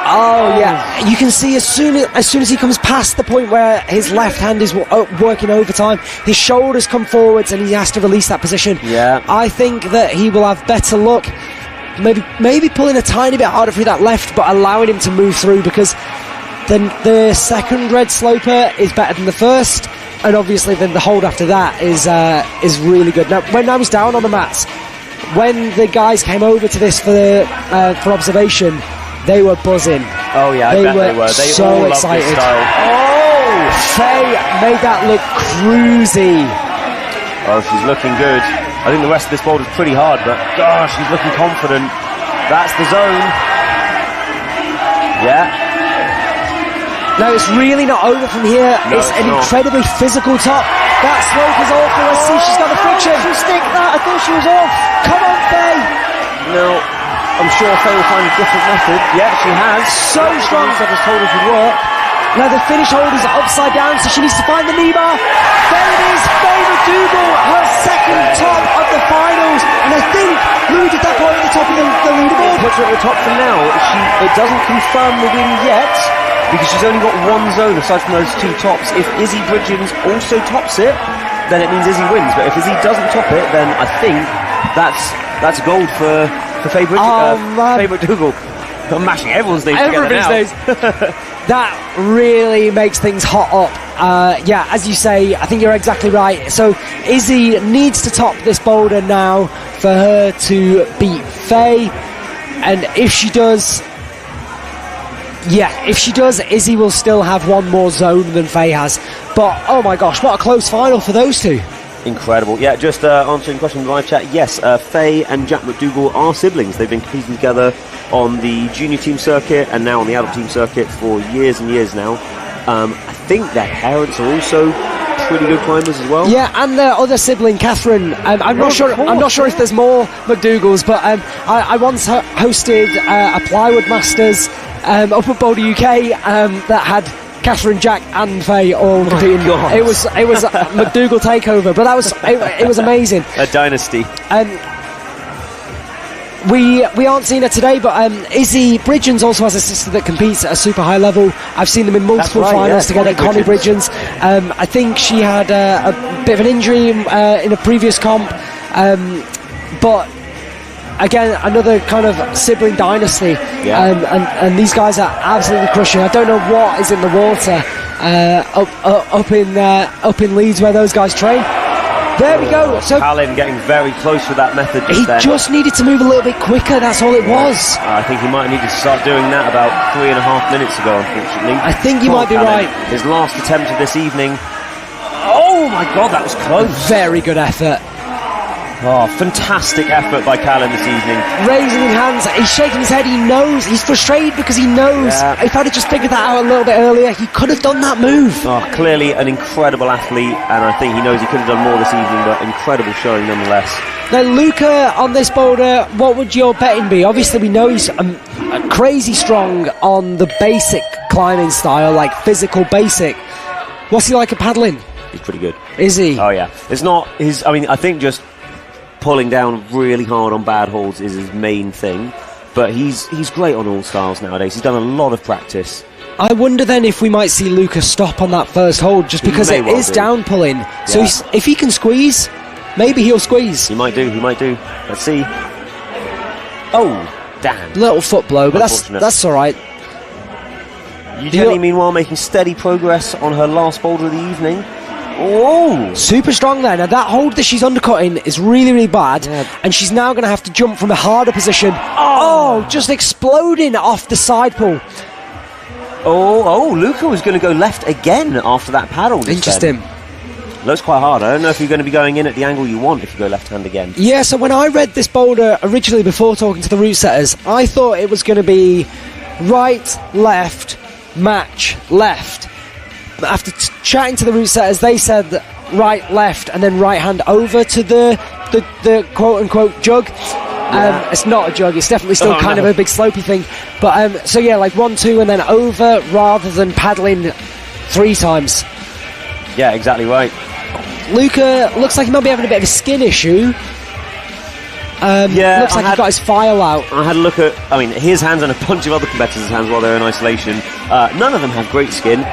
Oh, yeah. You can see as soon as he comes past the point where his left hand is working overtime, his shoulders come forwards and he has to release that position. Yeah. I think that he will have better luck, maybe pulling a tiny bit harder through that left, but allowing him to move through, because then the second red sloper is better than the first. And obviously then the hold after that is really good. Now, when I was down on the mats, when the guys came over to this for observation, they were buzzing. Oh yeah, I bet they were. They so all excited. Loved this style. Oh! Faye made that look cruisy. Oh, she's looking good. I think the rest of this boulder is pretty hard, but gosh, she's looking confident. That's the zone. Yeah. No, it's really not over from here. No, it's an incredibly physical top. That slope is awful. Let's see, she's got the friction. She stick that. I thought she was off. Come on, Faye. No, I'm sure Faye will find a different method. Yeah, she has. So strong. That was told us would work. Now the finish hold is upside down, so she needs to find the knee bar. There it is. Faye McDougall, her second top of the finals. And I think Louis did that point at the top of the leaderboard. Puts her at the top for now. It doesn't confirm the win yet, because she's only got one zone aside from those two tops. If Izzy Bridgens also tops it, then it means Izzy wins. But if Izzy doesn't top it, then I think that's gold for Faye McDougall. I'm mashing everyone's names together now. That really makes things hot up. Yeah, as you say, I think you're exactly right. So Izzy needs to top this boulder now for her to beat Faye. And if she does... Yeah, if she does, Izzy will still have one more zone than Faye has. But, oh my gosh, what a close final for those two. Incredible. Yeah, just answering questions in the live chat. Yes, Faye and Jack McDougall are siblings. They've been competing together on the junior team circuit and now on the adult team circuit for years and years now. I think their parents are also pretty good climbers as well. Yeah, and their other sibling, Catherine. I'm not sure if there's more McDougalls, but I once hosted a plywood masters up at Boulder UK that had Catherine, Jack, and Faye all competing. It was a McDougall takeover, but it was amazing. A dynasty. We aren't seeing her today, but Izzy Bridgens also has a sister that competes at a super high level. I've seen them in multiple finals together. Connie Bridgens. I think she had a bit of an injury in a previous comp, but again, another kind of sibling dynasty. Yeah. And these guys are absolutely crushing. I don't know what is in the water up in Leeds where those guys train. There we go. So Callan getting very close with that method. He just needed to move a little bit quicker. That's all it was. I think he might need to start doing that about 3.5 minutes ago, unfortunately. I think you might be right. His last attempt of this evening. Oh my God, that was close. Very good effort. Oh, fantastic effort by Callan this evening. Raising his hands, he's shaking his head, he knows, he's frustrated because he knows if I'd have just figured that out a little bit earlier, he could have done that move. Oh, clearly an incredible athlete, and I think he knows he could have done more this evening, but incredible showing nonetheless. Now, Luca, on this boulder, what would your betting be? Obviously, we know he's crazy strong on the basic climbing style, like physical basic. What's he like at paddling? He's pretty good. Is he? Oh, yeah. It's not his, I mean, I think just pulling down really hard on bad holds is his main thing, but he's great on all styles nowadays. He's done a lot of practice. I wonder then if we might see Luca stop on that first hold, just because it is down pulling. So if he can squeeze, maybe he'll squeeze. He might do. Let's see. Oh, damn. Little foot blow, but that's all right. Jenny, meanwhile, making steady progress on her last boulder of the evening. Oh! Super strong there. Now, that hold that she's undercutting is really, really bad, and she's now going to have to jump from a harder position. Oh, just exploding off the side pull. Oh, Luca was going to go left again after that paddle. Interesting. Looks quite hard. I don't know if you're going to be going in at the angle you want if you go left hand again. Yeah, so when I read this boulder originally before talking to the route setters, I thought it was going to be right, left, match, left. After chatting to the route setters, they said that right, left, and then right hand over to the quote-unquote jug. It's not a jug, it's definitely still kind of a big slopey thing. But so yeah, like 1-2 and then over rather than paddling 3 times. Yeah, exactly right. Luca looks like he might be having a bit of a skin issue. Looks like he got his file out. I had a look at, his hands and a bunch of other competitors' hands while they're in isolation. None of them have great skin.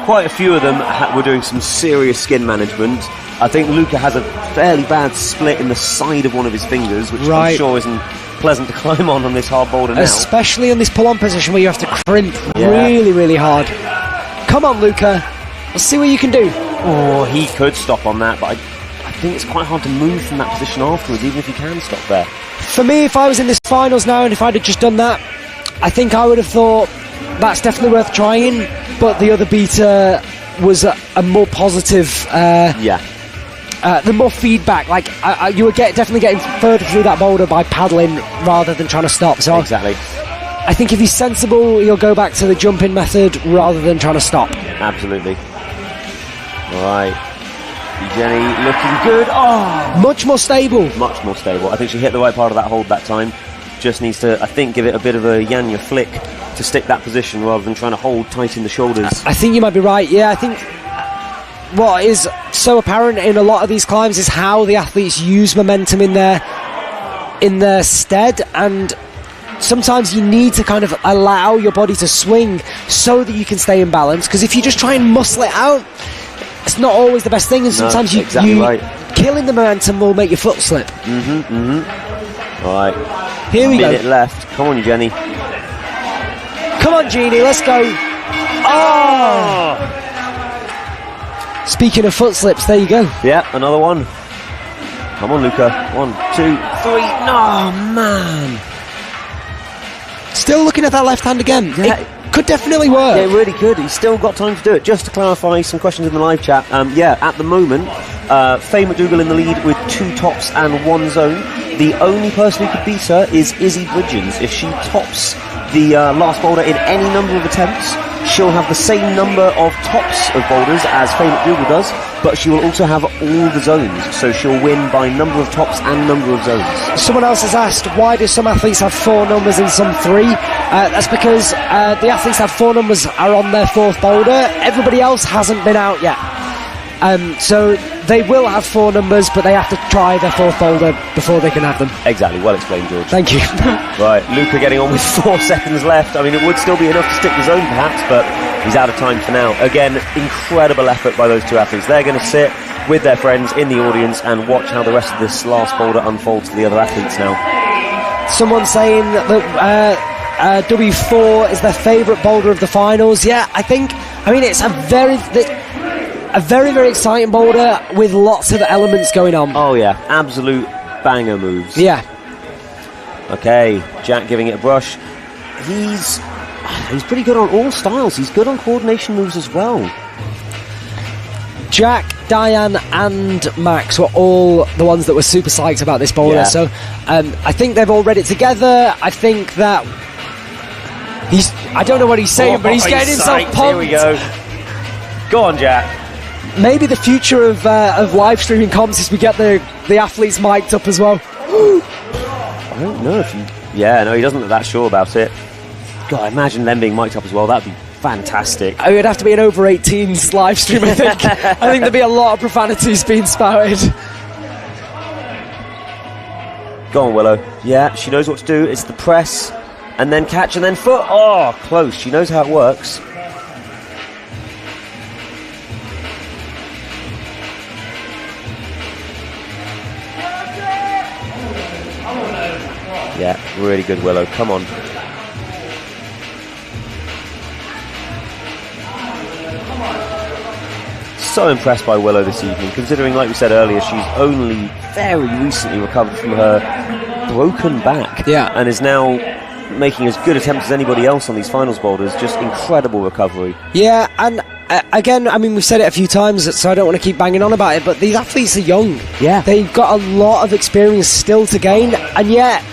Quite a few of them were doing some serious skin management. I think Luca has a fairly bad split in the side of one of his fingers, which I'm sure isn't pleasant to climb on this hard boulder now. Especially in this pull-on position where you have to crimp really, really hard. Come on, Luca. Let's see what you can do. Oh, he could stop on that, but I think it's quite hard to move from that position afterwards, even if you can stop there. For me, if I was in this finals now and if I'd have just done that, I think I would have thought that's definitely worth trying, but the other beater was a more positive... the more feedback, like you were definitely getting further through that boulder by paddling rather than trying to stop. So exactly. I think if he's sensible, he'll go back to the jumping method rather than trying to stop. Absolutely. All right. Jenny looking good. Oh! Much more stable. Much more stable. I think she hit the right part of that hold that time. Just needs to, I think, give it a bit of a Yanya flick to stick that position rather than trying to hold tight in the shoulders. I think you might be right. Yeah, I think what is so apparent in a lot of these climbs is how the athletes use momentum in their stead, and sometimes you need to kind of allow your body to swing so that you can stay in balance, because if you just try and muscle it out, it's not always the best thing, and sometimes killing the momentum will make your foot slip. Alright, here we go. Minute left. Come on, Jenny. Come on, Jeannie, let's go. Oh! Speaking of foot slips, there you go. Yeah, another one. Come on, Luca. 1, 2, 3. No, man. Still looking at that left hand again. Yeah. It could definitely work. Yeah, it really could. He's still got time to do it. Just to clarify some questions in the live chat. At the moment, Faye McDougall in the lead with 2 tops and 1 zone. The only person who could beat her is Izzy Bridgens. If she tops the last boulder in any number of attempts, she'll have the same number of tops of boulders as Faye McDougall does, but she will also have all the zones, so she'll win by number of tops and number of zones. Someone else has asked, why do some athletes have 4 numbers and some 3? That's because the athletes have 4 numbers are on their 4th boulder. Everybody else hasn't been out yet. So they will have 4 numbers, but they have to try their 4th boulder before they can have them. Exactly, well explained, George. Thank you. Right, Luca getting on with 4 seconds left. I mean, it would still be enough to stick the zone perhaps, but he's out of time for now. Again, incredible effort by those 2 athletes. They're going to sit with their friends in the audience and watch how the rest of this last boulder unfolds for the other athletes now. Someone saying that W4 is their favourite boulder of the finals. Yeah, it's a very, very exciting boulder with lots of elements going on. Oh yeah, absolute banger moves. Yeah. Okay, Jack giving it a brush. He's pretty good on all styles. He's good on coordination moves as well. Jack, Diane and Max were all the ones that were super psyched about this boulder. Yeah. So I think they've all read it together. I think that I don't know what he's saying, but he's getting himself pumped. Here we go. Go on, Jack. Maybe the future of live streaming comps is we get the athletes mic'd up as well. I don't know if you... Yeah, no, he doesn't look that sure about it. God, imagine them being mic'd up as well. That'd be fantastic. It would have to be an over 18s live stream, I think. I think there'd be a lot of profanities being spouted. Go on, Willow. Yeah, she knows what to do. It's the press, and then catch, and then foot. Oh, close. She knows how it works. Yeah, really good, Willow. Come on. So impressed by Willow this evening, considering, like we said earlier, she's only very recently recovered from her broken back, and is now making as good attempts as anybody else on these finals boulders. Just incredible recovery. Yeah, and again, I mean, we've said it a few times, so I don't want to keep banging on about it, but these athletes are young. Yeah. They've got a lot of experience still to gain, and yet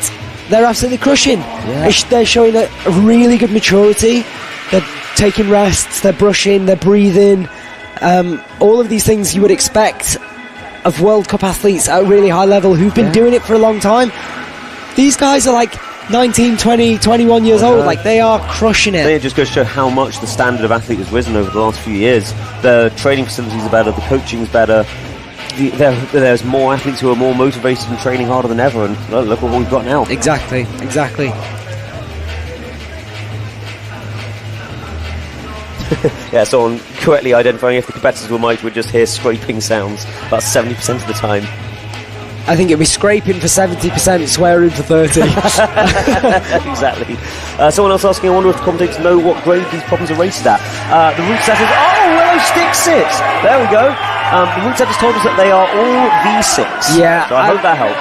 they're absolutely crushing. Yeah. They're showing a really good maturity. They're taking rests, they're brushing, they're breathing. All of these things you would expect of World Cup athletes at a really high level who've been doing it for a long time. These guys are like 19, 20, 21 years old. Like, they are crushing it. It just goes to show how much the standard of athlete has risen over the last few years. The training facilities are better, the coaching's better. There's more athletes who are more motivated and training harder than ever, and look what we've got now. Exactly. Yeah, someone correctly identifying if the competitors were mic'd would just hear scraping sounds about 70% of the time. I think it'd be scraping for 70%, swearing for 30. Exactly. Someone else asking, I wonder if the commentators know what grade these problems are rated at. The route setters, Willow sticks it! There we go. The route setters told us that they are all V6. Yeah. So I hope that helps.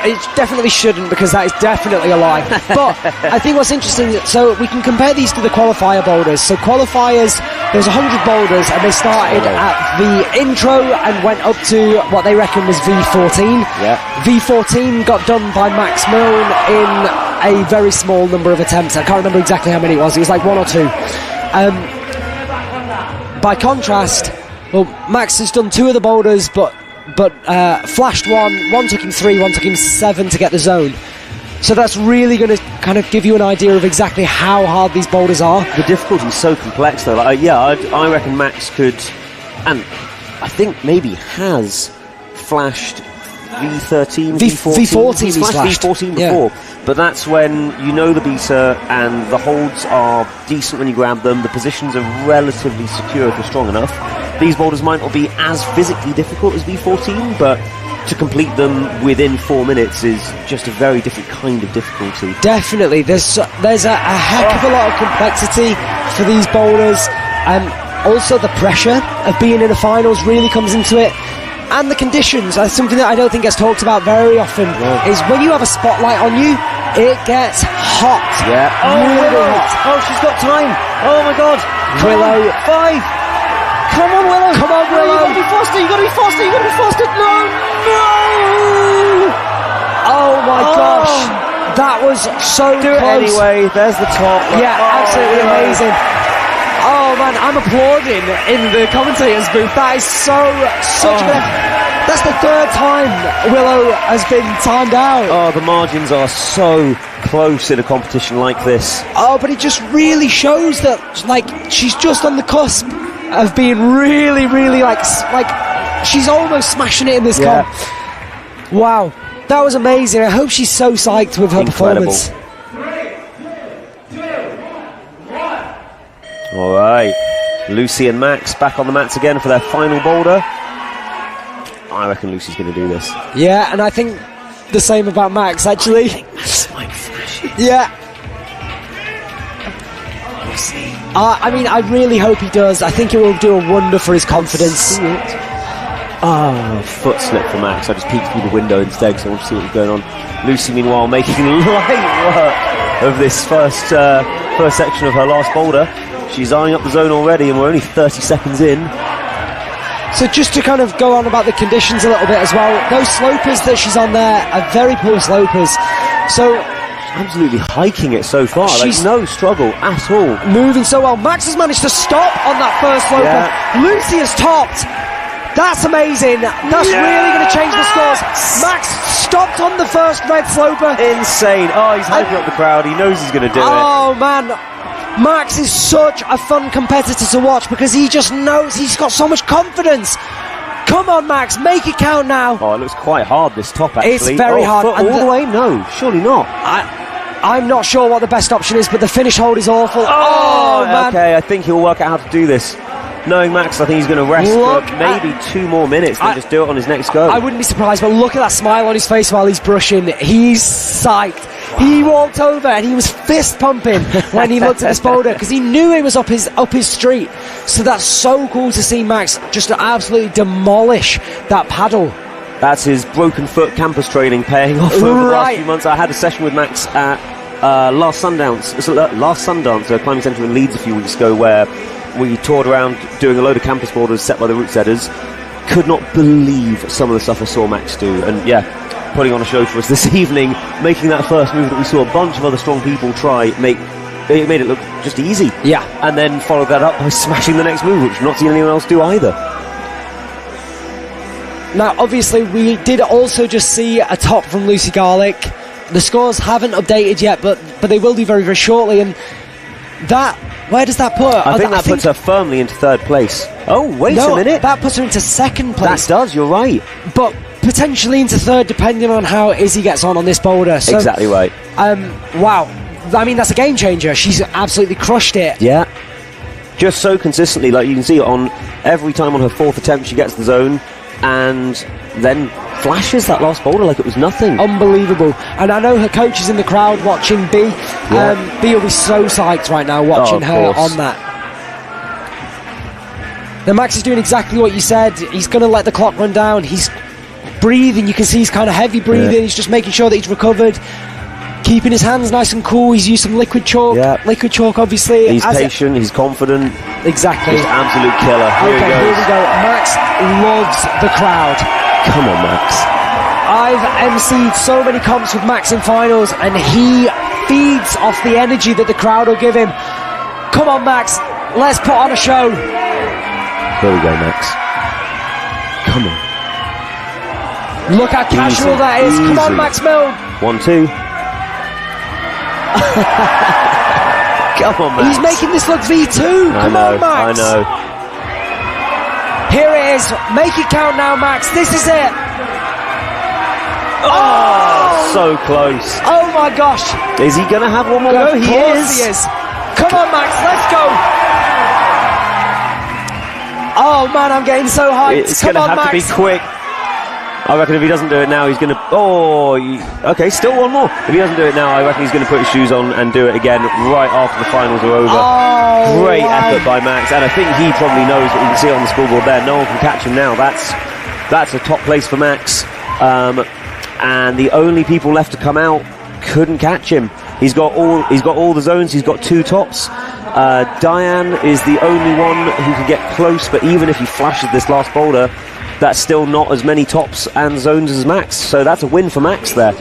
It definitely shouldn't, because that is definitely a lie. But I think what's interesting, so we can compare these to the qualifier boulders. So qualifiers, there's 100 boulders, and they started at the intro and went up to what they reckon was V14. Yeah. V14 got done by Max Milne in a very small number of attempts. I can't remember exactly how many it was. It was like 1 or 2. By contrast, well, Max has done 2 of the boulders, but flashed one took him 3, one took him 7 to get the zone. So that's really going to kind of give you an idea of exactly how hard these boulders are. The difficulty is so complex, though. I reckon Max could, and I think maybe has flashed V13, V14. He's flashed V14 before, but that's when you know the beta and the holds are decent when you grab them. The positions are relatively secure if you're strong enough. These boulders might not be as physically difficult as V14, but to complete them within 4 minutes is just a very different kind of difficulty. Definitely, there's a heck of a lot of complexity for these boulders, and also the pressure of being in the finals really comes into it. And the conditions, that's something that I don't think gets talked about very often, is when you have a spotlight on you, it gets hot. Yeah. Really hot. Oh, she's got time. Oh my God. Willow. 5. Come on, Willow. Come on, Willow. You gotta be faster. No. Oh my gosh. That was so Do close. it anyway. There's the top. Yeah, absolutely amazing. Oh man, I'm applauding in the commentators booth. That is such a good effort. That's the 3rd time Willow has been timed out. Oh, the margins are so close in a competition like this. Oh, but it just really shows that, like, she's just on the cusp of being really, really, like she's almost smashing it in this comp. Wow, that was amazing. I hope she's so psyched with her performance. All right, Lucy and Max back on the mats again for their final boulder. I reckon Lucy's going to do this. Yeah, and I think the same about Max, actually. Max might flash it. Yeah. We'll see. I mean, I really hope he does. I think it will do a wonder for his confidence. Foot slip for Max. I just peeked through the window instead because I want to see what was going on. Lucy, meanwhile, making light work of this first section of her last boulder. She's eyeing up the zone already, and we're only 30 seconds in. So just to kind of go on about the conditions a little bit as well, those slopers that she's on there are very poor slopers. So absolutely hiking it so far. She's no struggle at all. Moving so well. Max has managed to stop on that first sloper. Yeah. Lucy has topped. That's amazing. That's really going to change the scores. Max stopped on the first red sloper. Insane. Oh, he's hyping up the crowd. He knows he's going to do it. Oh, man. Max is such a fun competitor to watch because he just knows, he's got so much confidence Come on, Max, make it count now. Oh, it looks quite hard, this top, actually. It's very hard. Foot all the way? No, surely not. I'm not sure what the best option is, but the finish hold is awful. Oh, man. Okay, I think he'll work out how to do this. Knowing Max, I think he's going to rest for maybe 2 more minutes, then just do it on his next go. I wouldn't be surprised, but look at that smile on his face while he's brushing. He's psyched. He walked over and he was fist pumping when he looked at this boulder because he knew it was up his street. So that's so cool to see Max just absolutely demolish that paddle. That's his broken foot campus training paying off over the last few months. I had a session with Max at last Sundance climbing centre in Leeds a few weeks ago, where we toured around doing a load of campus boulders set by the route setters. Could not believe some of the stuff I saw Max do, and putting on a show for us this evening, making that first move that we saw a bunch of other strong people try, it made it look just easy. Yeah. And then followed that up by smashing the next move, which I've not seen anyone else do either. Now, obviously, we did also just see a top from Lucy Garlick. The scores haven't updated yet, but they will do very, very shortly. And that, where does that put her? I think that puts her firmly into 3rd place. Oh, wait a minute. That puts her into 2nd place. That does, you're right. But potentially into 3rd, depending on how Izzy gets on this boulder. So, exactly right. Wow. I mean, that's a game changer. She's absolutely crushed it. Yeah. Just so consistently, like you can see on every time on her 4th attempt, she gets the zone and then flashes that last boulder like it was nothing. Unbelievable. And I know her coach is in the crowd watching B. Yeah. B will be so psyched right now watching her on that. Now Max is doing exactly what you said. He's going to let the clock run down. He's breathing. You can see he's kind of heavy breathing. He's just making sure that he's recovered. Keeping his hands nice and cool. He's used some liquid chalk. Liquid chalk, obviously. He's patient. He's confident. Exactly. Just absolute killer. Here we go. Max loves the crowd. Come on, Max. I've emceed so many comps with Max in finals, and he feeds off the energy that the crowd will give him. Come on, Max. Let's put on a show. Here we go, Max. Come on. Look how casual that is. Come on, Max Milne. 1, 2. Come on, Max. He's making this look V2. Come on, Max. I know. Here it is. Make it count now, Max. This is it. Oh, so close. Oh my gosh. Is he going to have one more go? He is. Come on, Max. Let's go. Oh man, I'm getting so hyped. It's going to have to be quick. I reckon if he doesn't do it now, he's going to... okay, still one more. If he doesn't do it now, I reckon he's going to put his shoes on and do it again right after the finals are over. Great effort by Max, and I think he probably knows what you can see on the scoreboard there. No one can catch him now. That's a top place for Max. And the only people left to come out couldn't catch him. He's got all the zones. He's got 2 tops. Diane is the only one who can get close, but even if he flashes this last boulder, that's still not as many tops and zones as Max, so that's a win for Max there.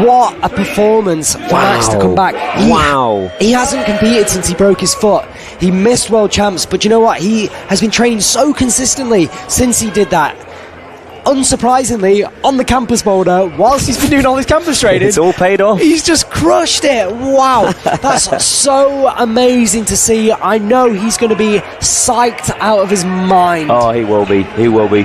What a performance for Max to come back. He hasn't competed since he broke his foot. He missed World Champs, but you know what? He has been training so consistently since he did that. Unsurprisingly, on the campus boulder, whilst he's been doing all his campus training, it's all paid off. He's just crushed it. Wow, that's so amazing to see. I know he's going to be psyched out of his mind. Oh, he will be. He will be.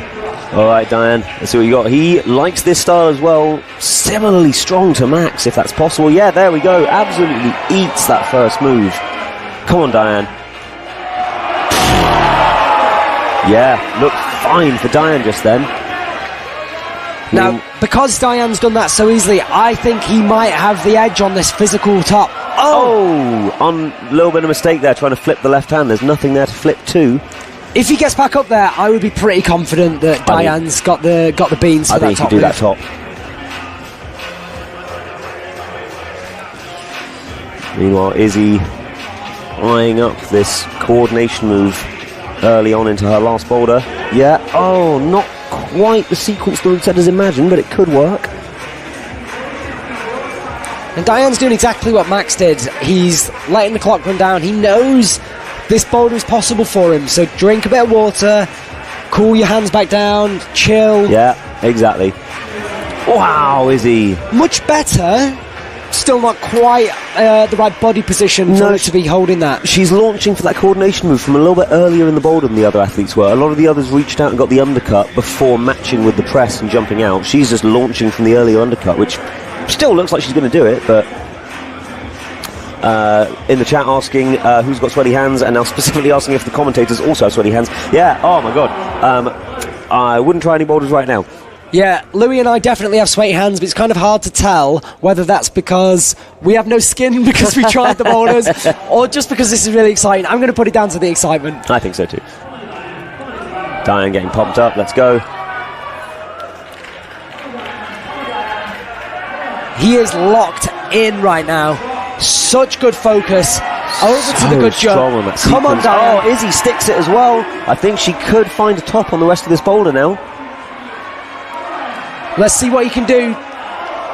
All right, Diane, let's see what you got. He likes this style as well. Similarly strong to Max, if that's possible. Yeah, there we go. Absolutely eats that first move. Come on, Diane. Yeah, looked fine for Diane just then. Now, because Diane's done that so easily, I think he might have the edge on this physical top. On a little bit of mistake there, trying to flip the left hand. There's nothing there to flip to. If he gets back up there, I would be pretty confident that Diane's got the beans for that top. I think he could do that top. Meanwhile, Izzy eyeing up this coordination move early on into her last boulder. Yeah, not quite the sequence the route setters imagined, but it could work. And Diane's doing exactly what Max did. He's letting the clock run down. He knows this boulder is possible for him, so drink a bit of water, cool your hands back down, chill. Yeah, exactly. Wow, Izzy. Much better still not quite the right body position for it to be holding that. She's launching for that coordination move from a little bit earlier in the boulder than the other athletes were. A lot of the others reached out and got the undercut before matching with the press and jumping out. She's just launching from the earlier undercut, which still looks like she's going to do it, but in the chat asking who's got sweaty hands, and now specifically asking if the commentators also have sweaty hands. Yeah, oh my god. I wouldn't try any boulders right now. Yeah, Louis and I definitely have sweaty hands, but it's kind of hard to tell whether that's because we have no skin because we tried the boulders, or just because this is really exciting. I'm going to put it down to the excitement. I think so too. Diane getting pumped up, let's go. He is locked in right now. Such good focus. Over to the good jump. Come on, Diane. Oh, Izzy sticks it as well. I think she could find a top on the rest of this boulder now. Let's see what he can do.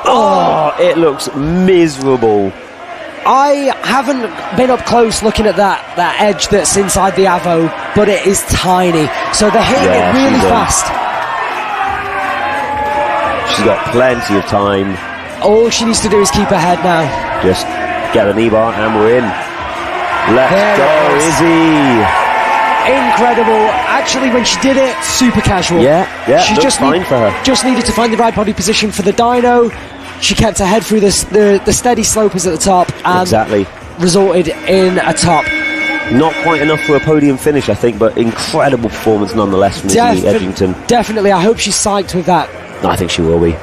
Oh, it looks miserable. I haven't been up close looking at that edge that's inside the Avo, but it is tiny. So they're hitting it really fast. She's got plenty of time. All she needs to do is keep her head now. Just get a knee bar and we're in. Let's go, Izzy. Incredible. Actually, when she did it, super casual. Yeah, she just fine for her. Just needed to find the right body position for the dyno. She kept her head through the steady slopers at the top and resulted in a top. Not quite enough for a podium finish, I think, but incredible performance nonetheless from Izzy Edgington. Definitely. I hope she's psyched with that. I think she will be.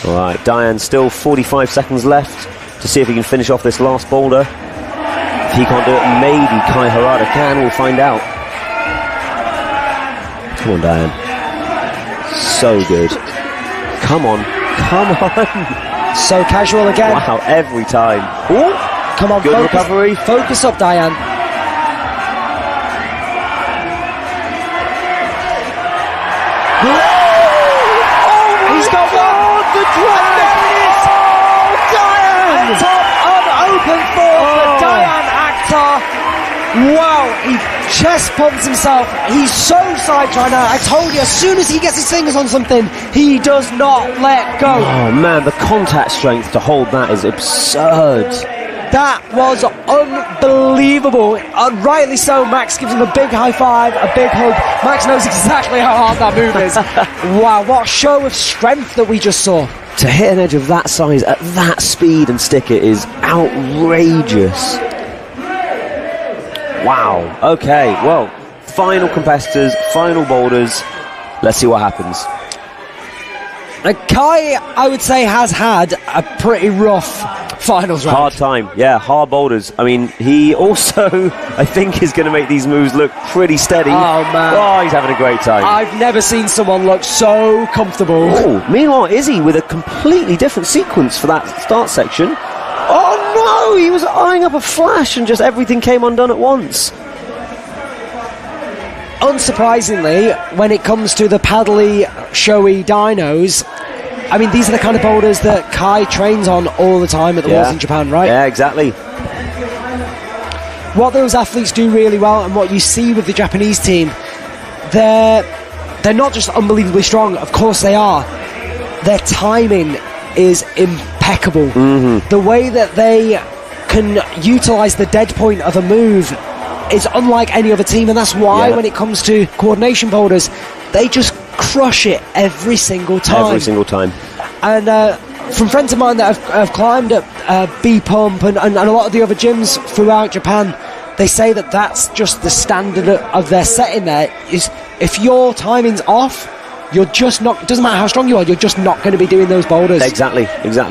All right, Diane, still 45 seconds left to see if he can finish off this last boulder. If he can't do it, maybe Kai Harada can. We'll find out. Come on, Diane. So good. Come on. So casual again. Wow, every time. Ooh. Come on, good recovery. Focus up, Diane. He's got one. The drop. There it is. Diane. Top unopen for Diane Akhtar. Wow, he chest pumps himself. He's so psyched right now. I told you, as soon as he gets his fingers on something, he does not let go. Oh man, the contact strength to hold that is absurd. That was unbelievable. And rightly so. Max gives him a big high five, a big hug. Max knows exactly how hard that move is. Wow, what a show of strength that we just saw. To hit an edge of that size at that speed and stick it is outrageous. Wow. Okay, well, final competitors, final boulders. Let's see what happens. Kai, I would say, has had a pretty rough finals round. Hard time, yeah, hard boulders. I mean, he also, I think, is going to make these moves look pretty steady. Oh, man. Oh, he's having a great time. I've never seen someone look so comfortable. Oh, meanwhile, Izzy with a completely different sequence for that start section. Oh, no, he was eyeing up a flash and just everything came undone at once. Unsurprisingly, when it comes to the paddly, showy dynos, I mean, these are the kind of boulders that Kai trains on all the time at the Worlds in Japan, right? Yeah, exactly. What those athletes do really well, and what you see with the Japanese team, they're not just unbelievably strong, of course they are. Their timing is impeccable. Mm-hmm. The way that they can utilise the dead point of a move is unlike any other team, and that's why when it comes to coordination boulders, they just crush it every single time. Every single time. And from friends of mine that have climbed at B Pump and a lot of the other gyms throughout Japan, they say that that's just the standard of their setting there, is if your timing's off, you're just not, doesn't matter how strong you are, you're just not going to be doing those boulders. Exactly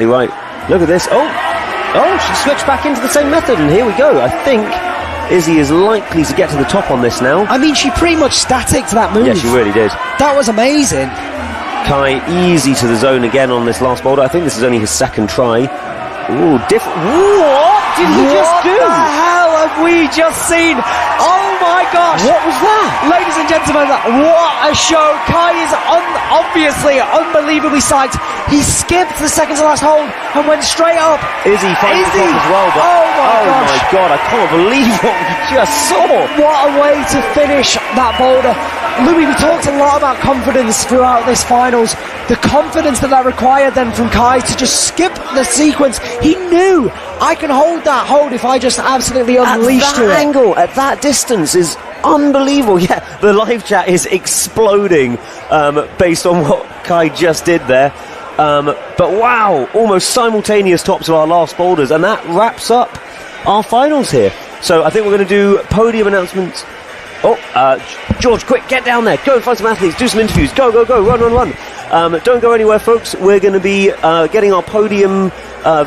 right. Look at this. Oh, she switched back into the same method, and here we go. I think Izzy is likely to get to the top on this now. I mean, she pretty much static to that move. Yeah, she really did. That was amazing. Kai easy to the zone again on this last boulder. I think this is only his second try. Ooh, different. What did he just do? What the hell have we just seen? Oh my gosh! What was that? Ladies and gentlemen, what a show! Kai is obviously unbelievably psyched. He skipped the second to last hold and went straight up. Izzy finds the top as well, but oh my god, I can't believe what we just saw. What a way to finish that boulder. Louis, we talked a lot about confidence throughout this finals. The confidence that required then from Kai to just skip the sequence. He knew, I can hold that hold if I just absolutely unleash at to that it. angle, at that distance is unbelievable. Yeah, the live chat is exploding based on what Kai just did there. But wow, almost simultaneous tops of our last boulders, and that wraps up our finals here. So I think we're going to do podium announcements. George, quick, get down there, go and find some athletes, do some interviews, go, run. Don't go anywhere, folks. We're going to be getting our podium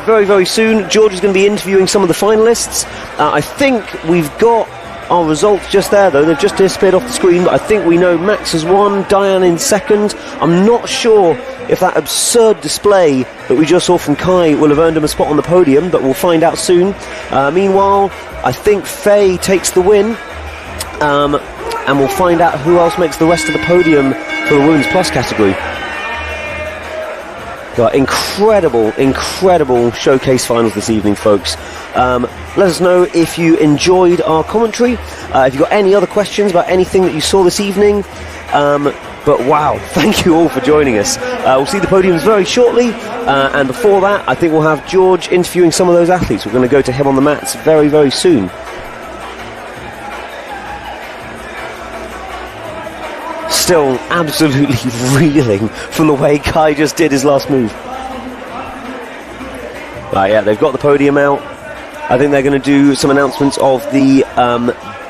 very, very soon. George is going to be interviewing some of the finalists. I think we've got our results just there, though. They've just disappeared off the screen, but I think we know Max has won, Diane in second. I'm not sure if that absurd display that we just saw from Kai will have earned him a spot on the podium, but we'll find out soon. Meanwhile, I think Faye takes the win. And we'll find out who else makes the rest of the podium for the Women's Plus category. Got incredible showcase finals this evening, folks. Let us know if you enjoyed our commentary, if you've got any other questions about anything that you saw this evening. But wow, thank you all for joining us. We'll see the podiums very shortly, and before that, I think we'll have George interviewing some of those athletes. We're going to go to him on the mats very, very soon. Still absolutely reeling from the way Kai just did his last move. Right, yeah, they've got the podium out. I think they're going to do some announcements of the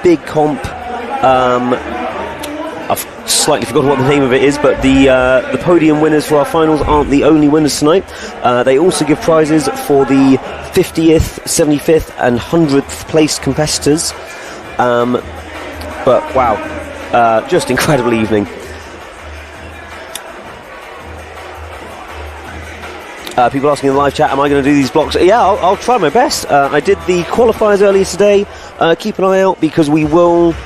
Big Comp. I've slightly forgotten what the name of it is, but the podium winners for our finals aren't the only winners tonight. They also give prizes for the 50th, 75th and 100th place competitors. But wow. Just incredible evening. People asking in the live chat, am I going to do these blocks? Yeah, I'll try my best. I did the qualifiers earlier today. Keep an eye out because we will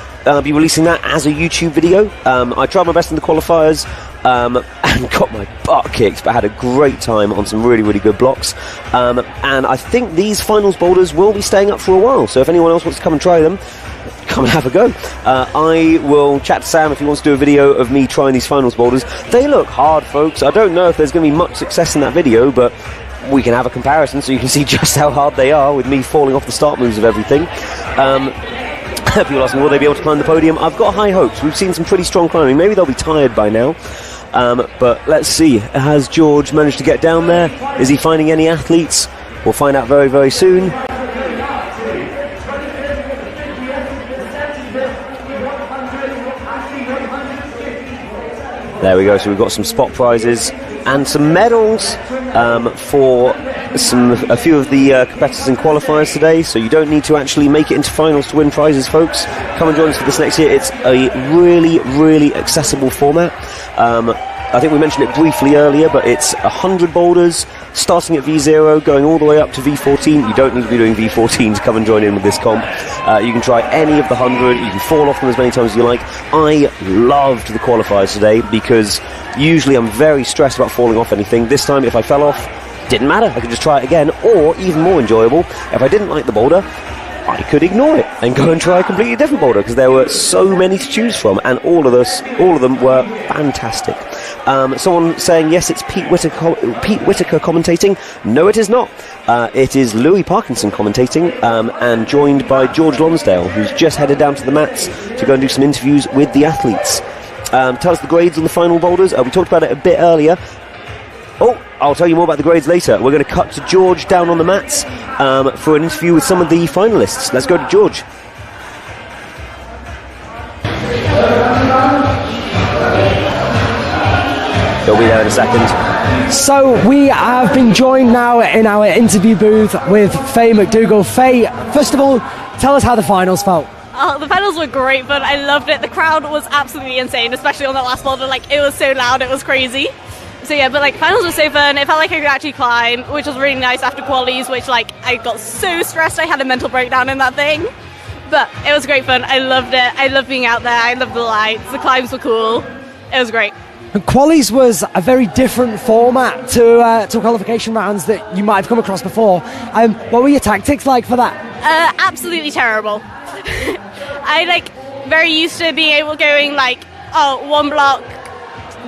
be releasing that as a YouTube video. I tried my best in the qualifiers and got my butt kicked, but had a great time on some really, really good blocks. And I think these finals boulders will be staying up for a while, so if anyone else wants to come and try them, come and have a go. I will chat to Sam if he wants to do a video of me trying these finals boulders. They look hard, folks. I don't know if there's going to be much success in that video, but we can have a comparison so you can see just how hard they are with me falling off the start moves of everything. People asking, will they be able to climb the podium? I've got high hopes. We've seen some pretty strong climbing. Maybe they'll be tired by now. But let's see. Has George managed to get down there? Is he finding any athletes? We'll find out very, very soon. There we go, so we've got some spot prizes and some medals for a few of the competitors and qualifiers today, so you don't need to actually make it into finals to win prizes, folks. Come and join us for this next year. It's a really, really accessible format. I think we mentioned it briefly earlier, but it's 100 boulders, starting at V0, going all the way up to V14. You don't need to be doing V14 to come and join in with this comp. You can try any of the 100, you can fall off them as many times as you like. I loved the qualifiers today because usually I'm very stressed about falling off anything. This time, if I fell off, didn't matter, I could just try it again, or even more enjoyable, if I didn't like the boulder, I could ignore it and go and try a completely different boulder because there were so many to choose from, and all of them were fantastic. Someone saying yes, it's Pete Whittaker commentating. No, it is not. It is Louis Parkinson commentating, and joined by George Lonsdale, who's just headed down to the mats to go and do some interviews with the athletes. Tell us the grades on the final boulders. We talked about it a bit earlier. I'll tell you more about the grades later. We're going to cut to George down on the mats for an interview with some of the finalists. Let's go to George. He'll be there in a second. So we have been joined now in our interview booth with Faye McDougall. Faye, first of all, tell us how the finals felt. Oh, the finals were great, but I loved it. The crowd was absolutely insane, especially on that last boulder. It was so loud, it was crazy. So yeah, but finals were so fun. It felt like I could actually climb, which was really nice after qualies, which I got so stressed I had a mental breakdown in that thing. But it was great fun. I loved it. I loved being out there. I loved the lights. The climbs were cool. It was great. And qualies was a very different format to qualification rounds that you might have come across before. What were your tactics like for that? Absolutely terrible. I very used to being able going oh, one block,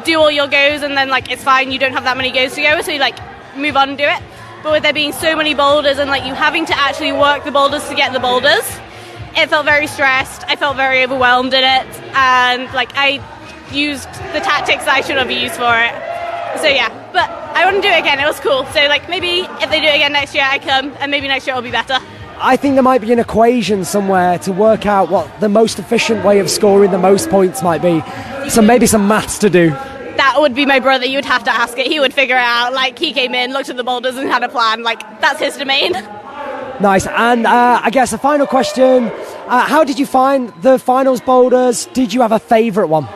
do all your goes, and then like it's fine, you don't have that many goes to go, so you like move on and do it. But with there being so many boulders and like you having to actually work the boulders to get the boulders, it felt very stressed. I felt very overwhelmed in it, and like I used the tactics that I should have used for it. So yeah, but I want to do it again. It was cool. So like maybe if they do it again next year, I come, and maybe next year it'll be better. I think there might be an equation somewhere to work out what the most efficient way of scoring the most points might be. So maybe some maths to do. That would be my brother. You'd have to ask it. He would figure it out. Like he came in, looked at the boulders, and had a plan. Like that's his domain. Nice. And I guess a final question. How did you find the finals boulders? Did you have a favourite one?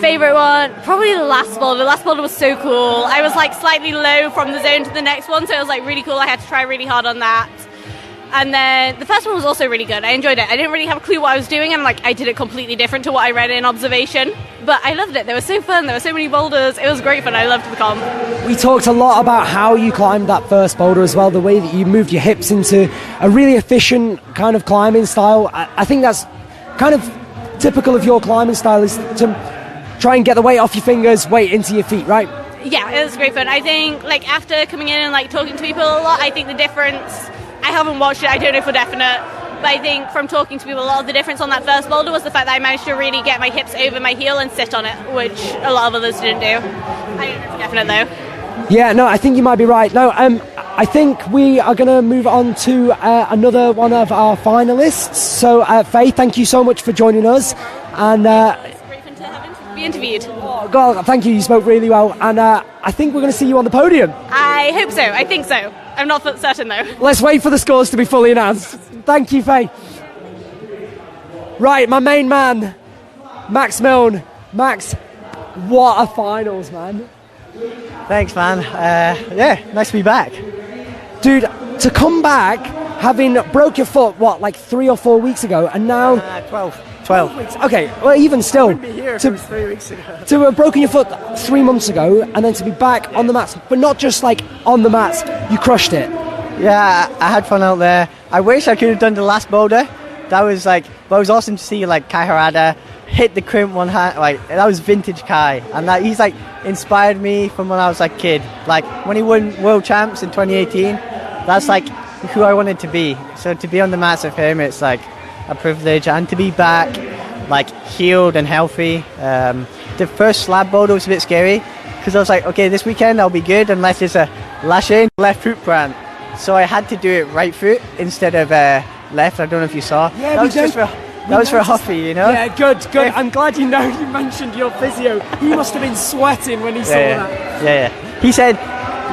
Favourite one? Probably the last boulder. The last boulder was so cool. I was like slightly low from the zone to the next one, so it was like really cool. I had to try really hard on that. And then the first one was also really good. I enjoyed it. I didn't really have a clue what I was doing, and like I did it completely different to what I read in observation. But I loved it. They were so fun. There were so many boulders. It was great fun. I loved the comp. We talked a lot about how you climbed that first boulder as well, the way that you moved your hips into a really efficient kind of climbing style. I think that's kind of typical of your climbing style, is to try and get the weight off your fingers, weight into your feet, right? Yeah, it was great fun. I think like after coming in and like talking to people a lot, I think the difference, I haven't watched it, I don't know for definite, but I think from talking to people, a lot of the difference on that first boulder was the fact that I managed to really get my hips over my heel and sit on it, which a lot of others didn't do. I don't know for definite though. Yeah, no, I think you might be right. No, I think we are going to move on to another one of our finalists. So, Faye, thank you so much for joining us. And It's great fun to be interviewed. God, thank you. You spoke really well. And I think we're going to see you on the podium. I hope so. I think so. I'm not certain though. Let's wait for the scores to be fully announced. Thank you, Faye. Right, my main man, Max Milne. Max, what a finals, man. Thanks, man. Yeah, nice to be back. Dude, to come back, having broke your foot, what, like 3 or 4 weeks ago, and now... 12 weeks. Okay, well, even still, be here if it was 3 weeks ago. To have broken your foot 3 months ago, and then to be back on the mats, but not just like on the mats, you crushed it. Yeah, I had fun out there. I wish I could have done the last boulder. That was like, but it was awesome to see like Kai Harada hit the crimp one hand. Like that was vintage Kai, and that he's like inspired me from when I was like a kid. Like when he won World Champs in 2018, that's like who I wanted to be. So to be on the mats with him, it's like a privilege, and to be back, like healed and healthy. The first slab boulder was a bit scary because I was like, okay, this weekend I'll be good unless it's a lash-in left foot plant. So I had to do it right foot instead of left. I don't know if you saw. Yeah, that was just for Huffy, you know. Yeah, good. I'm glad you mentioned your physio. He must have been sweating when he saw that. Yeah. He said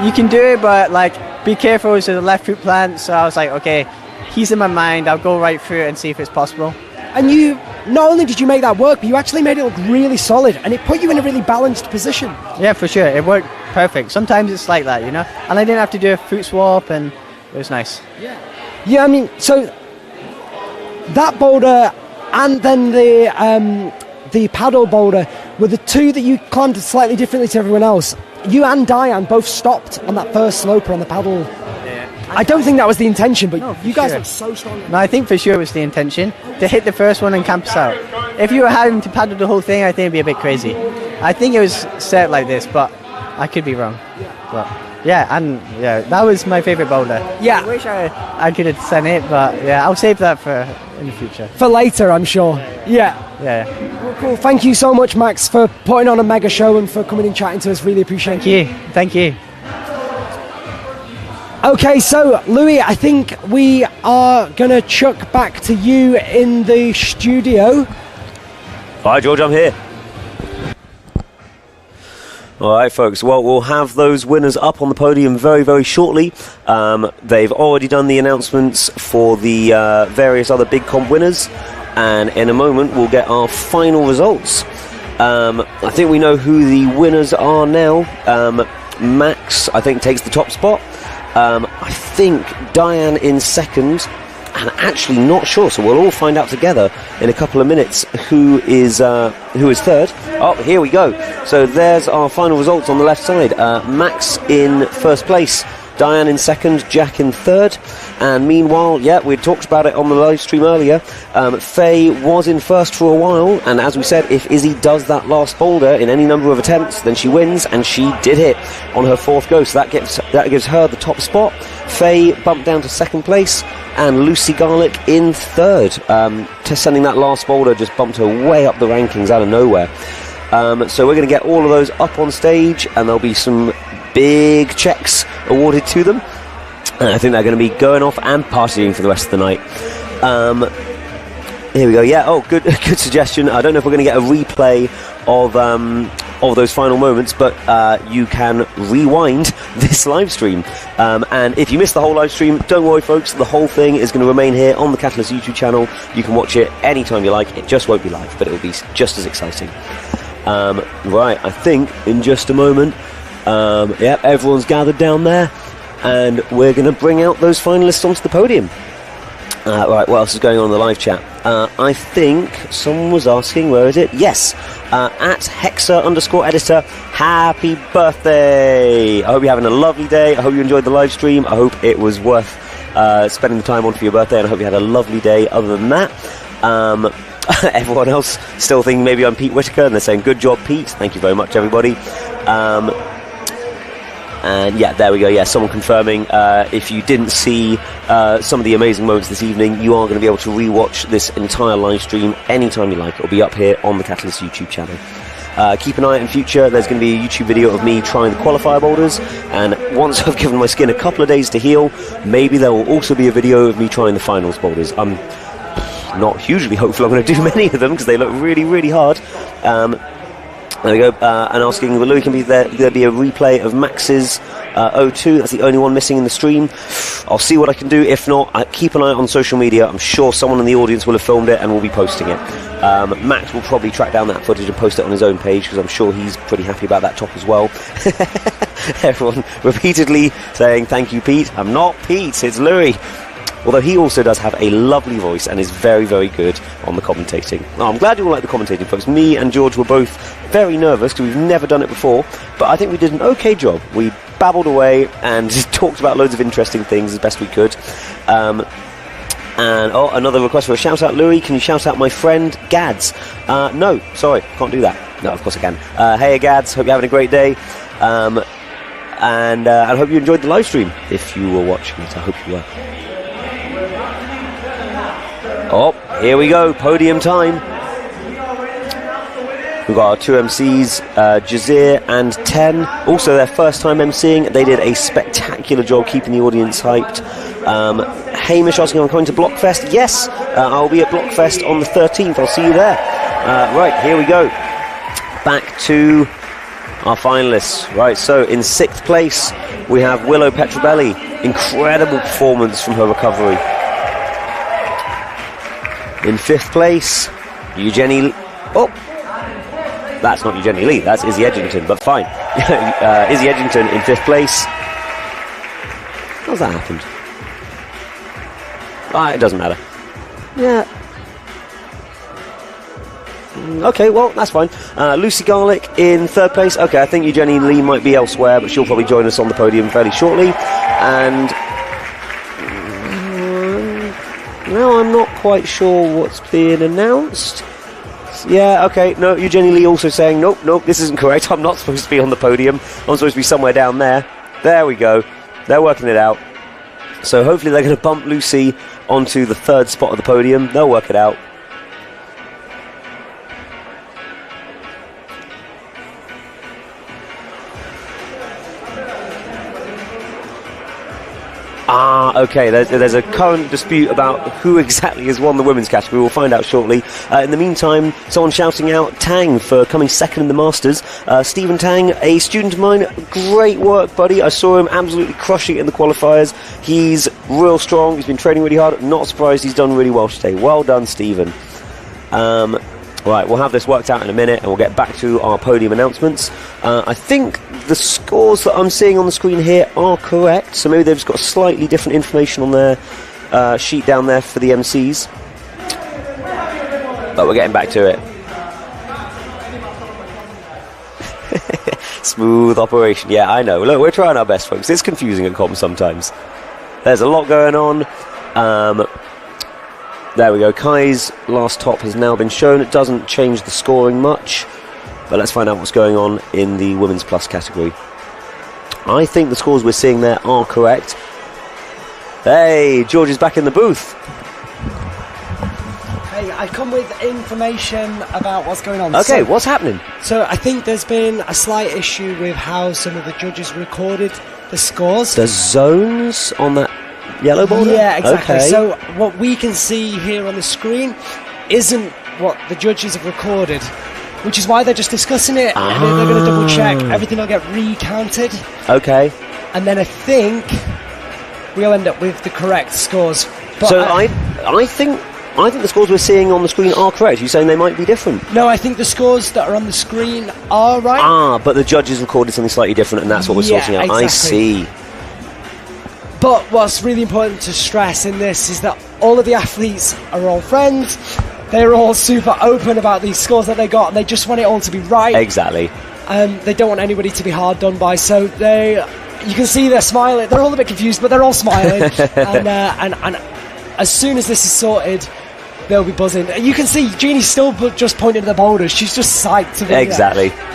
you can do it, but like be careful with the left foot plant. So I was like, okay, he's in my mind. I'll go right foot and see if it's possible. And you, not only did you make that work, but you actually made it look really solid, and it put you in a really balanced position. Yeah, for sure. It worked perfect. Sometimes it's like that, you know. And I didn't have to do a foot swap, and it was nice. Yeah, I mean, so that boulder and then the paddle boulder were the two that you climbed slightly differently to everyone else. You and Diane both stopped on that first sloper on the paddle. Yeah. I don't think that was the intention, but you guys look so strong. No, I think for sure it was the intention to hit the first one and camp us out. If you were having to paddle the whole thing, I think it'd be a bit crazy. I think it was set like this, but I could be wrong. But that was my favourite boulder. Yeah. I wish I could have sent it, but yeah, I'll save that for in the future. For later, I'm sure. Yeah. Well, cool. Thank you so much, Max, for putting on a mega show and for coming and chatting to us. Really appreciate it. Thank you. Okay, so Louis, I think we are going to chuck back to you in the studio. Hi, George, I'm here. All right, folks. Well, we'll have those winners up on the podium very, very shortly. They've already done the announcements for the various other Big Comp winners, and in a moment we'll get our final results. I think we know who the winners are now. Max, I think, takes the top spot. I think Diane in second, and actually not sure, so we'll all find out together in a couple of minutes who is third. Oh, here we go. So there's our final results on the left side. Max in first place Diane in second, Jack in third. And meanwhile, yeah, we talked about it on the live stream earlier. Faye was in first for a while, and as we said, if Izzy does that last boulder in any number of attempts, then she wins, and she did hit on her fourth go, so that gives her the top spot. Faye bumped down to second place, and Lucy Garlick in third. Sending that last boulder just bumped her way up the rankings out of nowhere. So we're going to get all of those up on stage, and there'll be some big checks awarded to them. And I think they're going to be going off and partying for the rest of the night. Here we go. Yeah. Oh, good suggestion. I don't know if we're going to get a replay of those final moments, but you can rewind this live stream. And if you missed the whole live stream, don't worry, folks. The whole thing is going to remain here on the Catalyst YouTube channel. You can watch it anytime you like. It just won't be live, but it will be just as exciting. Right. I think in just a moment. Yeah, everyone's gathered down there, and we're going to bring out those finalists onto the podium. Right, what else is going on in the live chat? I think someone was asking, where is it? Yes, at Hexa_editor, happy birthday! I hope you're having a lovely day. I hope you enjoyed the live stream. I hope it was worth spending the time on for your birthday, and I hope you had a lovely day other than that. Everyone else still thinking maybe I'm Pete Whitaker, and they're saying, good job, Pete. Thank you very much, everybody. And yeah, there we go. Yeah, someone confirming if you didn't see some of the amazing moments this evening, you are going to be able to rewatch this entire live stream anytime you like. It'll be up here on the Catalyst YouTube channel. Keep an eye out in future. There's going to be a YouTube video of me trying the qualifier boulders, and once I've given my skin a couple of days to heal, maybe there will also be a video of me trying the finals boulders. I'm not hugely hopeful I'm going to do many of them because they look really, really hard. There we go, and asking, will Louis can be there be a replay of Max's 02? That's the only one missing in the stream. I'll see what I can do. If not, keep an eye on social media. I'm sure someone in the audience will have filmed it and will be posting it. Max will probably track down that footage and post it on his own page, because I'm sure he's pretty happy about that top as well. Everyone repeatedly saying, thank you, Pete. I'm not Pete, it's Louis. Although he also does have a lovely voice and is very, very good on the commentating. Oh, I'm glad you all like the commentating, folks. Me and George were both very nervous because we've never done it before, but I think we did an okay job. We babbled away and talked about loads of interesting things as best we could. And another request for a shout out, Louis. Can you shout out my friend Gads? No, sorry, can't do that. No, of course I can. Hey Gads, hope you're having a great day. And I hope you enjoyed the live stream. If you were watching it, I hope you were. Oh, here we go, podium time. We've got our two MCs, Jazir and Ten. Also their first time MCing. They did a spectacular job keeping the audience hyped. Hamish asking, I'm coming to Blockfest. Yes, I'll be at Blockfest on the 13th. I'll see you there. Right, here we go. Back to our finalists. Right, so in 6th place, we have Willow Petrobelli. Incredible performance from her recovery. In 5th place, Eugenie... Oh! That's not Eugenie Lee, that's Izzy Edgington, but fine. Izzy Edgington in 5th place. How's that happened? It doesn't matter. Yeah. Okay, well, that's fine. Lucy Garlick in 3rd place. Okay, I think Eugenie Lee might be elsewhere, but she'll probably join us on the podium fairly shortly. And... now I'm not quite sure what's being announced. Yeah, okay, no, Eugenie Lee also saying, nope, this isn't correct. I'm not supposed to be on the podium. I'm supposed to be somewhere down there. There we go. They're working it out. So hopefully they're going to bump Lucy onto the 3rd spot of the podium. They'll work it out. Okay, there's a current dispute about who exactly has won the women's category. We'll find out shortly. In the meantime, someone shouting out Tang for coming 2nd in the Masters. Stephen Tang, a student of mine, great work, buddy. I saw him absolutely crushing it in the qualifiers. He's real strong, he's been training really hard. Not surprised he's done really well today. Well done, Stephen. Right, we'll have this worked out in a minute and we'll get back to our podium announcements. I think the scores that I'm seeing on the screen here are correct, so maybe they've just got slightly different information on their sheet down there for the MCs. But we're getting back to it. Smooth operation. Yeah, I know. Look, we're trying our best, folks. It's confusing at comp sometimes. There's a lot going on. There we go. Kai's last top has now been shown. It doesn't change the scoring much, but let's find out what's going on in the Women's Plus category. I think the scores we're seeing there are correct. Hey, George is back in the booth. Hey, I've come with information about what's going on. Okay, what's happening? So I think there's been a slight issue with how some of the judges recorded the scores. The zones on that yellow border? Yeah, exactly. Okay. So what we can see here on the screen isn't what the judges have recorded, which is why they're just discussing it. And then they're going to double check. Everything will get recounted. Okay. And then I think we'll end up with the correct scores. But So I think the scores we're seeing on the screen are correct. You're saying they might be different? No, I think the scores that are on the screen are right. But the judges recorded something slightly different, and that's what we're sorting out. Exactly. I see. But what's really important to stress in this is that all of the athletes are all friends. They're all super open about these scores that they got, and they just want it all to be right. Exactly. They don't want anybody to be hard done by, so you can see they're smiling. They're all a bit confused, but they're all smiling. and as soon as this is sorted, they'll be buzzing. You can see Jeannie's still just pointing to the boulders. She's just psyched to be Exactly. there.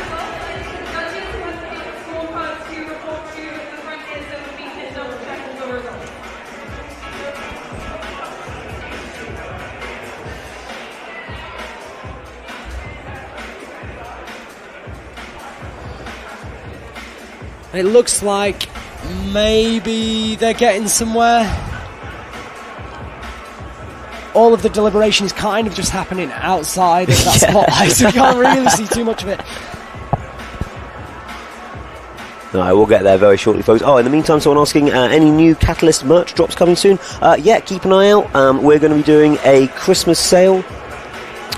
It looks like maybe they're getting somewhere. All of the deliberation is kind of just happening outside of that spotlight, so you can't really see too much of it. No, we'll get there very shortly, folks. In the meantime, someone asking, any new Catalyst merch drops coming soon? Yeah, keep an eye out. We're going to be doing a Christmas sale.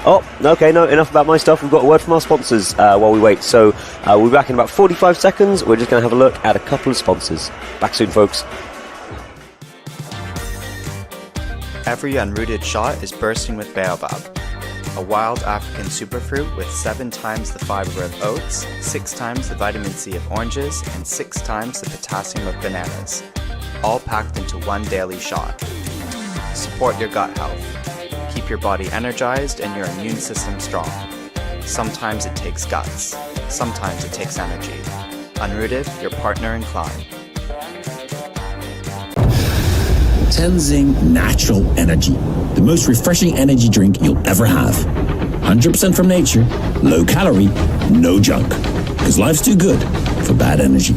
Oh, okay, no, enough about my stuff. We've got a word from our sponsors while we wait. So we'll be back in about 45 seconds. We're just going to have a look at a couple of sponsors. Back soon, folks. Every unrooted shot is bursting with baobab, a wild African superfruit with 7 times the fiber of oats, 6 times the vitamin C of oranges, and 6 times the potassium of bananas, all packed into one daily shot. Support your gut health. Keep your body energized and your immune system strong. Sometimes it takes guts. Sometimes it takes energy. Unrooted, your partner in climb. Tenzing Natural Energy, the most refreshing energy drink you'll ever have. 100% from nature, low calorie, no junk. Because life's too good for bad energy.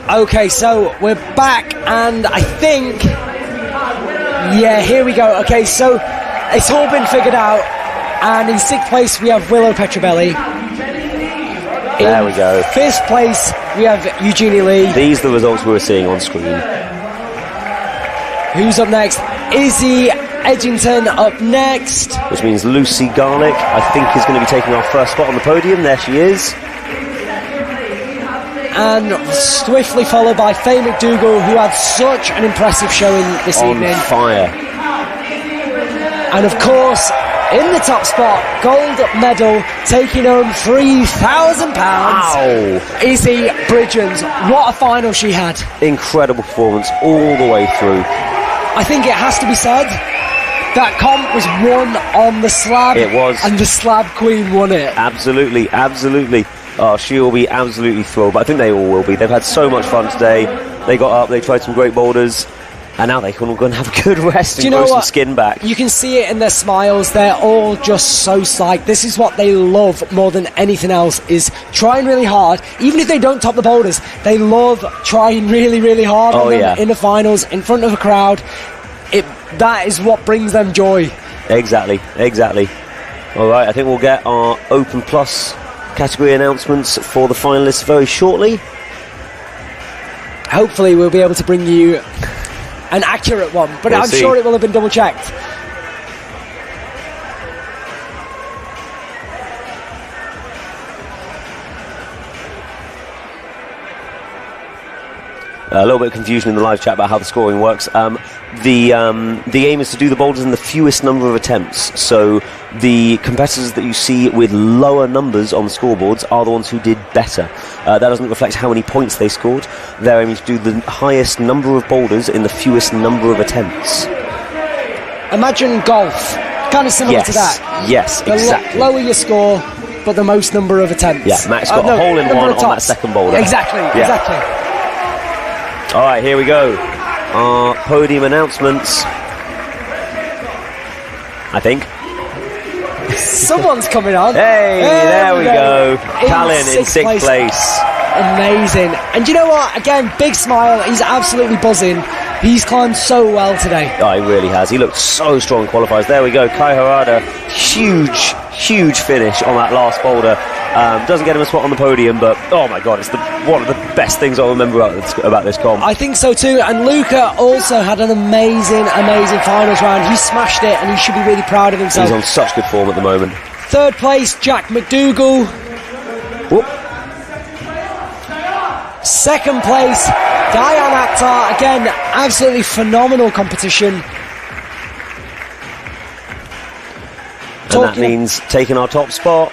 Okay, so we're back, and I think, yeah, here we go. Okay, so it's all been figured out, and in 6th place we have Willow Petrobelli. There we go. 5th place we have Eugenie Lee. These are the results we were seeing on screen. Who's up next? Izzy Edgington up next. Which means Lucy Garlick, I think, is going to be taking our first spot on the podium. There she is. And swiftly followed by Faye McDougall, who had such an impressive showing this evening. On fire. And of course, in the top spot, gold medal, taking home £3,000. Wow. Izzy Bridgens. What a final she had. Incredible performance all the way through. I think it has to be said, that comp was won on the slab. It was. And the slab queen won it. Absolutely, absolutely. Oh, she will be absolutely thrilled, but I think they all will be. They've had so much fun today. They got up, they tried some great boulders, and now they can all go and have a good rest and grow some skin back. You can see it in their smiles. They're all just so psyched. This is what they love more than anything else, is trying really hard. Even if they don't top the boulders, they love trying really, really hard in the finals, in front of a crowd. That is what brings them joy. Exactly. All right, I think we'll get our Open Plus category announcements for the finalists very shortly. Hopefully we'll be able to bring you an accurate one, but We'll I'm see. sure it will have been double checked. A little bit of confusion in the live chat about how the scoring works. The aim is to do the boulders in the fewest number of attempts. So the competitors that you see with lower numbers on the scoreboards are the ones who did better. That doesn't reflect how many points they scored. They're aiming to do the highest number of boulders in the fewest number of attempts. Imagine golf, kind of similar to that. Yes, The exactly. lower your score, but the most number of attempts. Yeah, Max got a hole in one on that second boulder. Exactly. All right, here we go. Our podium announcements. I think. Someone's coming on. Hey, there we go. Callan in sixth place. Amazing. And you know what? Again, big smile. He's absolutely buzzing. He's climbed so well today. Oh, he really has. He looked so strong in qualifiers. There we go. Kai Harada, huge finish on that last boulder. Doesn't get him a spot on the podium, but oh my god, it's one of the best things I'll remember about this comp. I think so too. And Luca also had an amazing finals round. He smashed it, and he should be really proud of himself. He's on such good form at the moment. Third place, Jack McDougall. Whoop. Second place, Diane Akhtar. Again, absolutely phenomenal competition. And that means taking our top spot,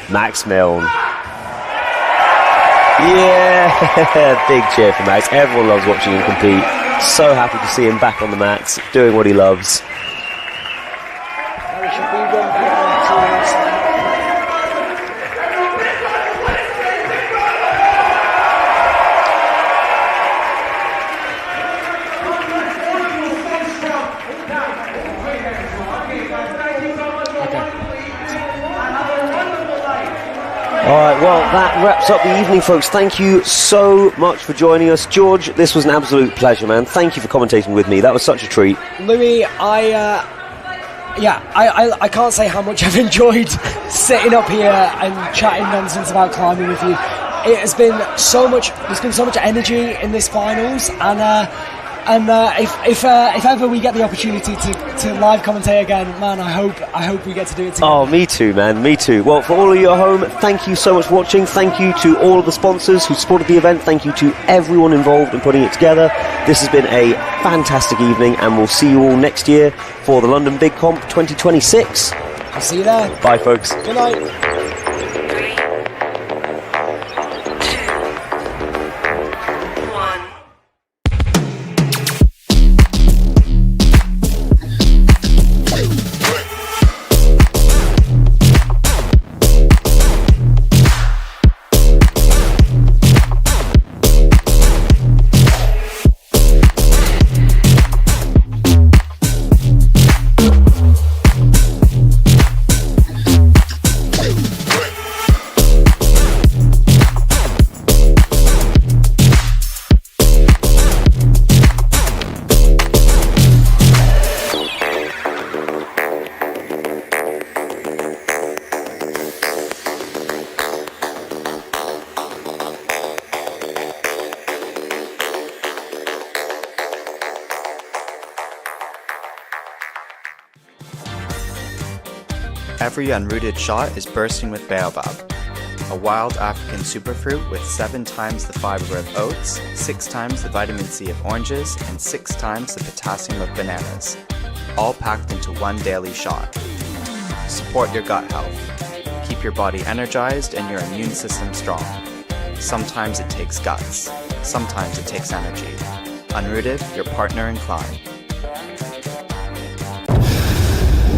Max Milne. Yeah, big cheer for Max. Everyone loves watching him compete. So happy to see him back on the mats, doing what he loves. Alright, well, that wraps up the evening, folks. Thank you so much for joining us. George, this was an absolute pleasure, man. Thank you for commentating with me. That was such a treat. Louis, I can't say how much I've enjoyed sitting up here and chatting nonsense about climbing with you. It has been so much. There's been so much energy in this finals, and if ever we get the opportunity to live commentate again, man, I hope we get to do it together. Oh, me too, man. Me too. Well, for all of you at home, thank you so much for watching. Thank you to all of the sponsors who supported the event. Thank you to everyone involved in putting it together. This has been a fantastic evening, and we'll see you all next year for the London Big Comp 2026. I'll see you there. Bye, folks. Good night. Every unrooted shot is bursting with baobab, a wild African superfruit with 7 times the fiber of oats, 6 times the vitamin C of oranges, and 6 times the potassium of bananas, all packed into one daily shot. Support your gut health. Keep your body energized and your immune system strong. Sometimes it takes guts. Sometimes it takes energy. Unrooted, your partner in climb.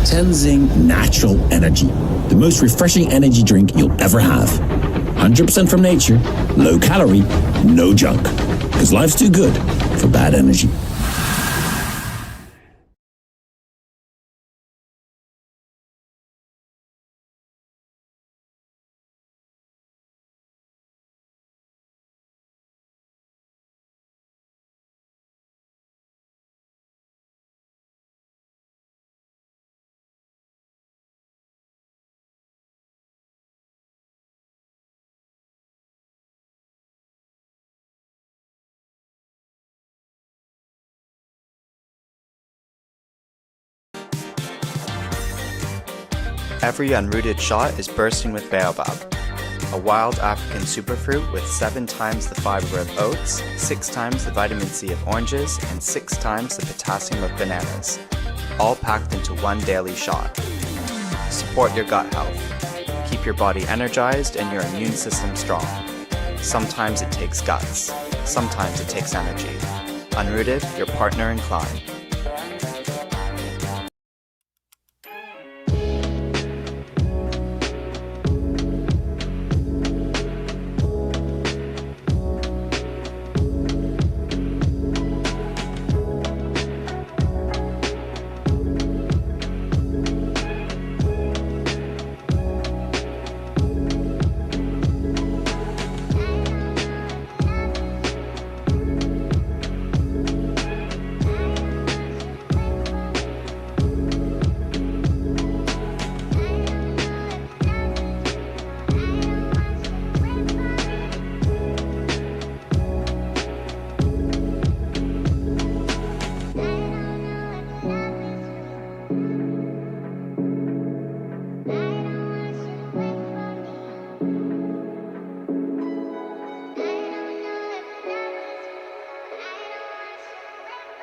Tenzing Natural Energy, the most refreshing energy drink you'll ever have. 100% from nature, low calorie, no junk. Because life's too good for bad energy. Every unrooted shot is bursting with baobab, a wild African superfruit with 7 times the fiber of oats, 6 times the vitamin C of oranges, and 6 times the potassium of bananas, all packed into one daily shot. Support your gut health. Keep your body energized and your immune system strong. Sometimes it takes guts. Sometimes it takes energy. Unrooted, your partner in climb.